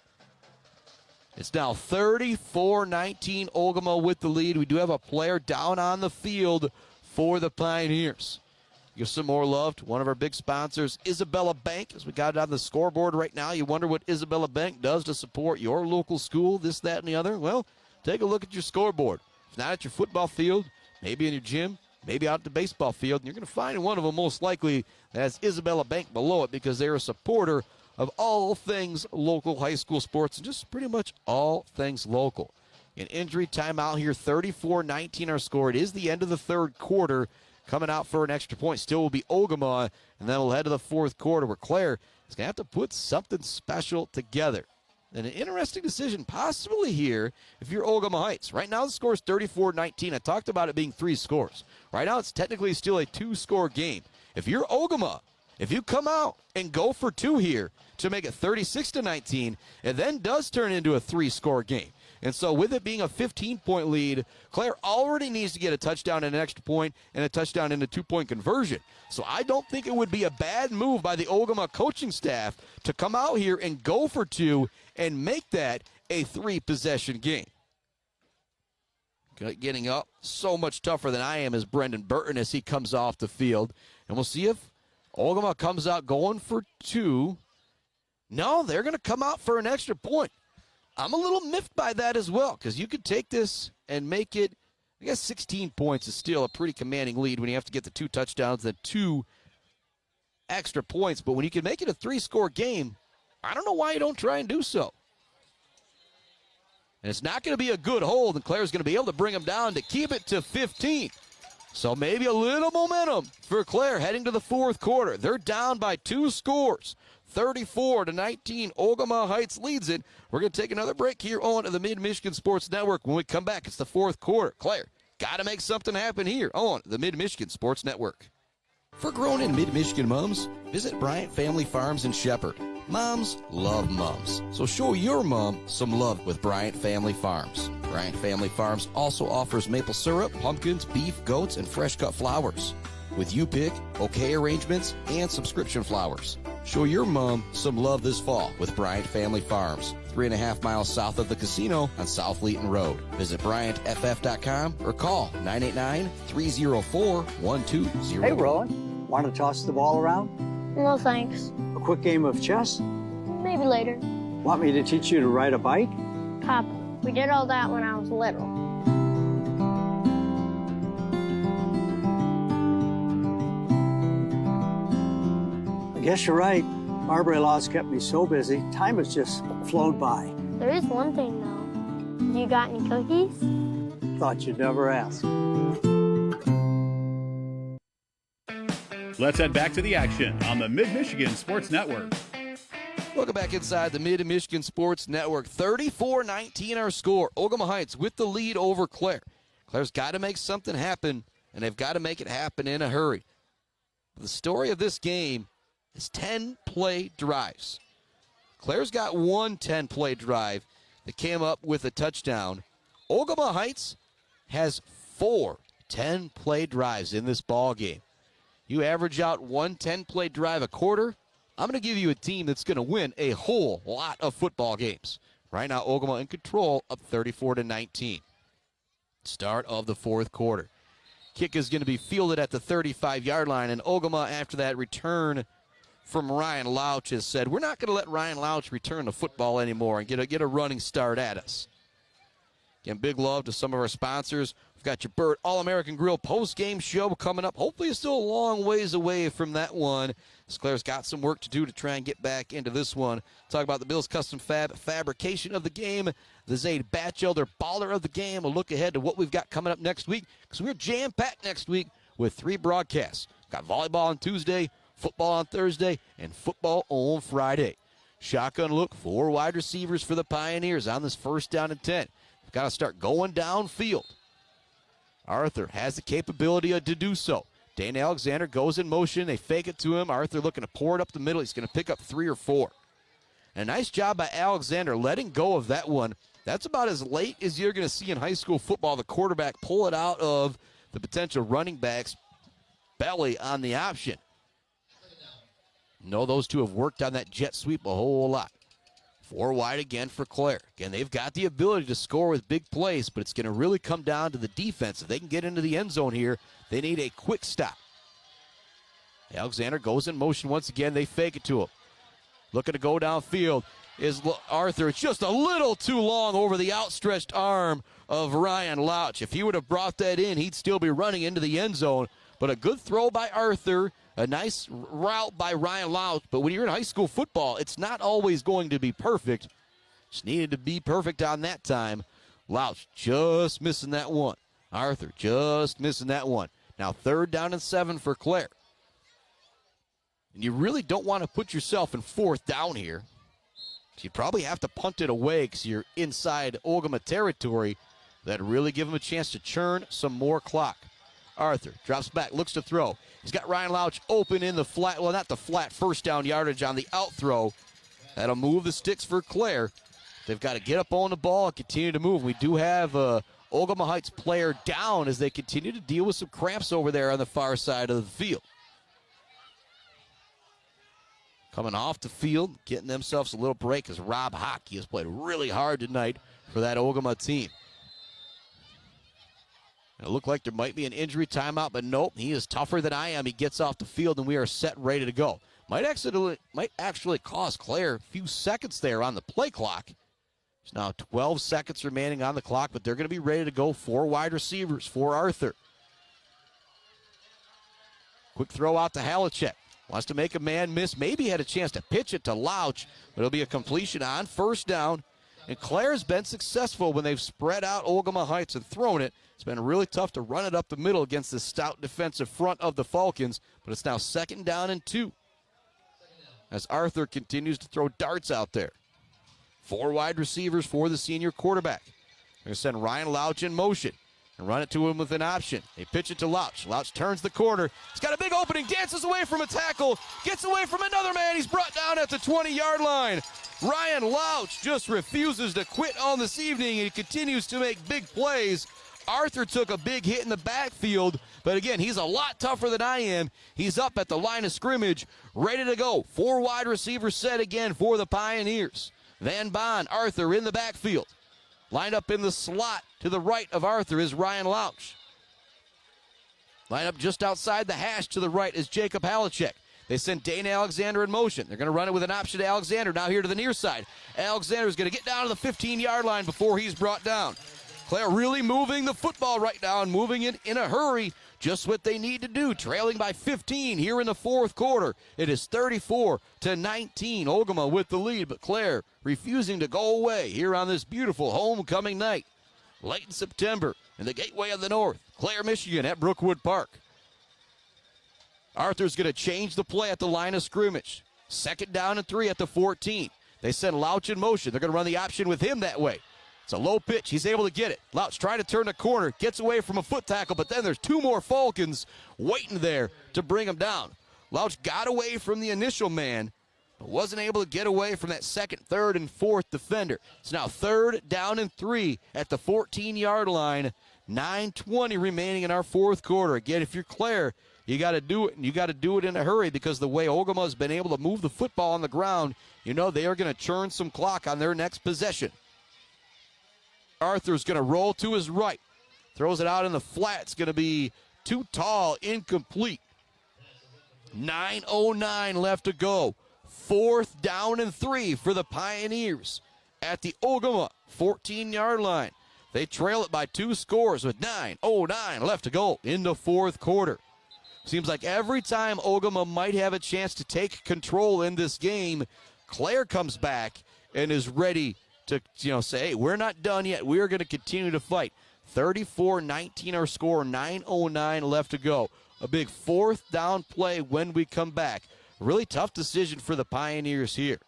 It's now 34-19 Ogemaw with the lead. We do have a player down on the field for the Pioneers. Give some more love to one of our big sponsors, Isabella Bank, as we got it on the scoreboard right now. You wonder what Isabella Bank does to support your local school, this, that, and the other. Well, take a look at your scoreboard. If not at your football field, maybe in your gym, maybe out at the baseball field, and you're going to find one of them most likely that has Isabella Bank below it because they're a supporter of all things local high school sports and just pretty much all things local. An injury timeout here, 34-19 our score. It is the end of the third quarter. Coming out for an extra point still will be Ogemaw, and then we'll head to the fourth quarter where Clare is going to have to put something special together. And an interesting decision possibly here if you're Ogemaw Heights. Right now the score is 34-19. I talked about it being 3 scores. Right now it's technically still a 2-score game. If you're Ogemaw, if you come out and go for 2 here to make it 36-19, it then does turn into a 3-score game. And so with it being a 15-point lead, Clare already needs to get a touchdown and an extra point and a touchdown and a 2-point conversion. So I don't think it would be a bad move by the Ogemaw coaching staff to come out here and go for 2 and make that a 3-possession game. Getting up so much tougher than I am is Brendan Burton as he comes off the field. And we'll see if Ogemaw comes out going for 2. No, they're going to come out for an extra point. I'm a little miffed by that as well, because you could take this and make it, I guess 16 points is still a pretty commanding lead when you have to get the 2 touchdowns and 2 extra points. But when you can make it a 3-score game, I don't know why you don't try and do so. And it's not going to be a good hold, and Clare's going to be able to bring them down to keep it to 15. So maybe a little momentum for Clare heading to the 4th quarter. They're down by 2 scores. 34-19, Ogemaw Heights leads it. We're going to take another break here on the Mid-Michigan Sports Network. When we come back, it's the 4th quarter. Clare, got to make something happen here on the Mid-Michigan Sports Network. For grown and mid-Michigan moms, visit Bryant Family Farms in Shepherd. Moms love mums, so show your mom some love with Bryant Family Farms. Bryant Family Farms also offers maple syrup, pumpkins, beef, goats, and fresh-cut flowers. With you-pick, bouquet arrangements, and subscription flowers. Show your mom some love this fall with Bryant Family Farms, 3.5 miles south of the casino on South Leeton Road. Visit BryantFF.com or call 989-304-1200. Hey, Rowan, want to toss the ball around? No, thanks. A quick game of chess? Maybe later. Want me to teach you to ride a bike? Papa, we did all that when I was little. I guess you're right. Marbury Law's kept me so busy, time has just flown by. There is one thing, though. You got any cookies? Thought you'd never ask. Let's head back to the action on the Mid-Michigan Sports Network. Welcome back inside the Mid-Michigan Sports Network. 34-19 our score. Ogemaw Heights with the lead over Clare. Clare's got to make something happen, and they've got to make it happen in a hurry. The story of this game is 10-play drives. Clare's got one 10-play drive that came up with a touchdown. Ogemaw Heights has 4 10-play drives in this ball game. You average out one 10-play drive a quarter, I'm going to give you a team that's going to win a whole lot of football games. Right now, Ogemaw in control, up 34-19. Start of the 4th quarter. Kick is going to be fielded at the 35-yard line, and Ogemaw, after that return from Ryan Louch, has said, we're not going to let Ryan Louch return the football anymore and get a running start at us. Again, big love to some of our sponsors. We've got your Bird All-American Grill post-game show coming up. Hopefully it's still a long ways away from that one. Clare's got some work to do to try and get back into this one. Talk about the Bills Custom Fab fabrication of the game, the Zaid Batchelder baller of the game. A look ahead to what we've got coming up next week, because we're jam-packed next week with 3 broadcasts. Got volleyball on Tuesday, football on Thursday, and football on Friday. Shotgun look, 4 wide receivers for the Pioneers on this 1st down and 10. We've got to start going downfield. Arthur has the capability to do so. Dane Alexander goes in motion. They fake it to him. Arthur looking to pour it up the middle. He's going to pick up 3 or 4. And a nice job by Alexander letting go of that one. That's about as late as you're going to see in high school football. The quarterback pull it out of the potential running back's belly on the option. No, those two have worked on that jet sweep a whole lot. 4 wide again for Clare. Again, they've got the ability to score with big plays, but it's going to really come down to the defense. If they can get into the end zone here, they need a quick stop. Alexander goes in motion once again. They fake it to him. Looking to go downfield is Arthur. It's just a little too long over the outstretched arm of Ryan Louch. If he would have brought that in, he'd still be running into the end zone. But a good throw by Arthur. A nice route by Ryan Louch, but when you're in high school football, it's not always going to be perfect. Just needed to be perfect on that time. Louch just missing that one. Arthur just missing that one. Now 3rd down and 7 for Clare. And you really don't want to put yourself in 4th down here. So you probably have to punt it away because you're inside Ogemaw territory. That'd really give them a chance to churn some more clock. Arthur drops back, looks to throw. He's got Ryan Louch open in the flat, well, not the flat, 1st down yardage on the out throw. That'll move the sticks for Clare. They've got to get up on the ball and continue to move. We do have a Ogemaw Heights player down as they continue to deal with some cramps over there on the far side of the field. Coming off the field, getting themselves a little break as Rob Hockey has played really hard tonight for that Ogemaw team. It looked like there might be an injury timeout, but nope, he is tougher than I am. He gets off the field, and we are set and ready to go. Might actually cost Clare a few seconds there on the play clock. There's now 12 seconds remaining on the clock, but they're going to be ready to go. 4 wide receivers for Arthur. Quick throw out to Halachek. Wants to make a man miss. Maybe had a chance to pitch it to Louch, but it'll be a completion on first down. And Clare's been successful when they've spread out Ogemaw Heights and thrown it. It's been really tough to run it up the middle against the stout defensive front of the Falcons, but it's now 2nd down and 2 as Arthur continues to throw darts out there. 4 wide receivers for the senior quarterback. They're going to send Ryan Louch in motion and run it to him with an option. They pitch it to Louch. Louch turns the corner. He's got a big opening, dances away from a tackle, gets away from another man. He's brought down at the 20-yard line. Ryan Louch just refuses to quit on this evening. He continues to make big plays. Arthur took a big hit in the backfield, but again, he's a lot tougher than I am. He's up at the line of scrimmage, ready to go. 4 wide receivers set again for the Pioneers. Van Baan, Arthur in the backfield. Lined up in the slot to the right of Arthur is Ryan Louch. Line up just outside the hash to the right is Jacob Halachek. They send Dana Alexander in motion. They're going to run it with an option to Alexander. Now here to the near side. Alexander is going to get down to the 15-yard line before he's brought down. Clare really moving the football right now and moving it in a hurry. Just what they need to do. Trailing by 15 here in the 4th quarter. It is 34-19. Ogemaw with the lead, but Clare refusing to go away here on this beautiful homecoming night. Late in September in the Gateway of the North. Clare, Michigan at Brookwood Park. Arthur's going to change the play at the line of scrimmage. 2nd down and 3 at the 14. They send Louch in motion. They're going to run the option with him that way. It's a low pitch. He's able to get it. Louch trying to turn the corner. Gets away from a foot tackle, but then there's 2 more Falcons waiting there to bring him down. Louch got away from the initial man, but wasn't able to get away from that 2nd, 3rd, and 4th defender. It's now 3rd down and 3 at the 14-yard line. 9:20 remaining in our 4th quarter. Again, if you're Clare, you got to do it, and you got to do it in a hurry because the way Ogemaw has been able to move the football on the ground, you know they are going to churn some clock on their next possession. Arthur's going to roll to his right. Throws it out in the flat. It's going to be too tall, incomplete. 9:09 left to go. 4th down and 3 for the Pioneers at the Ogemaw 14-yard line. They trail it by 2 scores with 9:09 left to go in the 4th quarter. Seems like every time Ogemaw might have a chance to take control in this game, Clare comes back and is ready to say, hey, we're not done yet. We are going to continue to fight. 34-19 our score, 9:09 left to go. A big 4th down play when we come back. Really tough decision for the Pioneers here.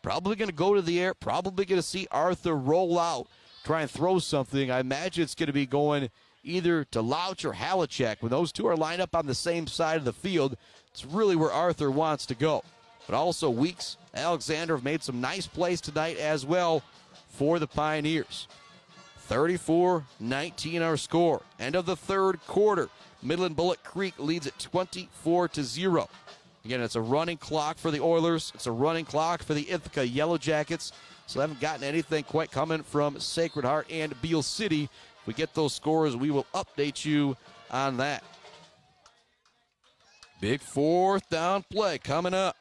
Probably going to go to the air, probably going to see Arthur roll out, try and throw something. I imagine it's going to be going either to Louch or Halachek. When those two are lined up on the same side of the field, it's really where Arthur wants to go. But also Weeks, Alexander have made some nice plays tonight as well for the Pioneers. 34-19 our score. End of the 3rd quarter. Midland Bullet Creek leads at 24-0. Again, it's a running clock for the Oilers. It's a running clock for the Ithaca Yellow Jackets. So they haven't gotten anything quite coming from Sacred Heart and Beale City. If we get those scores, we will update you on that. Big 4th down play coming up.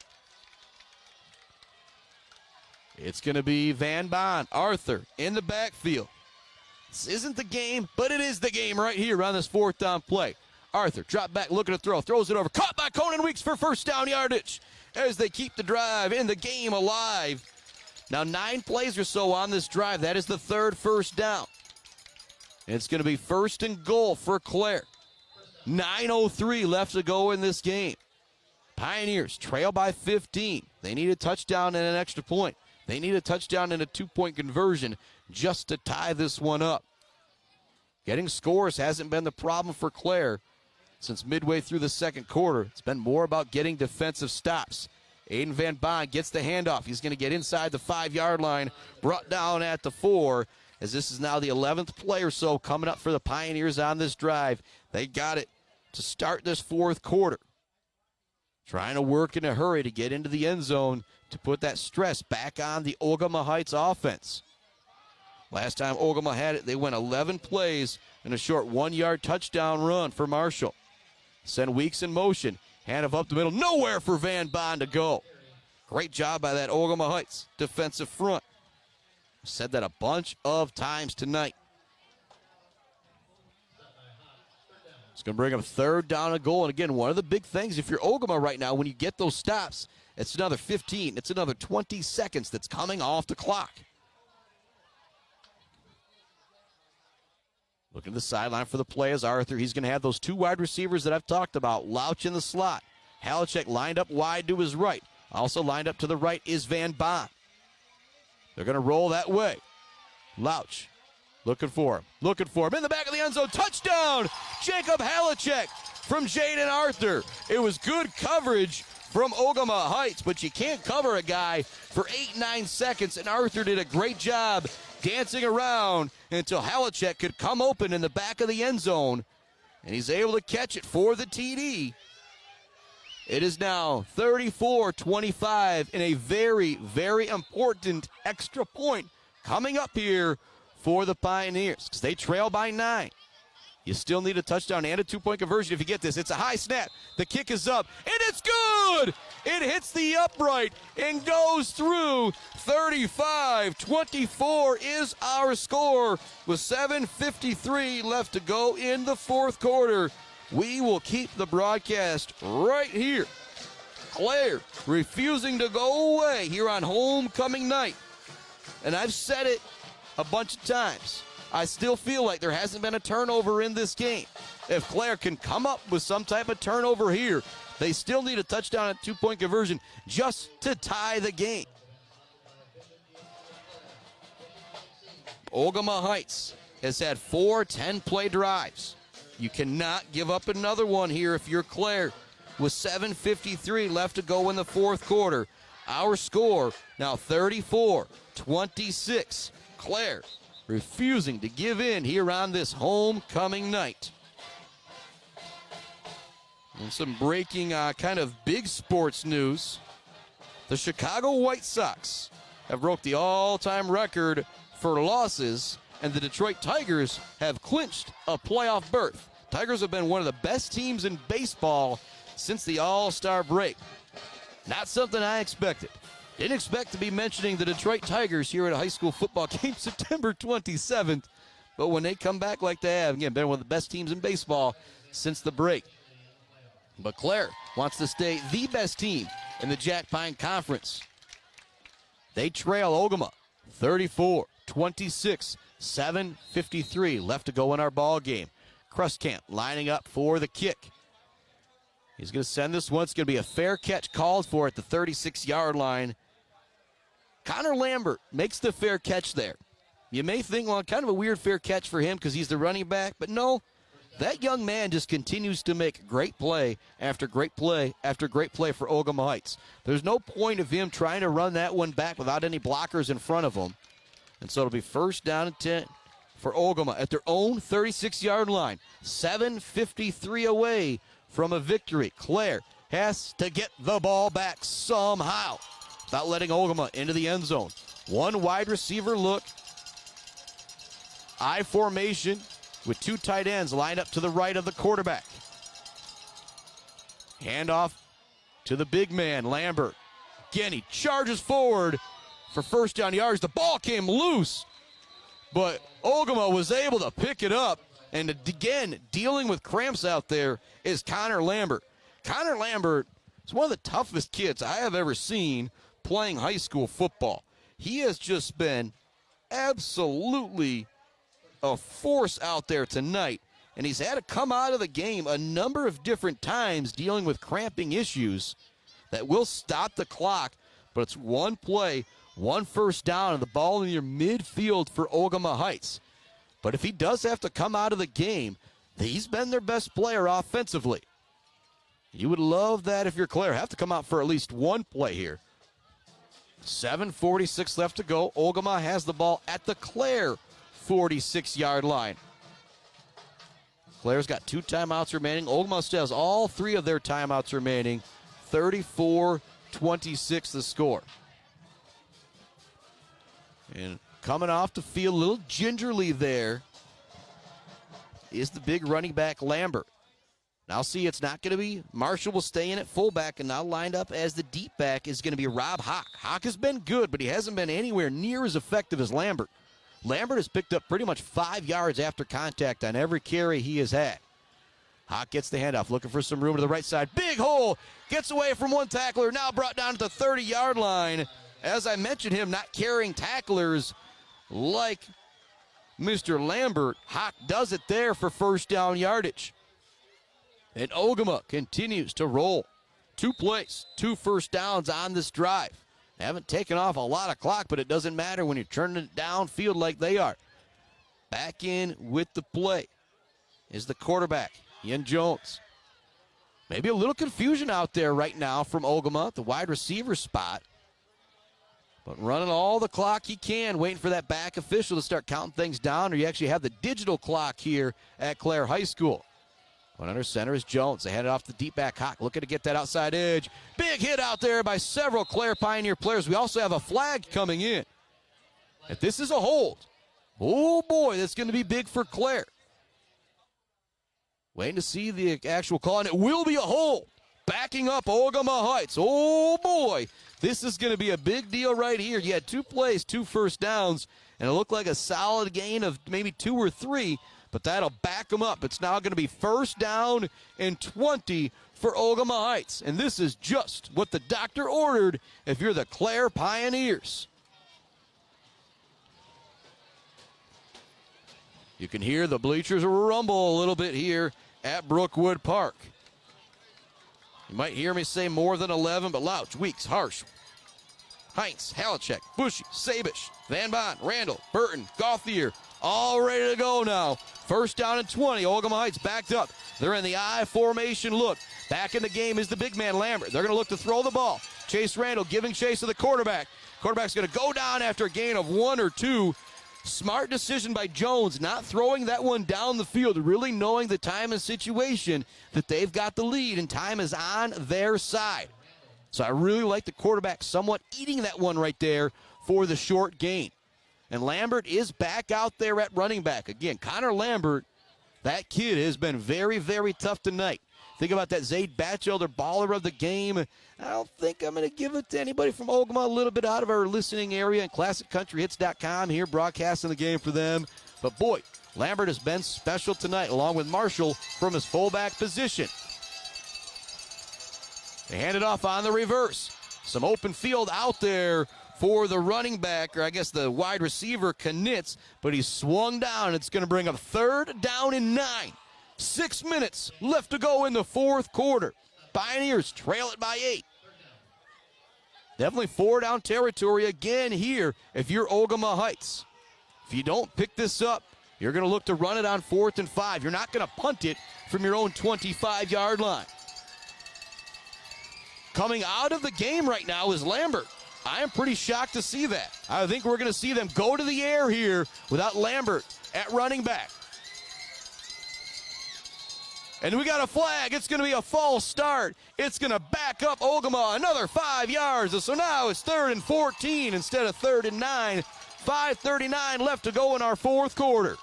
It's going to be Van Baan, Arthur in the backfield. This isn't the game, but it is the game right here on this 4th down play. Arthur, drop back, looking to throw, throws it over. Caught by Conan Weeks for 1st down yardage as they keep the drive in the game alive. Now 9 plays or so on this drive. That is the 3rd 1st down. It's going to be 1st and goal for Clare. 9:03 left to go in this game. Pioneers trail by 15. They need a touchdown and an extra point. They need a touchdown and a 2-point conversion just to tie this one up. Getting scores hasn't been the problem for Clare since midway through the 2nd quarter. It's been more about getting defensive stops. Aiden Van Bond gets the handoff. He's going to get inside the 5-yard line, brought down at the 4, as this is now the 11th play or so coming up for the Pioneers on this drive. They got it to start this fourth quarter. Trying to work in a hurry to get into the end zone to put that stress back on the Ogemaw Heights offense. Last time Ogemaw had it, they went 11 plays and a short 1-yard touchdown run for Marshall. Send Weeks in motion. Handoff up the middle. Nowhere for Van Bond to go. Great job by that Ogemaw Heights defensive front. Said that a bunch of times tonight. It's going to bring up third down and goal. And again, one of the big things, if you're Ogemaw right now, when you get those stops, it's another 15. It's another 20 seconds that's coming off the clock. Looking to the sideline for the play is Arthur. He's going to have those 2 wide receivers that I've talked about. Louch in the slot. Halachek lined up wide to his right. Also lined up to the right is Van Bond. They're going to roll that way. Louch looking for him. Looking for him. In the back of the end zone. Touchdown! Jacob Halachek from Jaden Arthur. It was good coverage from Ogemaw Heights, but you can't cover a guy for 8-9 seconds, and Arthur did a great job dancing around until Halachek could come open in the back of the end zone, and he's able to catch it for the TD. It is now 34-25 in a very, very important extra point coming up here for the Pioneers because they trail by 9. You still need a touchdown and a 2-point conversion if you get this. It's a high snap. The kick is up, and it's good! It hits the upright and goes through. 35-24 is our score with 7:53 left to go in the fourth quarter. We will keep the broadcast right here. Clare refusing to go away here on homecoming night. And I've said it a bunch of times. I still feel like there hasn't been a turnover in this game. If Clare can come up with some type of turnover here, they still need a touchdown and 2-point conversion just to tie the game. Ogemaw Heights has had 4 10-play drives. You cannot give up another one here if you're Clare. With 7:53 left to go in the fourth quarter, our score now 34-26. Clare refusing to give in here on this homecoming night. And some breaking kind of big sports news. The Chicago White Sox have broke the all-time record for losses, and the Detroit Tigers have clinched a playoff berth. Tigers have been one of the best teams in baseball since the All-Star break. Not something I expected. Didn't expect to be mentioning the Detroit Tigers here at a high school football game September 27th. But when they come back like they have, again, been one of the best teams in baseball since the break. But Clare wants to stay the best team in the Jack Pine Conference. They trail Ogemaw 34-26, 7:53 left to go in our ball game. Krustkamp lining up for the kick. He's going to send this one. It's going to be a fair catch called for at the 36-yard line. Connor Lambert makes the fair catch there. You may think, well, kind of a weird fair catch for him because he's the running back, but no. That young man just continues to make great play after great play after great play for Ogemaw Heights. There's no point of him trying to run that one back without any blockers in front of him. And so it'll be first down and 10 for Ogemaw at their own 36-yard line. 7:53 away from a victory. Clare has to get the ball back somehow without letting Ogemaw into the end zone. One wide receiver look. I formation with 2 tight ends lined up to the right of the quarterback. Handoff to the big man, Lambert. Again, he charges forward for first down yards. The ball came loose, but Ogemaw was able to pick it up. And again, dealing with cramps out there is Connor Lambert. Connor Lambert is one of the toughest kids I have ever seen playing high school football. He has just been absolutely a force out there tonight, and he's had to come out of the game a number of different times dealing with cramping issues that will stop the clock, but it's one play, one first down, and the ball in your midfield for Ogemaw Heights. But if he does have to come out of the game, he's been their best player offensively. You would love that if you're Clare. Have to come out for at least one play here. 7:46 left to go. Ogemaw has the ball at the Clare 46-yard line. Clare's got 2 timeouts remaining. Ogemaw still has all 3 of their timeouts remaining. 34-26 the score. And coming off the field a little gingerly there is the big running back Lambert. Now see, it's not going to be Marshall will stay in at fullback, and now lined up as the deep back is going to be Rob Hawk. Hawk has been good, but he hasn't been anywhere near as effective as Lambert. Lambert has picked up pretty much 5 yards after contact on every carry he has had. Hawk gets the handoff, looking for some room to the right side. Big hole, gets away from one tackler, now brought down to the 30-yard line. As I mentioned, him not carrying tacklers like Mr. Lambert. Hawk does it there for first down yardage. And Ogemaw continues to roll. 2 plays, 2 first downs on this drive. They haven't taken off a lot of clock, but it doesn't matter when you're turning it downfield like they are. Back in with the play is the quarterback, Ian Jones. Maybe a little confusion out there right now from Ogemaw at the wide receiver spot. But running all the clock he can, waiting for that back official to start counting things down, or you actually have the digital clock here at Clare High School. One under center is Jones. They hand it off the deep back. Hawk looking to get that outside edge. Big hit out there by several Clare Pioneer players. We also have a flag coming in. If this is a hold, oh boy, that's going to be big for Clare. Waiting to see the actual call, and it will be a hold. Backing up Ogemaw Heights. Oh boy, this is going to be a big deal right here. You had 2 plays, 2 first downs, and it looked like a solid gain of maybe 2 or 3. But that'll back them up. It's now going to be first down and 20 for Ogemaw Heights. And this is just what the doctor ordered if you're the Clare Pioneers. You can hear the bleachers rumble a little bit here at Brookwood Park. You might hear me say more than 11, but Louch, Weeks, Harsh, Heinz, Halachek, Bushy, Sabish, Van Bont, Randall, Burton, Gauthier, all ready to go now. First down and 20. Ogemaw Heights backed up. They're in the I formation look. Back in the game is the big man, Lambert. They're going to look to throw the ball. Chase Randall giving chase to the quarterback. Quarterback's going to go down after a gain of 1 or 2. Smart decision by Jones, not throwing that one down the field, really knowing the time and situation that they've got the lead and time is on their side. So I really like the quarterback somewhat eating that one right there for the short gain. And Lambert is back out there at running back. Again, Connor Lambert, that kid has been very, very tough tonight. Think about that Zaid Batchelder, baller of the game. I don't think I'm going to give it to anybody from Ogemaw, a little bit out of our listening area and ClassicCountryHits.com here, broadcasting the game for them. But boy, Lambert has been special tonight, along with Marshall from his fullback position. They hand it off on the reverse. Some open field out there for the running back, or I guess the wide receiver, Knitz, but he's swung down. It's going to bring up 3rd down and 9. 6 minutes left to go in the 4th quarter. Pioneers trail it by 8. Definitely 4-down territory again here if you're Ogemaw Heights. If you don't pick this up, you're going to look to run it on 4th and 5. You're not going to punt it from your own 25-yard line. Coming out of the game right now is Lambert. I am pretty shocked to see that. I think we're going to see them go to the air here without Lambert at running back. And we got a flag. It's going to be a false start. It's going to back up Ogemaw another 5 yards. So now it's 3rd and 14 instead of 3rd and 9. 5:39 left to go in our 4th quarter.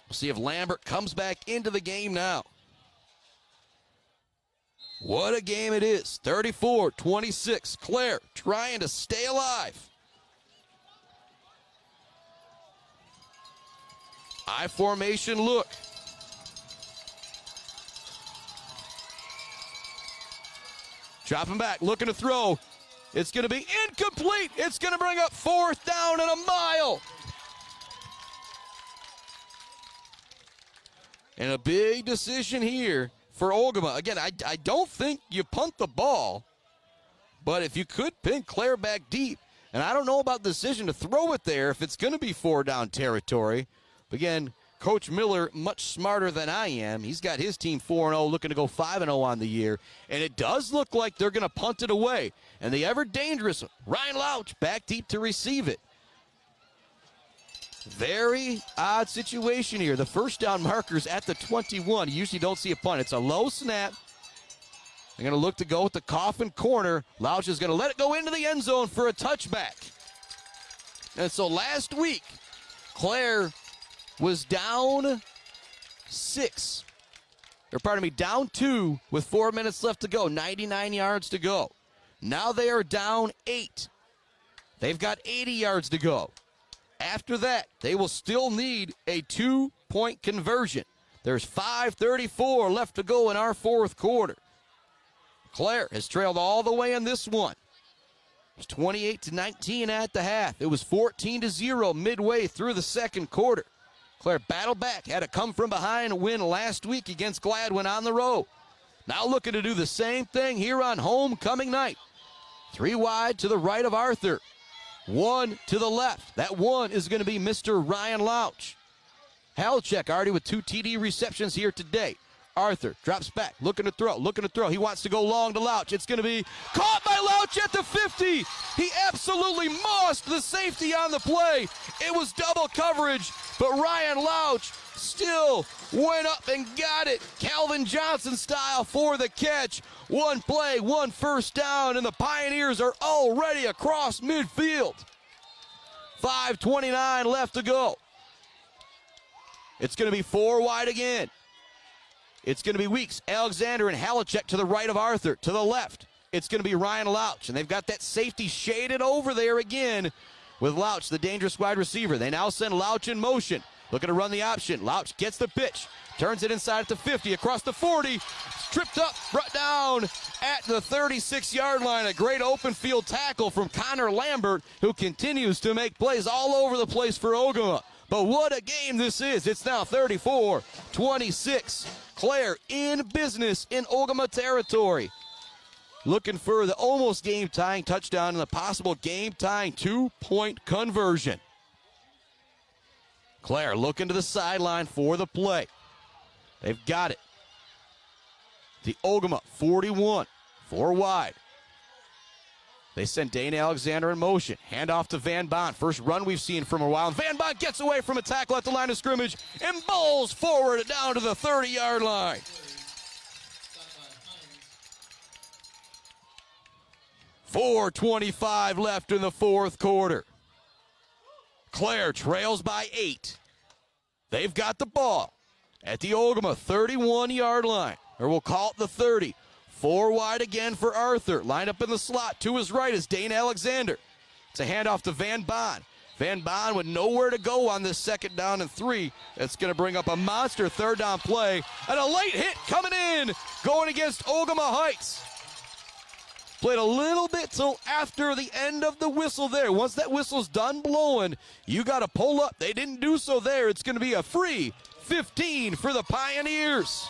We'll see if Lambert comes back into the game now. What a game it is. 34-26. Clare trying to stay alive. I formation look. Dropping back, looking to throw. It's going to be incomplete. It's going to bring up 4th down and a mile. And a big decision here for Ogemaw. Again, I don't think you punt the ball, but if you could pin Clare back deep, and I don't know about the decision to throw it there if it's going to be 4-down territory. But again, Coach Miller, much smarter than I am. He's got his team 4-0, looking to go 5-0 on the year. And it does look like they're going to punt it away. And the ever-dangerous Ryan Louch back deep to receive it. Very odd situation here. The first down marker's at the 21. You usually don't see a punt. It's a low snap. They're going to look to go with the coffin corner. Louch is going to let it go into the end zone for a touchback. And so last week, Clare was down down 2 with 4 minutes left to go, 99 yards to go. Now they are down 8. They've got 80 yards to go. After that, they will still need a 2-point conversion. There's 5:34 left to go in our fourth quarter. Clare has trailed all the way in this one. It was 28-19 at the half. It was 14-0 midway through the second quarter. Clare battled back, had to come from behind a win last week against Gladwin on the road. Now looking to do the same thing here on homecoming night. 3 wide to the right of Arthur. 1 to the left. That one is going to be Mr. Ryan Louch. Halchek already with 2 TD receptions here today. Arthur drops back, looking to throw. He wants to go long to Louch. It's going to be caught by Louch at the 50. He absolutely mossed the safety on the play. It was double coverage, but Ryan Louch still went up and got it. Calvin Johnson style for the catch. 1 play, 1 first down, and the Pioneers are already across midfield. 5:29 left to go. It's going to be 4 wide again. It's going to be Weeks, Alexander, and Halachek to the right of Arthur. To the left, it's going to be Ryan Louch. And they've got that safety shaded over there again with Louch, the dangerous wide receiver. They now send Louch in motion, looking to run the option. Louch gets the pitch, turns it inside at the 50, across the 40, tripped up, brought down at the 36-yard line. A great open field tackle from Connor Lambert, who continues to make plays all over the place for Ogemaw. But what a game this is. It's now 34-26. Clare in business in Ogemaw territory. Looking for the almost game-tying touchdown and the possible game-tying 2-point conversion. Clare looking to the sideline for the play. They've got it. The Ogemaw 41, 4 wide. They send Dane Alexander in motion. Handoff to Van Bont. First run we've seen from a while. Van Bont gets away from a tackle at the line of scrimmage and bowls forward down to the 30-yard line. 4:25 left in the fourth quarter. Clare trails by 8. They've got the ball at the Ogemaw 31-yard line, or we'll call it the 30. 4 wide again for Arthur. Lined up in the slot. To his right is Dane Alexander. It's a handoff to Van Bont. Van Bont with nowhere to go on this 2nd down and 3. It's going to bring up a monster 3rd down play. And a late hit coming in, going against Ogemaw Heights. Played a little bit till after the end of the whistle there. Once that whistle's done blowing, you got to pull up. They didn't do so there. It's going to be a free 15 for the Pioneers.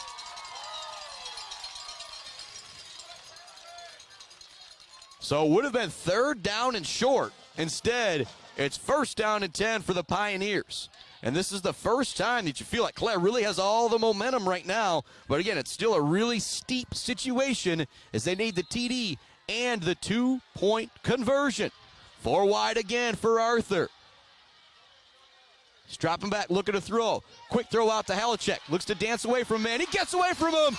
So it would have been 3rd down and short. Instead, it's 1st down and 10 for the Pioneers. And this is the first time that you feel like Clare really has all the momentum right now. But again, it's still a really steep situation as they need the TD and the 2-point conversion. 4 wide again for Arthur. He's dropping back, looking to throw. Quick throw out to Halachek. Looks to dance away from him, man. He gets away from him.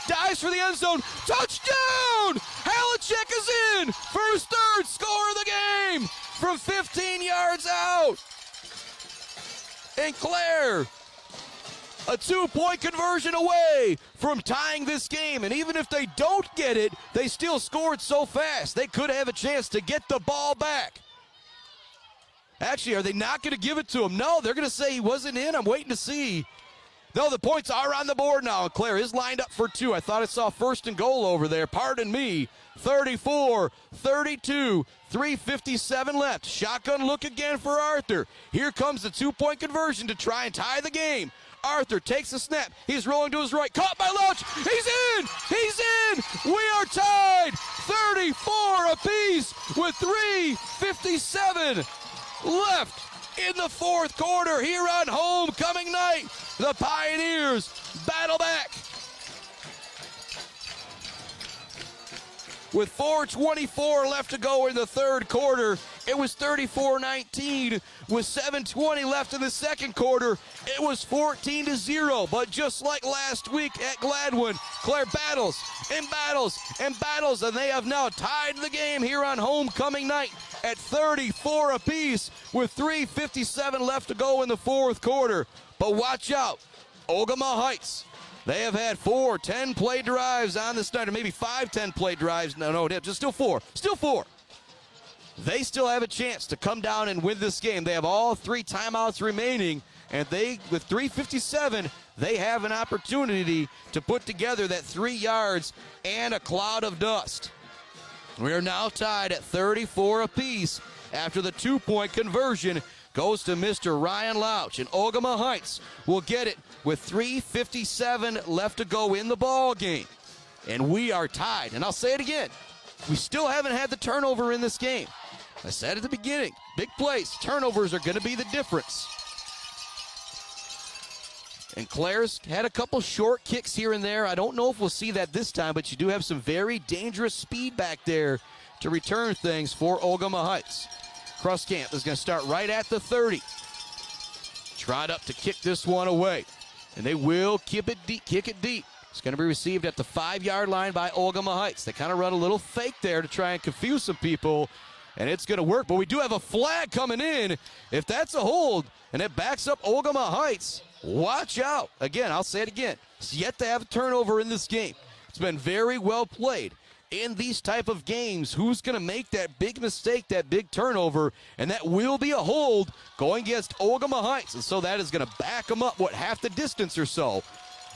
Dives for the end zone. Touchdown! Halachek is in for his 3rd score of the game from 15 yards out. And Clare, a 2-point conversion away from tying this game. And even if they don't get it, they still scored so fast. They could have a chance to get the ball back. Actually, are they not going to give it to him? No, they're going to say he wasn't in. I'm waiting to see. No, the points are on the board now. And Clare is lined up for 2. I thought I saw 1st and goal over there. Pardon me. 34-32. 3:57 left. Shotgun look again for Arthur. Here comes the 2-point conversion to try and tie the game. Arthur takes the snap. He's rolling to his right. Caught by Louch. He's in. He's in. We are tied. 34 apiece with 3:57 left in the fourth quarter here on homecoming night. The Pioneers battle back. With 4:24 left to go in the third quarter, it was 34-19. With 7:20 left in the second quarter, it was 14-0. But just like last week at Gladwin, Clare battles and battles and battles, and they have now tied the game here on homecoming night at 34 apiece with 3:57 left to go in the fourth quarter. But watch out, Ogemaw Heights. They have had 4 10-play drives on this night, or maybe 5 10-play drives. No, just still 4. Still 4. They still have a chance to come down and win this game. They have all 3 timeouts remaining, and with 3:57, they have an opportunity to put together that 3 yards and a cloud of dust. We are now tied at 34 apiece after the 2-point conversion goes to Mr. Ryan Louch, and Ogemaw Heights will get it with 3:57 left to go in the ball game. And we are tied. And I'll say it again. We still haven't had the turnover in this game. I said at the beginning, big plays, turnovers are going to be the difference. And Clare's had a couple short kicks here and there. I don't know if we'll see that this time, but you do have some very dangerous speed back there to return things for Ogemaw Heights. Croskamp is going to start right at the 30. Tried up to kick this one away. And they will kick it deep. It's going to be received at the 5-yard line by Ogemaw Heights. They kind of run a little fake there to try and confuse some people, and it's going to work. But we do have a flag coming in. If that's a hold, and it backs up Ogemaw Heights, watch out. Again, I'll say it again. It's yet to have a turnover in this game. It's been very well played. In these type of games, who's going to make that big mistake, that big turnover, and that will be a hold going against Ogemaw Heights. And so that is going to back them up, half the distance or so.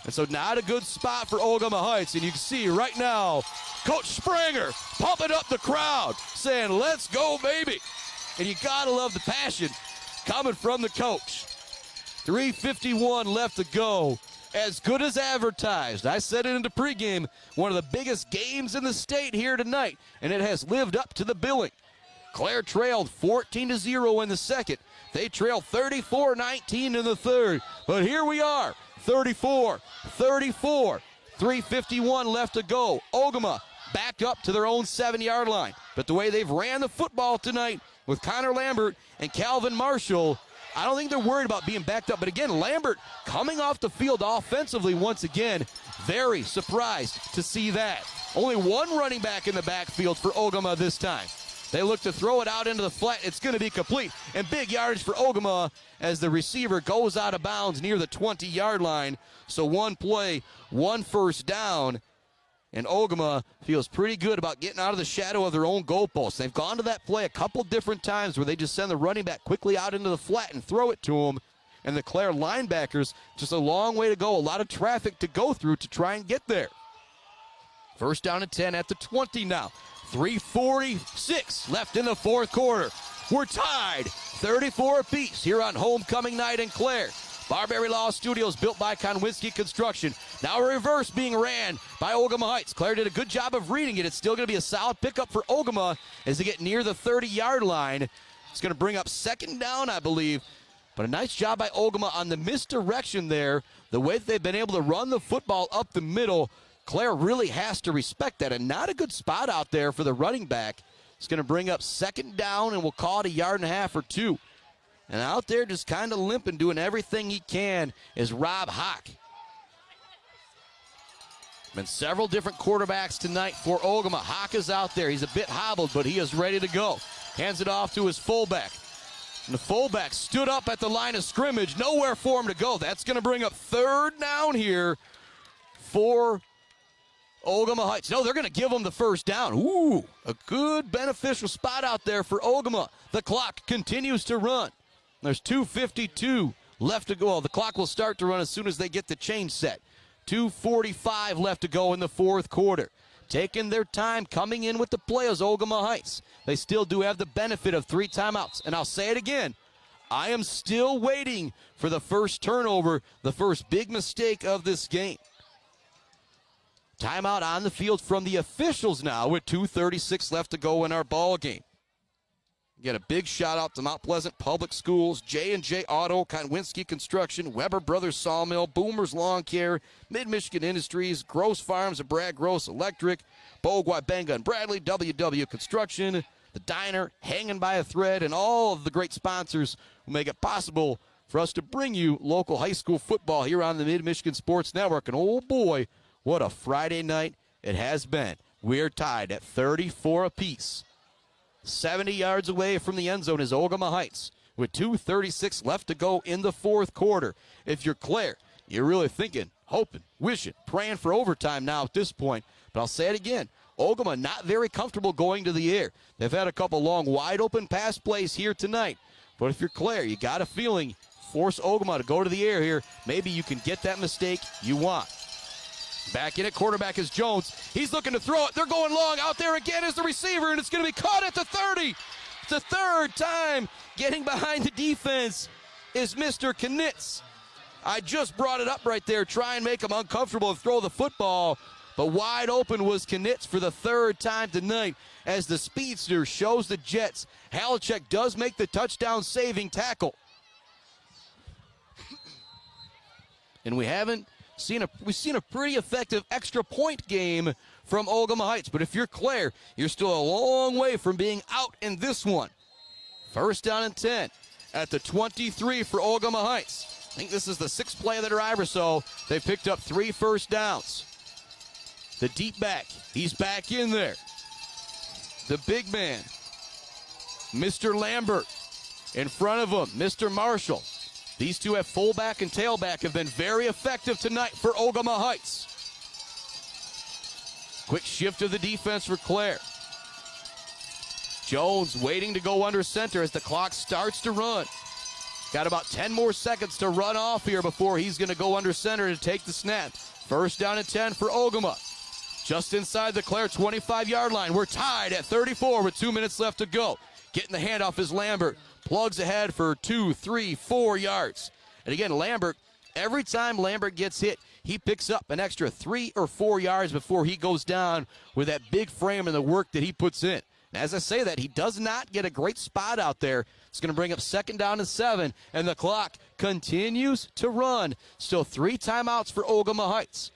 And so not a good spot for Ogemaw Heights. And you can see right now, Coach Springer pumping up the crowd, saying, let's go, baby. And you got to love the passion coming from the coach. 3:51 left to go. As good as advertised. I said it in the pregame, one of the biggest games in the state here tonight, and it has lived up to the billing. Clare trailed 14-0 in the second. They trailed 34-19 in the third. But here we are, 34-34. 3:51 left to go. Ogemaw back up to their own 7-yard line. But the way they've ran the football tonight with Connor Lambert and Calvin Marshall, I don't think they're worried about being backed up. But again, Lambert coming off the field offensively once again. Very surprised to see that. Only one running back in the backfield for Ogemaw this time. They look to throw it out into the flat. It's going to be complete. And big yardage for Ogemaw as the receiver goes out of bounds near the 20-yard line. So one play, one first down. And Ogemaw feels pretty good about getting out of the shadow of their own goalposts. They've gone to that play a couple different times where they just send the running back quickly out into the flat and throw it to him. And the Clare linebackers, just a long way to go, a lot of traffic to go through to try and get there. First down and 10 at the 20 now. 3:46 left in the fourth quarter. We're tied 34 apiece here on homecoming night in Clare. Barberry Law Studios, built by Konwinski Construction. Now a reverse being ran by Ogemaw Heights. Clare did a good job of reading it. It's still going to be a solid pickup for Ogemaw as they get near the 30-yard line. It's going to bring up second down, I believe. But a nice job by Ogemaw on the misdirection there. The way that they've been able to run the football up the middle, Clare really has to respect that. And not a good spot out there for the running back. It's going to bring up second down, and we'll call it 1.5 yards or 2. And out there just kind of limping, doing everything he can, is Rob Hawk. Been several different quarterbacks tonight for Ogemaw. Hawk is out there. He's a bit hobbled, but he is ready to go. Hands it off to his fullback. And the fullback stood up at the line of scrimmage. Nowhere for him to go. That's going to bring up third down here for Ogemaw Heights. No, they're going to give them the first down. Ooh, a good beneficial spot out there for Ogemaw. The clock continues to run. There's 2:52 left to go. Well, the clock will start to run as soon as they get the change set. 2:45 left to go in the fourth quarter. Taking their time, coming in with the play as Ogemaw Heights. They still do have the benefit of 3 timeouts. And I'll say it again, I am still waiting for the first turnover, the first big mistake of this game. Timeout on the field from the officials now with 2:36 left to go in our ball game. Again, a big shout out to Mount Pleasant Public Schools, J&J Auto, Konwinski Construction, Weber Brothers Sawmill, Boomers Lawn Care, Mid-Michigan Industries, Gross Farms and Brad Gross Electric, Bogwa Benga and Bradley, WW Construction, the Diner, Hanging by a Thread, and all of the great sponsors who make it possible for us to bring you local high school football here on the Mid-Michigan Sports Network. And oh boy, what a Friday night it has been. We're tied at 34 apiece. 70 yards away from the end zone is Ogemaw Heights with 2:36 left to go in the fourth quarter. If you're Clare, you're really thinking, hoping, wishing, praying for overtime now at this point. But I'll say it again, Ogemaw not very comfortable going to the air. They've had a couple long wide open pass plays here tonight. But if you're Clare, you got a feeling, force Ogemaw to go to the air here. Maybe you can get that mistake you want. Back in at quarterback is Jones. He's looking to throw it. They're going long. Out there again is the receiver, and it's going to be caught at the 30. It's the third time getting behind the defense is Mr. Knitz. I just brought it up right there, try and make him uncomfortable and throw the football, but wide open was Knitz for the third time tonight as the speedster shows the Jets. Halachek does make the touchdown saving tackle. And we've seen a pretty effective extra point game from Ogemaw Heights. But if you're Clare, you're still a long way from being out in this one. First down and 10 at the 23 for Ogemaw Heights. I think this is the sixth play of the drive or so. They picked up 3 first downs. The deep back, he's back in there. The big man, Mr. Lambert. In front of him, Mr. Marshall. These two at fullback and tailback have been very effective tonight for Ogemaw Heights. Quick shift of the defense for Clare. Jones waiting to go under center as the clock starts to run. Got about 10 more seconds to run off here before he's going to go under center to take the snap. First down and 10 for Ogemaw. Just inside the Clare 25-yard line. We're tied at 34 with 2 minutes left to go. Getting the handoff is Lambert. Plugs ahead for 2, 3, 4 yards. And again, Lambert, every time Lambert gets hit, he picks up an extra 3 or 4 yards before he goes down with that big frame and the work that he puts in. And as I say that, he does not get a great spot out there. It's going to bring up second down and 7, and the clock continues to run. Still 3 timeouts for Ogemaw Heights.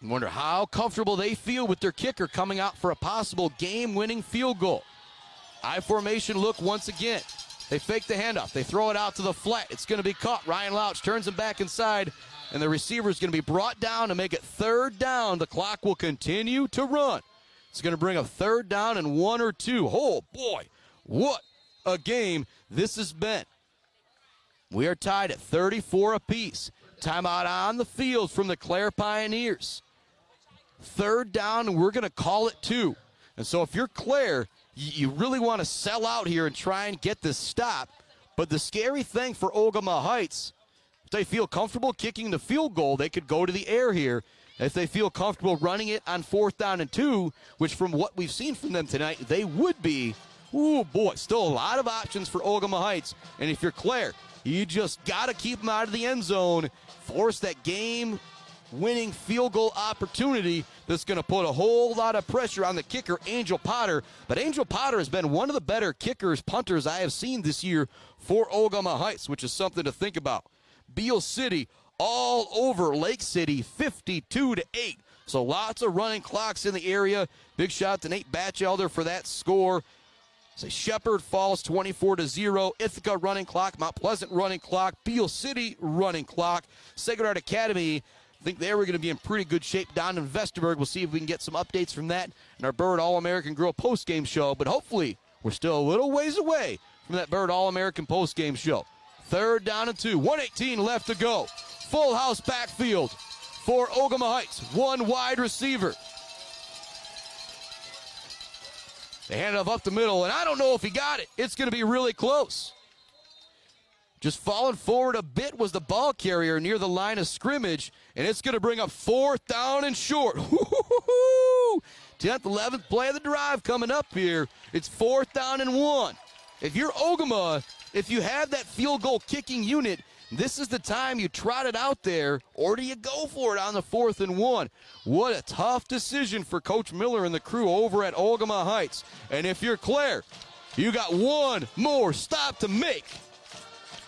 I wonder how comfortable they feel with their kicker coming out for a possible game-winning field goal. I formation look once again. They fake the handoff. They throw it out to the flat. It's going to be caught. Ryan Louch turns him back inside, and the receiver is going to be brought down to make it third down. The clock will continue to run. It's going to bring a third down and 1 or 2. Oh, boy, what a game this has been. We are tied at 34 apiece. Timeout on the field from the Clare Pioneers. Third down, and we're going to call it 2. And so if you're Clare, you really want to sell out here and try and get this stop. But the scary thing for Ogemaw Heights, if they feel comfortable kicking the field goal, they could go to the air here. If they feel comfortable running it on 4th down and 2, which from what we've seen from them tonight, they would be. Ooh, boy, still a lot of options for Ogemaw Heights. And if you're Clare, you just got to keep them out of the end zone, force that game-winning field goal opportunity that's going to put a whole lot of pressure on the kicker, Angel Potter. But Angel Potter has been one of the better kickers, punters I have seen this year for Ogemaw Heights, which is something to think about. Beale City all over Lake City, 52-8. So lots of running clocks in the area. Big shout out to Nate Batchelder for that score. Shepherd falls 24-0. Ithaca running clock, Mount Pleasant running clock, Beale City running clock. Sacred Heart Academy, I think they were going to be in pretty good shape down in Vesterberg. We'll see if we can get some updates from that in our Bird All-American Grill postgame show. But hopefully, we're still a little ways away from that Bird All-American postgame show. Third down and 2, 1:18 left to go. Full house backfield for Ogemaw Heights. One wide receiver. They hand it up the middle, and I don't know if he got it. It's going to be really close. Just falling forward a bit was the ball carrier near the line of scrimmage, and it's going to bring up 4th down and short. 10th, 11th play of the drive coming up here. It's 4th down and 1. If you're Ogemaw, if you have that field goal kicking unit, This is the time you trot it out there, or do you go for it on the 4th and 1? What a tough decision for Coach Miller and the crew over at Ogemaw Heights. And if you're Clare, you got one more stop to make,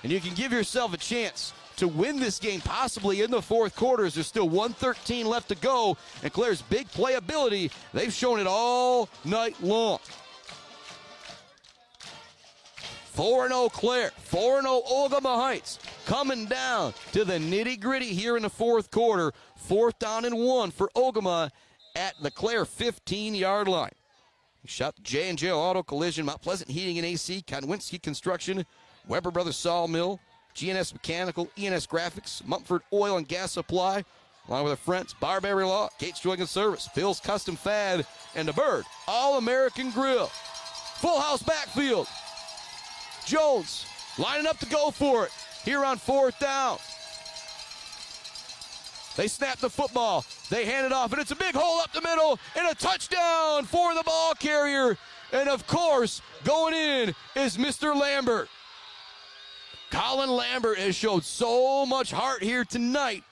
and you can give yourself a chance to win this game possibly in the 4th quarter. There's still 1:13 left to go, and Clare's big playability, they've shown it all night long. 4-0 Clare, 4-0 Ogemaw Heights, coming down to the nitty-gritty here in the 4th quarter. 4th down and 1 for Ogemaw at the Clare 15-yard line. Shot J&J Auto Collision, Mount Pleasant Heating and AC, Konwinski Construction, Weber Brothers Sawmill, GNS Mechanical, ENS Graphics, Mumford Oil and Gas Supply, along with our friends, Barberry Law, Gates Drilling and Service, Bill's Custom Fab, and the Bird All-American Grill. Full house backfield. Jones lining up to go for it here on 4th down. They snap the football. They hand it off, and it's a big hole up the middle, and a touchdown for the ball carrier. And, of course, going in is Mr. Lambert. Colin Lambert has showed so much heart here tonight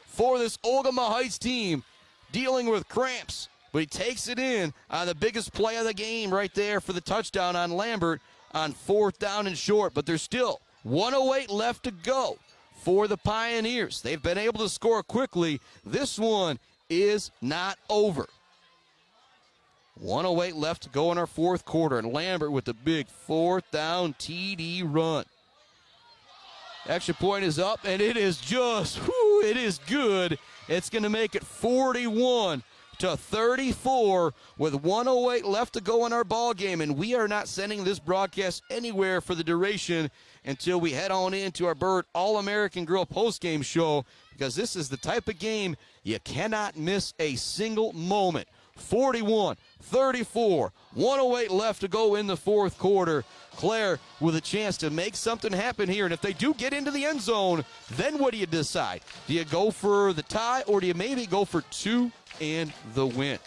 for this Ogemaw Heights team, dealing with cramps. But he takes it in on the biggest play of the game right there for the touchdown on Lambert on 4th down and short. But there's still 1:08 left to go for the Pioneers. They've been able to score quickly. This one is not over. 1:08 left to go in our 4th quarter, and Lambert with the big 4th down TD run. Extra point is up, and it is just, it is good. It's going to make it 41-34 with 1:08 left to go in our ball game, and we are not sending this broadcast anywhere for the duration until we head on into our Bird All-American Grill postgame show, because this is the type of game you cannot miss a single moment. 41-34, 1:08 left to go in the 4th quarter. Clare with a chance to make something happen here, and if they do get into the end zone, then what do you decide? Do you go for the tie, or do you maybe go for 2 and the win?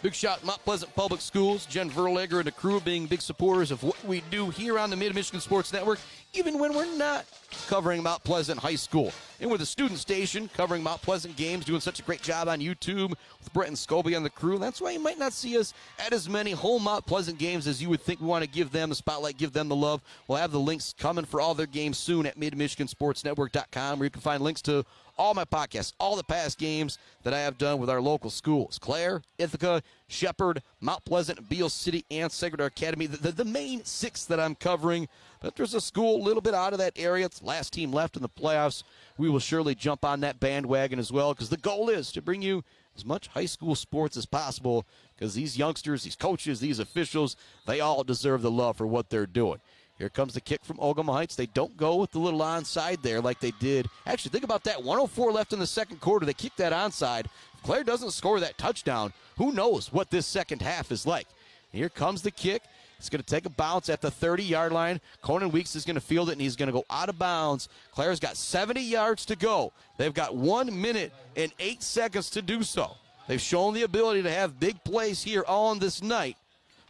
Big shout Mount Pleasant Public Schools, Jen Verlager and the crew being big supporters of what we do here on the Mid-Michigan Sports Network, even when we're not covering Mount Pleasant High School. And with the student station covering Mount Pleasant games, doing such a great job on YouTube with Brett and Scobie on the crew. That's why you might not see us at as many home Mount Pleasant games as you would think. We want to give them the spotlight, give them the love. We'll have the links coming for all their games soon at MidMichiganSportsNetwork.com, where you can find links to all my podcasts, all the past games that I have done with our local schools. Clare, Ithaca, Shepherd, Mount Pleasant, Beale City, and Sacred Heart Academy. The main 6 that I'm covering. But there's a school a little bit out of that area. It's the last team left in the playoffs. We will surely jump on that bandwagon as well, because the goal is to bring you as much high school sports as possible, because these youngsters, these coaches, these officials, they all deserve the love for what they're doing. Here comes the kick from Ogemaw Heights. They don't go with the little onside there like they did. Actually, think about that. 1:04 left in the 2nd quarter. They kick that onside. If Clare doesn't score that touchdown, who knows what this second half is like. Here comes the kick. It's going to take a bounce at the 30-yard line. Conan Weeks is going to field it, and he's going to go out of bounds. Clare's got 70 yards to go. They've got 1 minute and 8 seconds to do so. They've shown the ability to have big plays here on this night.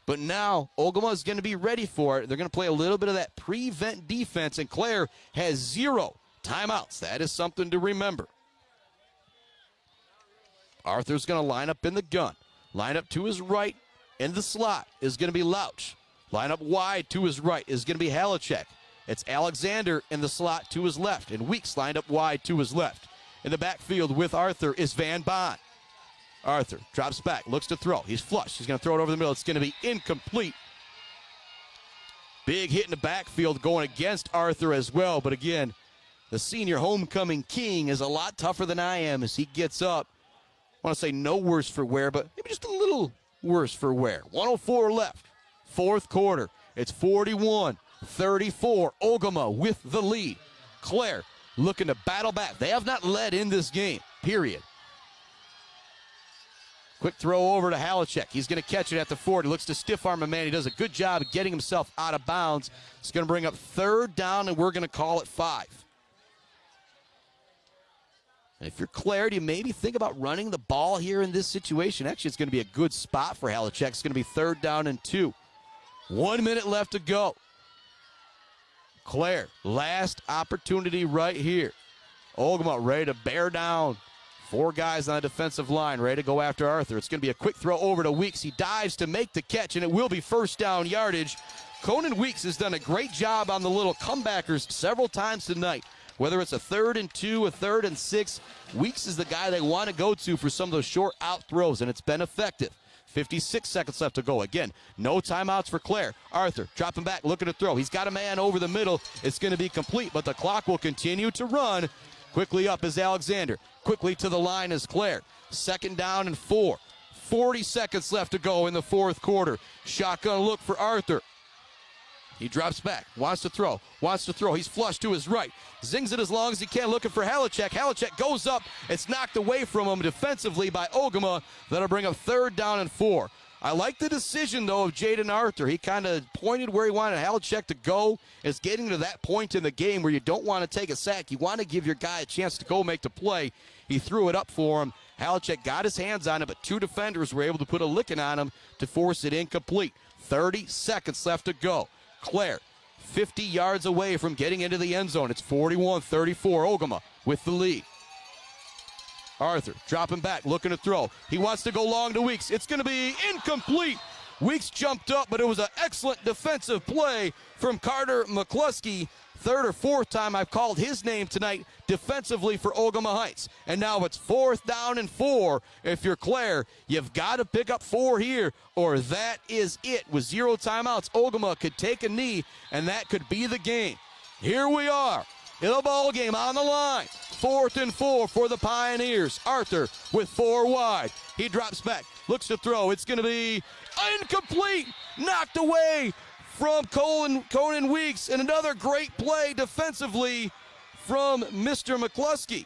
But now Ogemaw is going to be ready for it. They're going to play a little bit of that prevent defense, and Clare has 0 timeouts. That is something to remember. Arthur's going to line up in the gun. Line up to his right in the slot is going to be Louch. Line up wide to his right is going to be Halachek. It's Alexander in the slot to his left, and Weeks lined up wide to his left. In the backfield with Arthur is Van Bond. Arthur drops back, looks to throw. He's flush. He's going to throw it over the middle. It's going to be incomplete. Big hit in the backfield going against Arthur as well. But again, the senior homecoming king is a lot tougher than I am as he gets up. I want to say no worse for wear, but maybe just a little worse for wear. 1:04 left, 4th quarter. It's 41-34. Ogemaw with the lead. Clare looking to battle back. They have not led in this game, period. Quick throw over to Halachek. He's going to catch it at the 40. Looks to stiff arm a man. He does a good job of getting himself out of bounds. It's going to bring up 3rd down, and we're going to call it 5. And if you're Clare, do you maybe think about running the ball here in this situation? Actually, it's going to be a good spot for Halachek. It's going to be 3rd down and 2. 1 minute left to go. Clare, last opportunity right here. Ogemaw ready to bear down. 4 guys on the defensive line ready to go after Arthur. It's going to be a quick throw over to Weeks. He dives to make the catch, and it will be first down yardage. Conan Weeks has done a great job on the little comebackers several times tonight. Whether it's a 3rd and 2, a 3rd and 6, Weeks is the guy they want to go to for some of those short out throws, and it's been effective. 56 seconds left to go. Again, no timeouts for Clare. Arthur dropping back, looking to throw. He's got a man over the middle. It's going to be complete, but the clock will continue to run. Quickly up is Alexander. Quickly to the line is Clare. 2nd down and 4. 40 seconds left to go in the 4th quarter. Shotgun look for Arthur. He drops back, wants to throw. He's flushed to his right. Zings it as long as he can, looking for Halachek. Halachek goes up. It's knocked away from him defensively by Ogemaw. That'll bring up 3rd down and 4. I like the decision, though, of Jaden Arthur. He kind of pointed where he wanted Halachek to go. It's getting to that point in the game where you don't want to take a sack. You want to give your guy a chance to go make the play. He threw it up for him. Halachek got his hands on it, but 2 defenders were able to put a licking on him to force it incomplete. 30 seconds left to go. Clare, 50 yards away from getting into the end zone. It's 41-34. Ogemaw with the lead. Arthur dropping back, looking to throw. He wants to go long to Weeks. It's going to be incomplete. Weeks jumped up, but it was an excellent defensive play from Carter McCluskey. 3rd or 4th time I've called his name tonight defensively for Ogemaw Heights. And now it's 4th down and 4. If you're Clare, you've got to pick up 4 here, or that is it. With 0 timeouts, Ogemaw could take a knee, and that could be the game. Here we are in a ball game on the line. 4th and 4 for the Pioneers. Arthur with 4 wide. He drops back, looks to throw. It's going to be incomplete. Knocked away from Conan Weeks, and another great play defensively from Mr. McCluskey.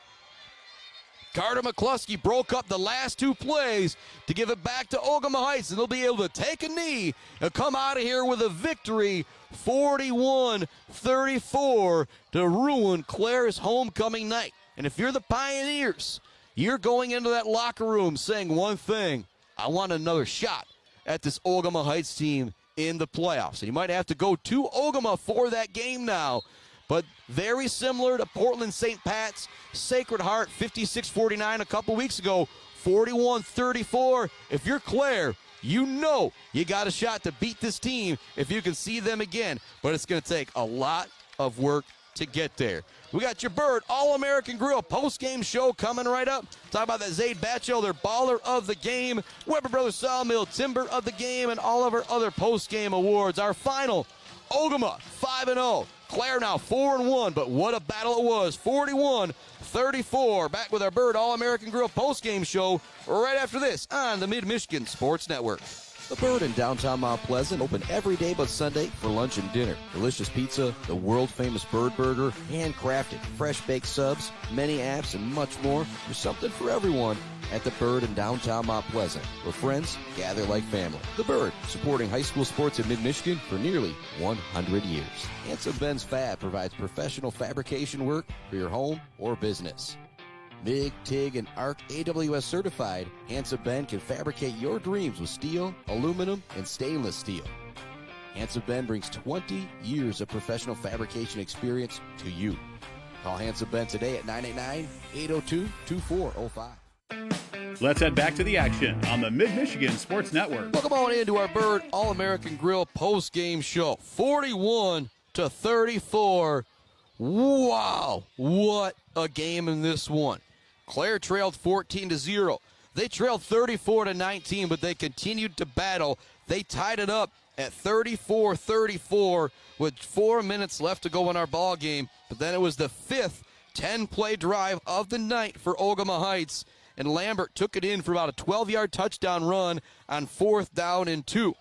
Carter McCluskey broke up the last 2 plays to give it back to Ogemaw Heights, and they'll be able to take a knee and come out of here with a victory, 41-34, to ruin Clare's homecoming night. And if you're the Pioneers, you're going into that locker room saying one thing: I want another shot at this Ogemaw Heights team in the playoffs. And you might have to go to Ogemaw for that game now. But very similar to Portland St. Pat's Sacred Heart 56-49 a couple weeks ago, 41-34. If you're Clare, you know you got a shot to beat this team if you can see them again. But it's going to take a lot of work to get there. We got your Bird All-American Grill post-game show coming right up. Talk about that Zaid Batchelder Baller of the Game, Weber Brothers Sawmill Timber of the Game, and all of our other post-game awards. Our final, Ogemaw 5-0. Clare now 4-1, but what a battle it was. 41-34. Back with our Bird All-American Grill post-game show right after this on the Mid-Michigan Sports Network. The Bird in downtown Mount Pleasant, open every day but Sunday for lunch and dinner. Delicious pizza, the world-famous Bird Burger, handcrafted, fresh-baked subs, many apps, and much more. There's something for everyone at the Bird in downtown Mount Pleasant, where friends gather like family. The Bird, supporting high school sports in mid-Michigan for nearly 100 years. Handsome Ben's Fab provides professional fabrication work for your home or business. MIG, TIG, and ARC AWS certified, Handsome Ben can fabricate your dreams with steel, aluminum, and stainless steel. Handsome Ben brings 20 years of professional fabrication experience to you. Call Handsome Ben today at 989-802-2405. Let's head back to the action on the Mid-Michigan Sports Network. Welcome on into our Bird All-American Grill post-game show. 41-34. Wow, what a game in this one. Clare trailed 14-0. They trailed 34-19, but they continued to battle. They tied it up at 34-34 with 4 minutes left to go in our ball game. But then it was the 5th 10-play drive of the night for Ogemaw Heights, and Lambert took it in for about a 12-yard touchdown run on 4th down and 2.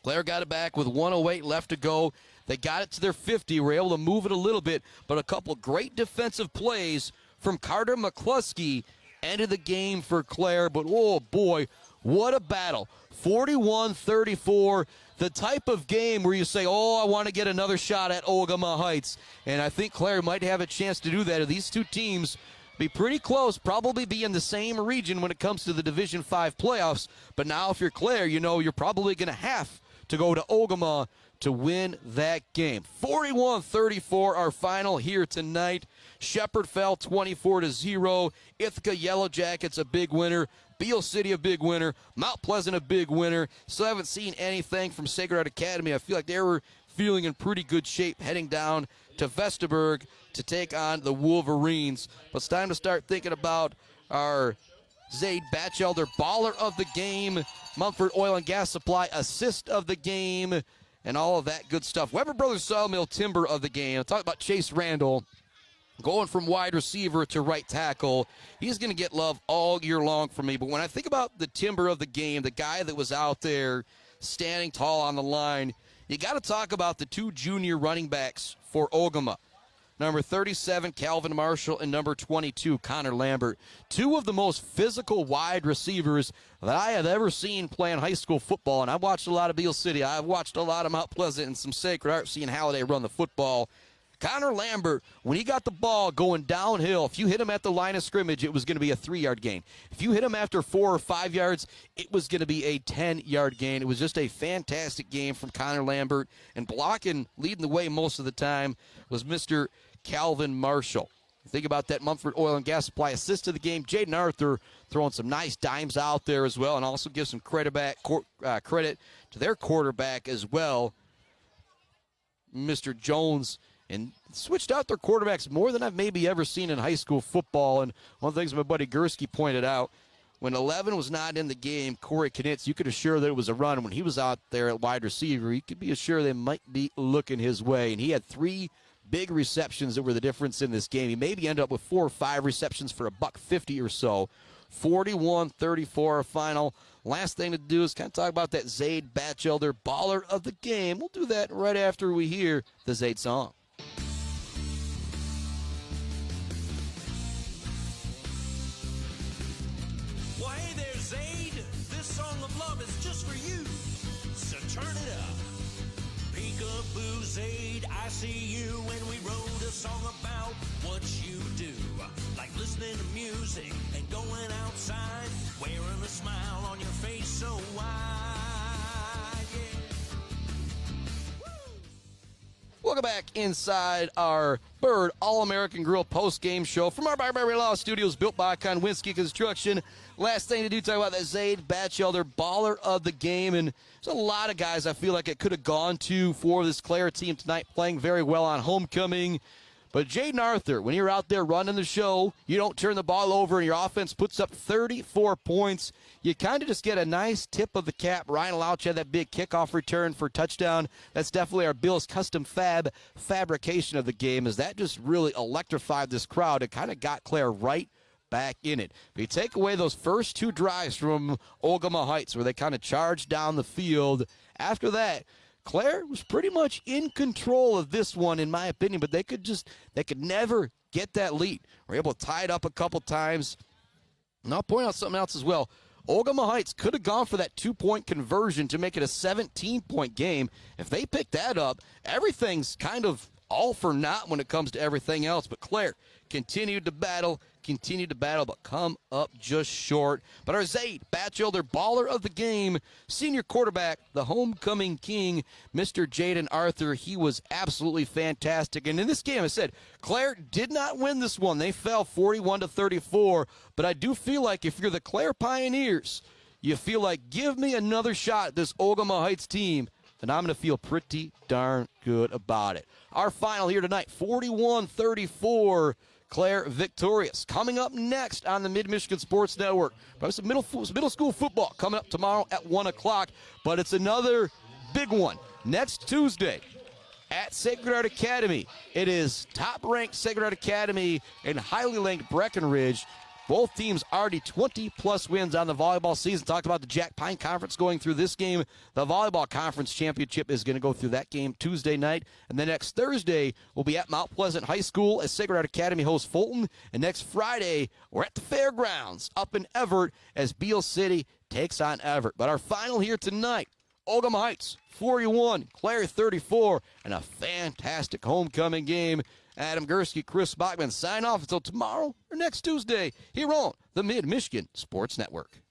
Clare got it back with 1:08 left to go. They got it to their 50, were able to move it a little bit, but a couple great defensive plays from Carter McCluskey ended the game for Clare. But, oh, boy, what a battle. 41-34, the type of game where you say, oh, I want to get another shot at Ogemaw Heights. And I think Clare might have a chance to do that. These two teams be pretty close, probably be in the same region when it comes to the Division V playoffs. But now if you're Clare, you know you're probably going to have to go to Ogemaw to win that game. 41-34 our final here tonight. Shepherd fell 24-0. Ithaca Yellow Jackets a big winner. Beale City a big winner. Mount Pleasant a big winner. Still haven't seen anything from Sacred Heart Academy. I feel like they were feeling in pretty good shape heading down to Vesterberg to take on the Wolverines. But it's time to start thinking about our Zaid Batchelder baller of the game, Mumford Oil and Gas Supply assist of the game, and all of that good stuff. Weber Brothers Sawmill timber of the game. Talk about Chase Randall going from wide receiver to right tackle. He's going to get love all year long from me. But when I think about the timber of the game, the guy that was out there standing tall on the line, you got to talk about the two junior running backs for Ogemaw. Number 37, Calvin Marshall, and number 22, Connor Lambert. Two of the most physical wide receivers that I have ever seen playing high school football. And I've watched a lot of Beale City. I've watched a lot of Mount Pleasant and some Sacred Heart, seeing how they run the football. Connor Lambert, when he got the ball going downhill, if you hit him at the line of scrimmage, it was going to be a 3-yard gain. If you hit him after 4 or 5 yards, it was going to be a 10-yard gain. It was just a fantastic game from Connor Lambert. And blocking, leading the way most of the time, was Mr. Calvin Marshall. Think about that Mumford Oil and Gas Supply assist to the game. Jaden Arthur throwing some nice dimes out there as well, and also give some credit to their quarterback as well, Mr. Jones. And switched out their quarterbacks more than I've maybe ever seen in high school football. And one of the things my buddy Gursky pointed out, when 11 was not in the game, Corey Knitz, you could assure that it was a run. When he was out there at wide receiver, you could be assured they might be looking his way. And he had 3 big receptions that were the difference in this game. He maybe ended up with 4 or 5 receptions for $150 or so. 41-34 final. Last thing to do is kind of talk about that Zaid Batchelder baller of the game. We'll do that right after we hear the Zaid song. Well, hey there, Zaid. This song of love is just for you. So turn it up. Peekaboo, Zaid, I see you, and we wrote a song about what you do. Like listening to music and going outside, wearing a smile on your face so wide, yeah. Welcome back inside our Bird All-American Grill post-game show from our Barbary Law Studios, built by Konwinski Construction. Last thing to do, talk about that Zaid Batchelder baller of the game. And there's a lot of guys I feel like it could have gone to for this Clare team tonight, playing very well on homecoming. But Jaden Arthur, when you're out there running the show, you don't turn the ball over and your offense puts up 34 points. You kind of just get a nice tip of the cap. Ryan Louch had that big kickoff return for touchdown. That's definitely our Bill's custom fabrication of the game, as that just really electrified this crowd. It kind of got Clare right back in it. But you take away those first 2 drives from Ogemaw Heights where they kind of charged down the field. After that, Clare was pretty much in control of this one, in my opinion, but they could never get that lead. Were able to tie it up a couple times. And I'll point out something else as well. Ogemaw Heights could have gone for that 2-point conversion to make it a 17-point game. If they pick that up, everything's kind of all for naught when it comes to everything else. But Clare continued to battle, but come up just short. But our Zaid Batchelder baller of the game, senior quarterback, the homecoming king, Mr. Jaden Arthur, he was absolutely fantastic. And in this game, I said, Clare did not win this one. They fell 41-34. But I do feel like if you're the Clare Pioneers, you feel like, give me another shot at this Ogemaw Heights team, then I'm going to feel pretty darn good about it. Our final here tonight, 41-34. Clare victorious. Coming up next on the Mid-Michigan Sports Network, probably some middle school football coming up tomorrow at 1 o'clock, but it's another big one next Tuesday at Sacred Heart Academy. It is top-ranked Sacred Heart Academy and highly ranked Breckenridge. Both teams already 20-plus wins on the volleyball season. Talked about the Jack Pine Conference going through this game. The Volleyball Conference Championship is going to go through that game Tuesday night. And then next Thursday, we'll be at Mount Pleasant High School as Sacred Heart Academy hosts Fulton. And next Friday, we're at the Fairgrounds up in Everett as Beale City takes on Everett. But our final here tonight, Ogemaw Heights 41, Clare 34, and a fantastic homecoming game. Adam Gursky, Chris Bachman sign off until tomorrow or next Tuesday here on the Mid-Michigan Sports Network.